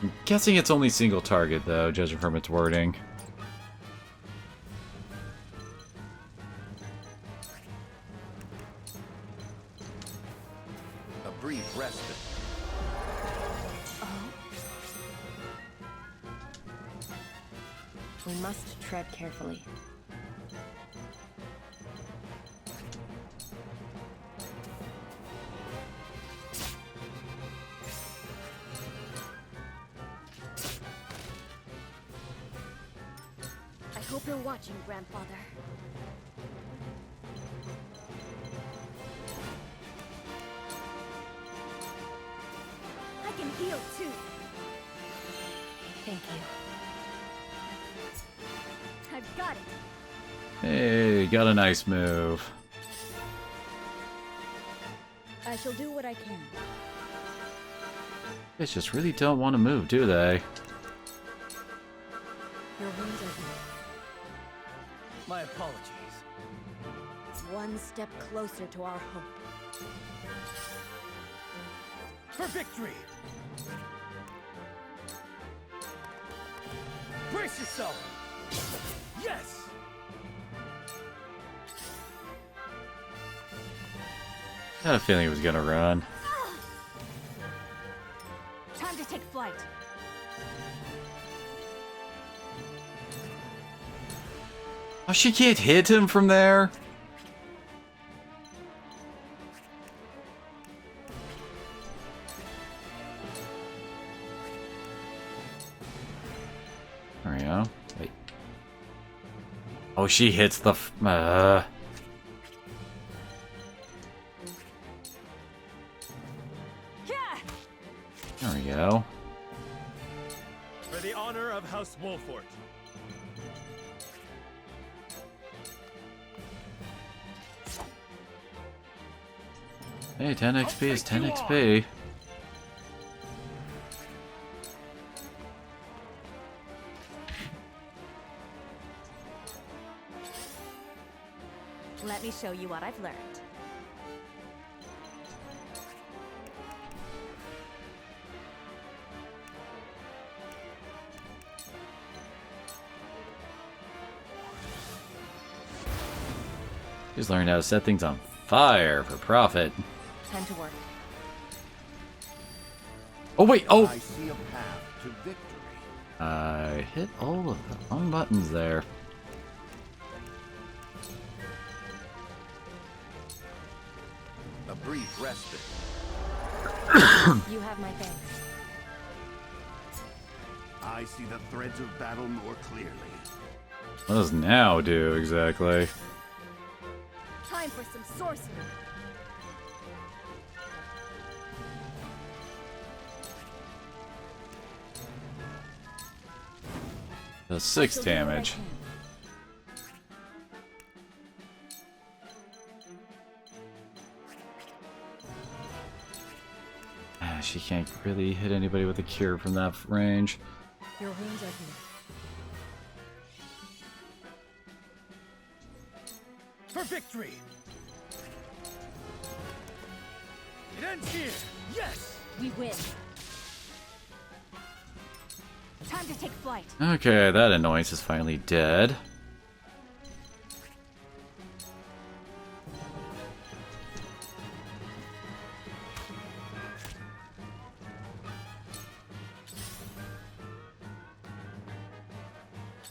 I'm guessing it's only single target though, judging from its wording. A brief respite. We must tread carefully. I hope you're watching, Grandfather. I can heal too. Thank you. I've got it. Hey, got a nice move. I shall do what I can. They just really don't want to move, do they? Your wounds are healed. My apologies. One step closer to our hope. For victory! Brace yourself! Yes! I had a feeling it was gonna run. Time to take flight. Oh, she can't hit him from there? There we go. Wait. Oh, she hits the... There we go. For the honor of House Wolfort. Hey, 10 XP is 10 XP. Let me show you what I've learned. She's learned how to set things on fire for profit. Time to work. Oh wait, oh! I see a path to victory. I hit all of the wrong buttons there. A brief respite. You have my thanks. I see the threads of battle more clearly. What does now do exactly? Time for some sorcery. Does 6 damage. She can't really hit anybody with a cure from that range. Your wounds are healed. For victory! It ends here! Yes! We win. Time to take flight. Okay, that annoyance is finally dead.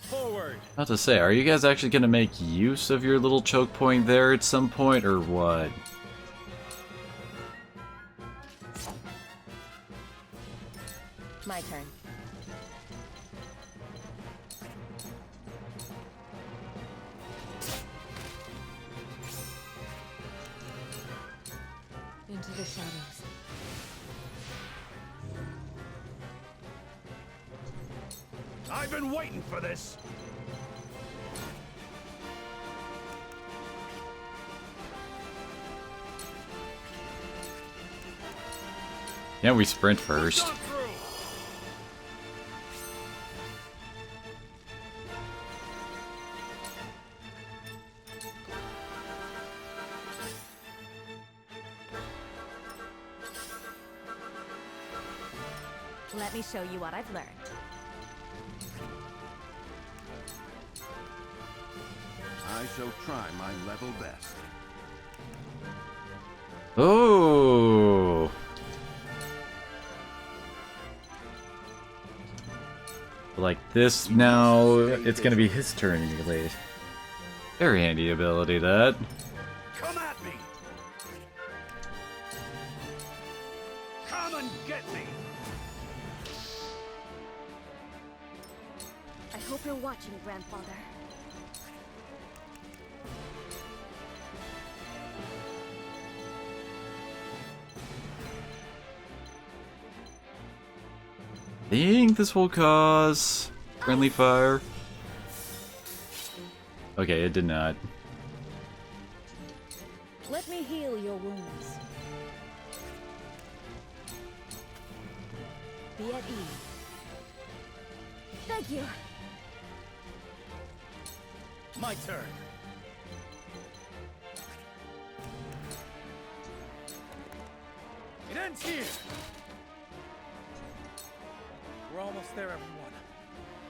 Forward! Not to say, are you guys actually going to make use of your little choke point there at some point, or what? My turn. Into the shadows. I've been waiting for this. Yeah, we sprint first. Let me show you what I've learned. I shall try my level best. Oh! Like this now, it's gonna be his turn immediately. Very handy ability, that. Come at me! Come and get me! I hope you're watching, Grandfather. Think this will cause friendly fire? Okay, it did not. Let me heal your wounds. Be at ease. Thank you. My turn. It ends here! We're almost there, everyone.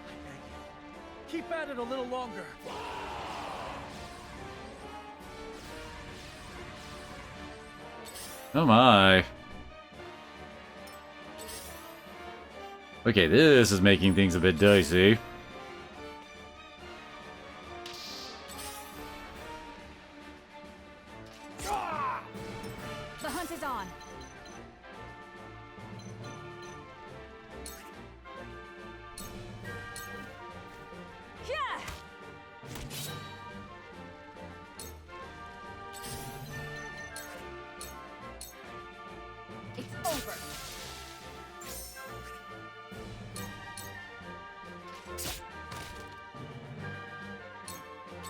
I beg you. Keep at it a little longer. Oh my. Okay, this is making things a bit dicey. is on. Yeah! It's over.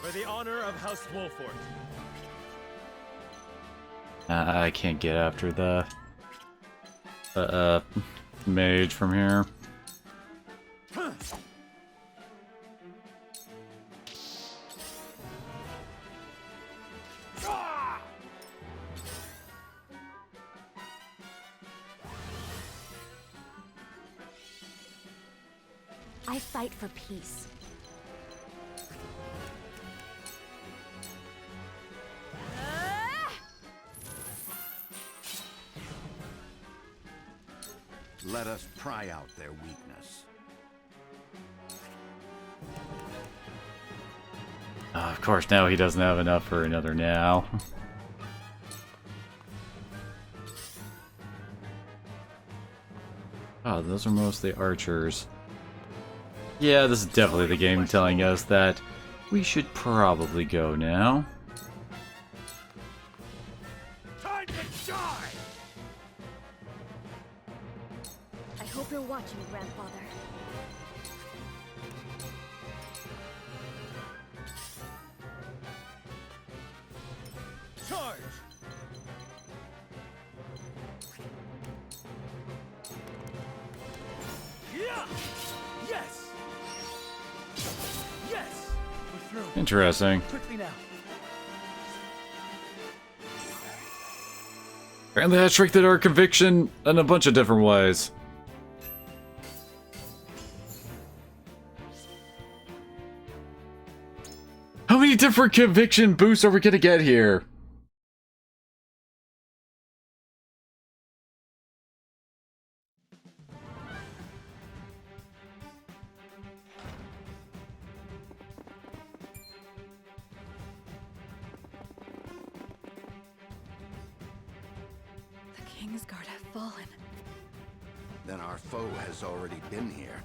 For the honor of House Wolford. I can't get after the mage from here. I fight for peace. Let us pry out their weakness. Of course, now he doesn't have enough for another now. Oh, those are mostly archers. Yeah, this is definitely the game telling us that we should probably go now. Time to die! I hope you're watching, Grandfather. Charge! Yeah! Yes! Yes! We're through. Interesting. Quickly now. Apparently that tricked our conviction in a bunch of different ways. How many different conviction boosts are we gonna get here? The Kingsguard have fallen. Then our foe has already been here.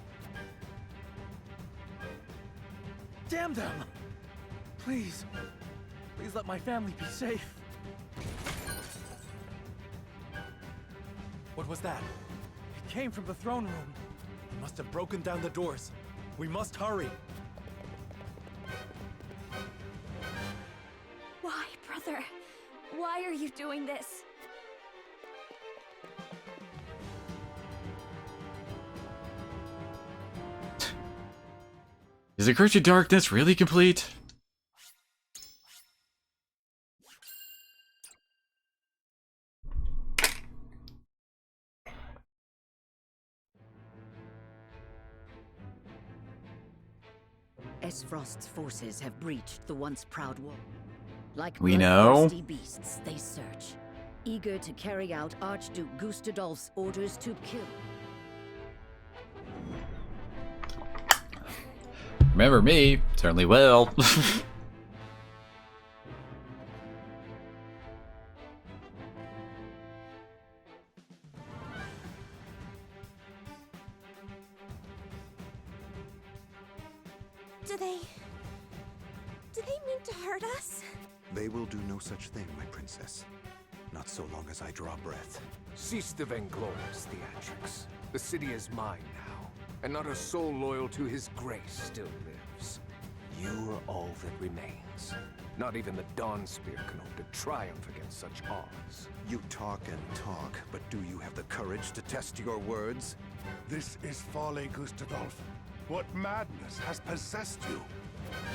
Damn them! Please, please let my family be safe. What was that? It came from the throne room. He must have broken down the doors. We must hurry. Why, brother? Why are you doing this? Is the Curse of Darkness really complete? Aesfrost's forces have breached the once proud wall. Like We know. bloodthirsty beasts, they search, eager to carry out Archduke Gustadolf's orders to kill. Remember me? Certainly will. Do they mean to hurt us? They will do no such thing, my princess. Not so long as I draw breath. Cease the vainglorious theatrics. The city is mine now, and not a soul loyal to his grace still lives. You are all that remains. Not even the Dawnspear can hope to triumph against such odds. You talk and talk, but do you have the courage to test your words? This is folly, Gustadolf. What madness has possessed you?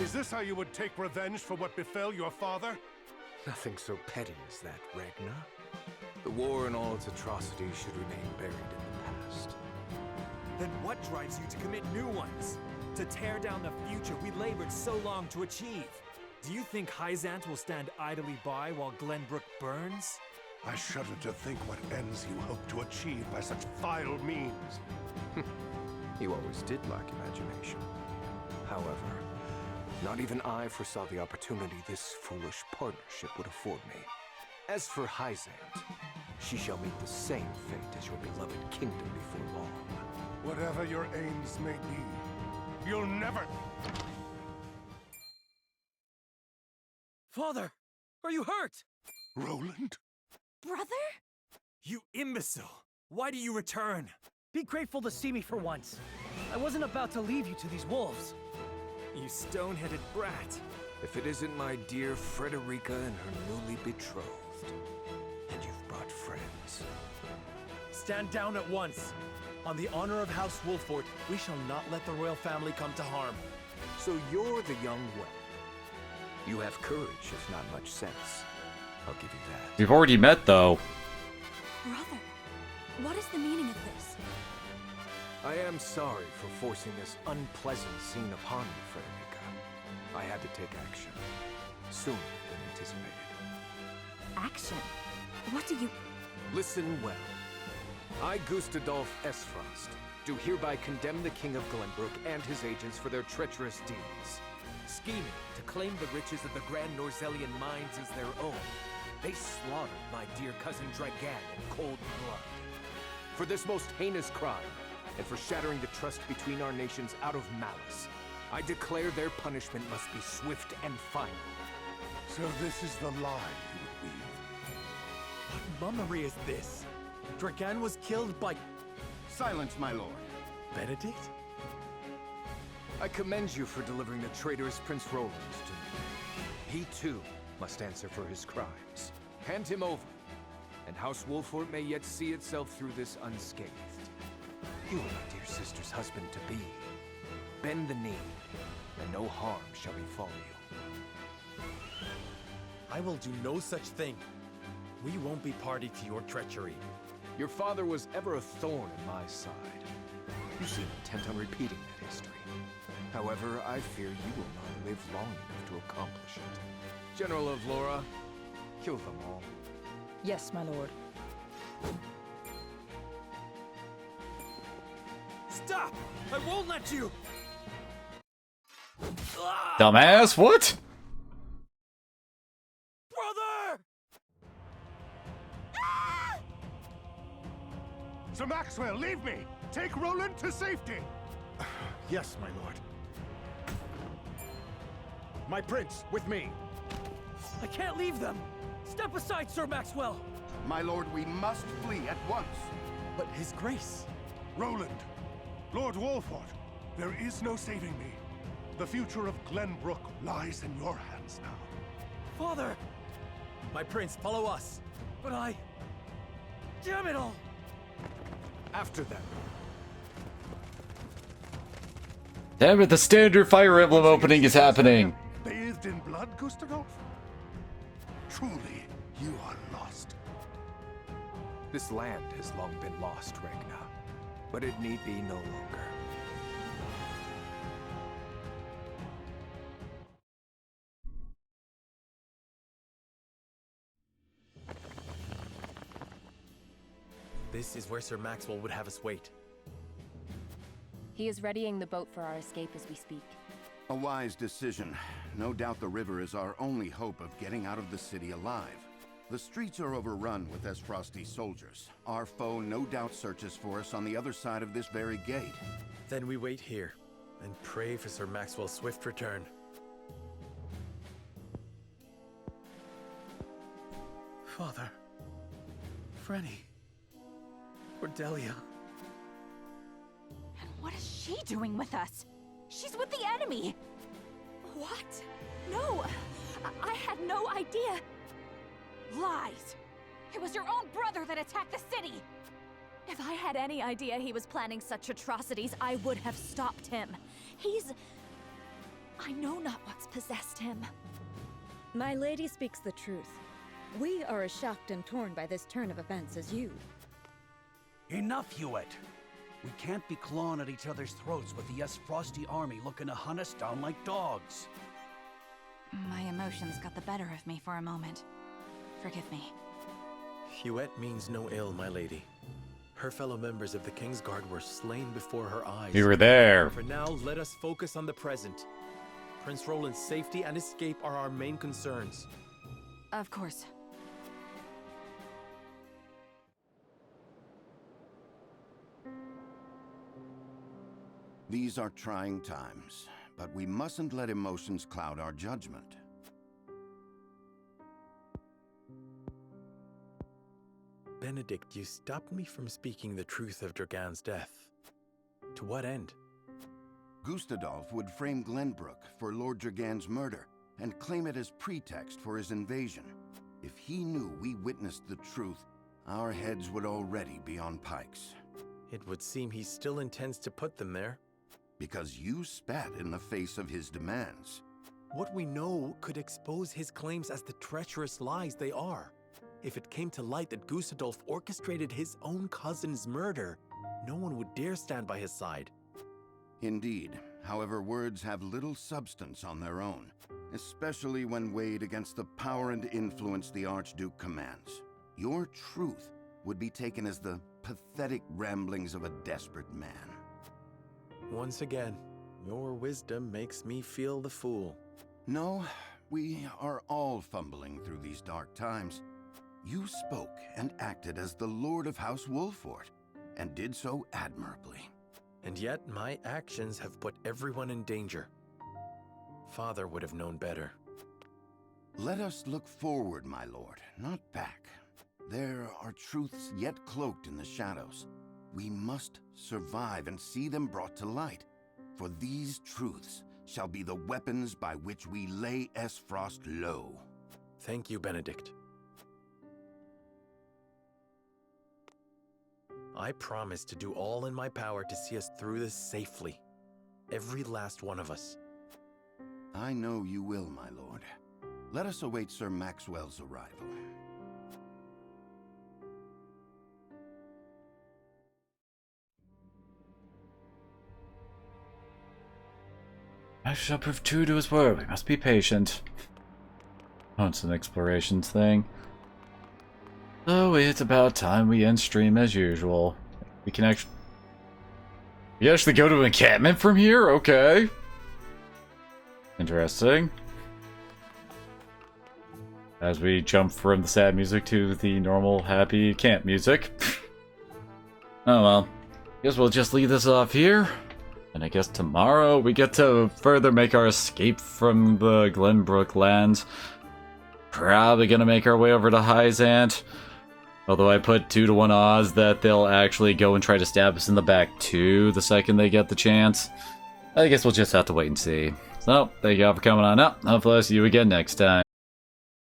Is this how you would take revenge for what befell your father? Nothing so petty as that, Ragnar. The war and all its atrocities should remain buried in the past. Then what drives you to commit new ones? To tear down the future we labored so long to achieve? Do you think Hyzant will stand idly by while Glenbrook burns? I shudder to think what ends you hope to achieve by such vile means. You always did lack imagination. However, not even I foresaw the opportunity this foolish partnership would afford me. As for Hyzant, she shall meet the same fate as your beloved kingdom before long. Whatever your aims may be, you'll never... Father! Are you hurt? Roland? Brother? You imbecile! Why do you return? Be grateful to see me for once. I wasn't about to leave you to these wolves. You stone-headed brat. If it isn't my dear Frederica and her newly betrothed. And you've brought friends. Stand down at once. On the honor of House Wolfort, we shall not let the royal family come to harm. So you're the young well. You have courage, if not much sense. I'll give you that. We've already met, though. Brother, what is the meaning of this? I am sorry for forcing this unpleasant scene upon you, Frederica. I had to take action. Sooner than anticipated. Action? What do you... Listen well. I, Gustadolf Aesfrost, do hereby condemn the King of Glenbrook and his agents for their treacherous deeds. Scheming to claim the riches of the Grand Norzellian mines as their own, they slaughtered my dear cousin Dragan in cold blood. For this most heinous crime, and for shattering the trust between our nations out of malice, I declare their punishment must be swift and final. So this is the lie you would weave. What mummery is this? Dragan was killed by... Silence, my lord. Benedict? I commend you for delivering the traitorous Prince Roland to me. He too must answer for his crimes. Hand him over, and House Wolfort may yet see itself through this unscathed. You are my dear sister's husband-to-be. Bend the knee, and no harm shall befall you. I will do no such thing. We won't be party to your treachery. Your father was ever a thorn in my side. You seem intent on repeating that history. However, I fear you will not live long enough to accomplish it. General of Laura, kill them all. Yes, my lord. Stop! I won't let you! Dumbass, what? Brother! Sir Maxwell, leave me! Take Roland to safety! Yes, my lord. My prince, with me. I can't leave them! Step aside, Sir Maxwell! My lord, we must flee at once. But his grace... Roland, Lord Wolfort, there is no saving me. The future of Glenbrook lies in your hands now. Father! My prince, follow us. But I... Damn it all! After them. Damn it, the standard Fire Emblem opening is happening. Bathed in blood, Gustadolf? Truly, you are lost. This land has long been lost, Regna, but it need be no longer. This is where Sir Maxwell would have us wait. He is readying the boat for our escape as we speak. A wise decision. No doubt the river is our only hope of getting out of the city alive. The streets are overrun with Aesfrosti soldiers. Our foe no doubt searches for us on the other side of this very gate. Then we wait here, and pray for Sir Maxwell's swift return. Father... Frenny... Cordelia... And what is she doing with us? She's with the enemy! What? No! I had no idea! Lies! It was your own brother that attacked the city! If I had any idea he was planning such atrocities, I would have stopped him. I know not what's possessed him. My lady speaks the truth. We are as shocked and torn by this turn of events as you. Enough, Hewitt! We can't be clawing at each other's throats with the Aesfrosti army looking to hunt us down like dogs. My emotions got the better of me for a moment. Forgive me. Hewitt means no ill, my lady. Her fellow members of the King's Guard were slain before her eyes. We were there. For now, let us focus on the present. Prince Roland's safety and escape are our main concerns. Of course. These are trying times, but we mustn't let emotions cloud our judgment. Benedict, you stopped me from speaking the truth of Dragan's death. To what end? Gustadolf would frame Glenbrook for Lord Dragan's murder and claim it as pretext for his invasion. If he knew we witnessed the truth, our heads would already be on pikes. It would seem he still intends to put them there. Because you spat in the face of his demands. What we know could expose his claims as the treacherous lies they are. If it came to light that Gustadolf orchestrated his own cousin's murder, no one would dare stand by his side. Indeed. However, words have little substance on their own, especially when weighed against the power and influence the Archduke commands. Your truth would be taken as the pathetic ramblings of a desperate man. Once again, your wisdom makes me feel the fool. No, we are all fumbling through these dark times. You spoke and acted as the Lord of House Wolfort, and did so admirably. And yet my actions have put everyone in danger. Father would have known better. Let us look forward, my lord, not back. There are truths yet cloaked in the shadows. We must survive and see them brought to light, for these truths shall be the weapons by which we lay Aesfrost low. Thank you, Benedict. I promise to do all in my power to see us through this safely. Every last one of us. I know you will, my lord. Let us await Sir Maxwell's arrival. I shall prove true to his word. We must be patient. Oh, it's an explorations thing. So it's about time we end stream as usual. We can actually... You actually go to an encampment from here? Okay. Interesting. As we jump from the sad music to the normal happy camp music. Oh well. Guess we'll just leave this off here. And I guess tomorrow we get to further make our escape from the Glenbrook lands. Probably gonna make our way over to Hyzant. Although I put 2-to-1 odds that they'll actually go and try to stab us in the back too the second they get the chance. I guess we'll just have to wait and see. So, thank you all for coming on up. Hopefully I'll see you again next time.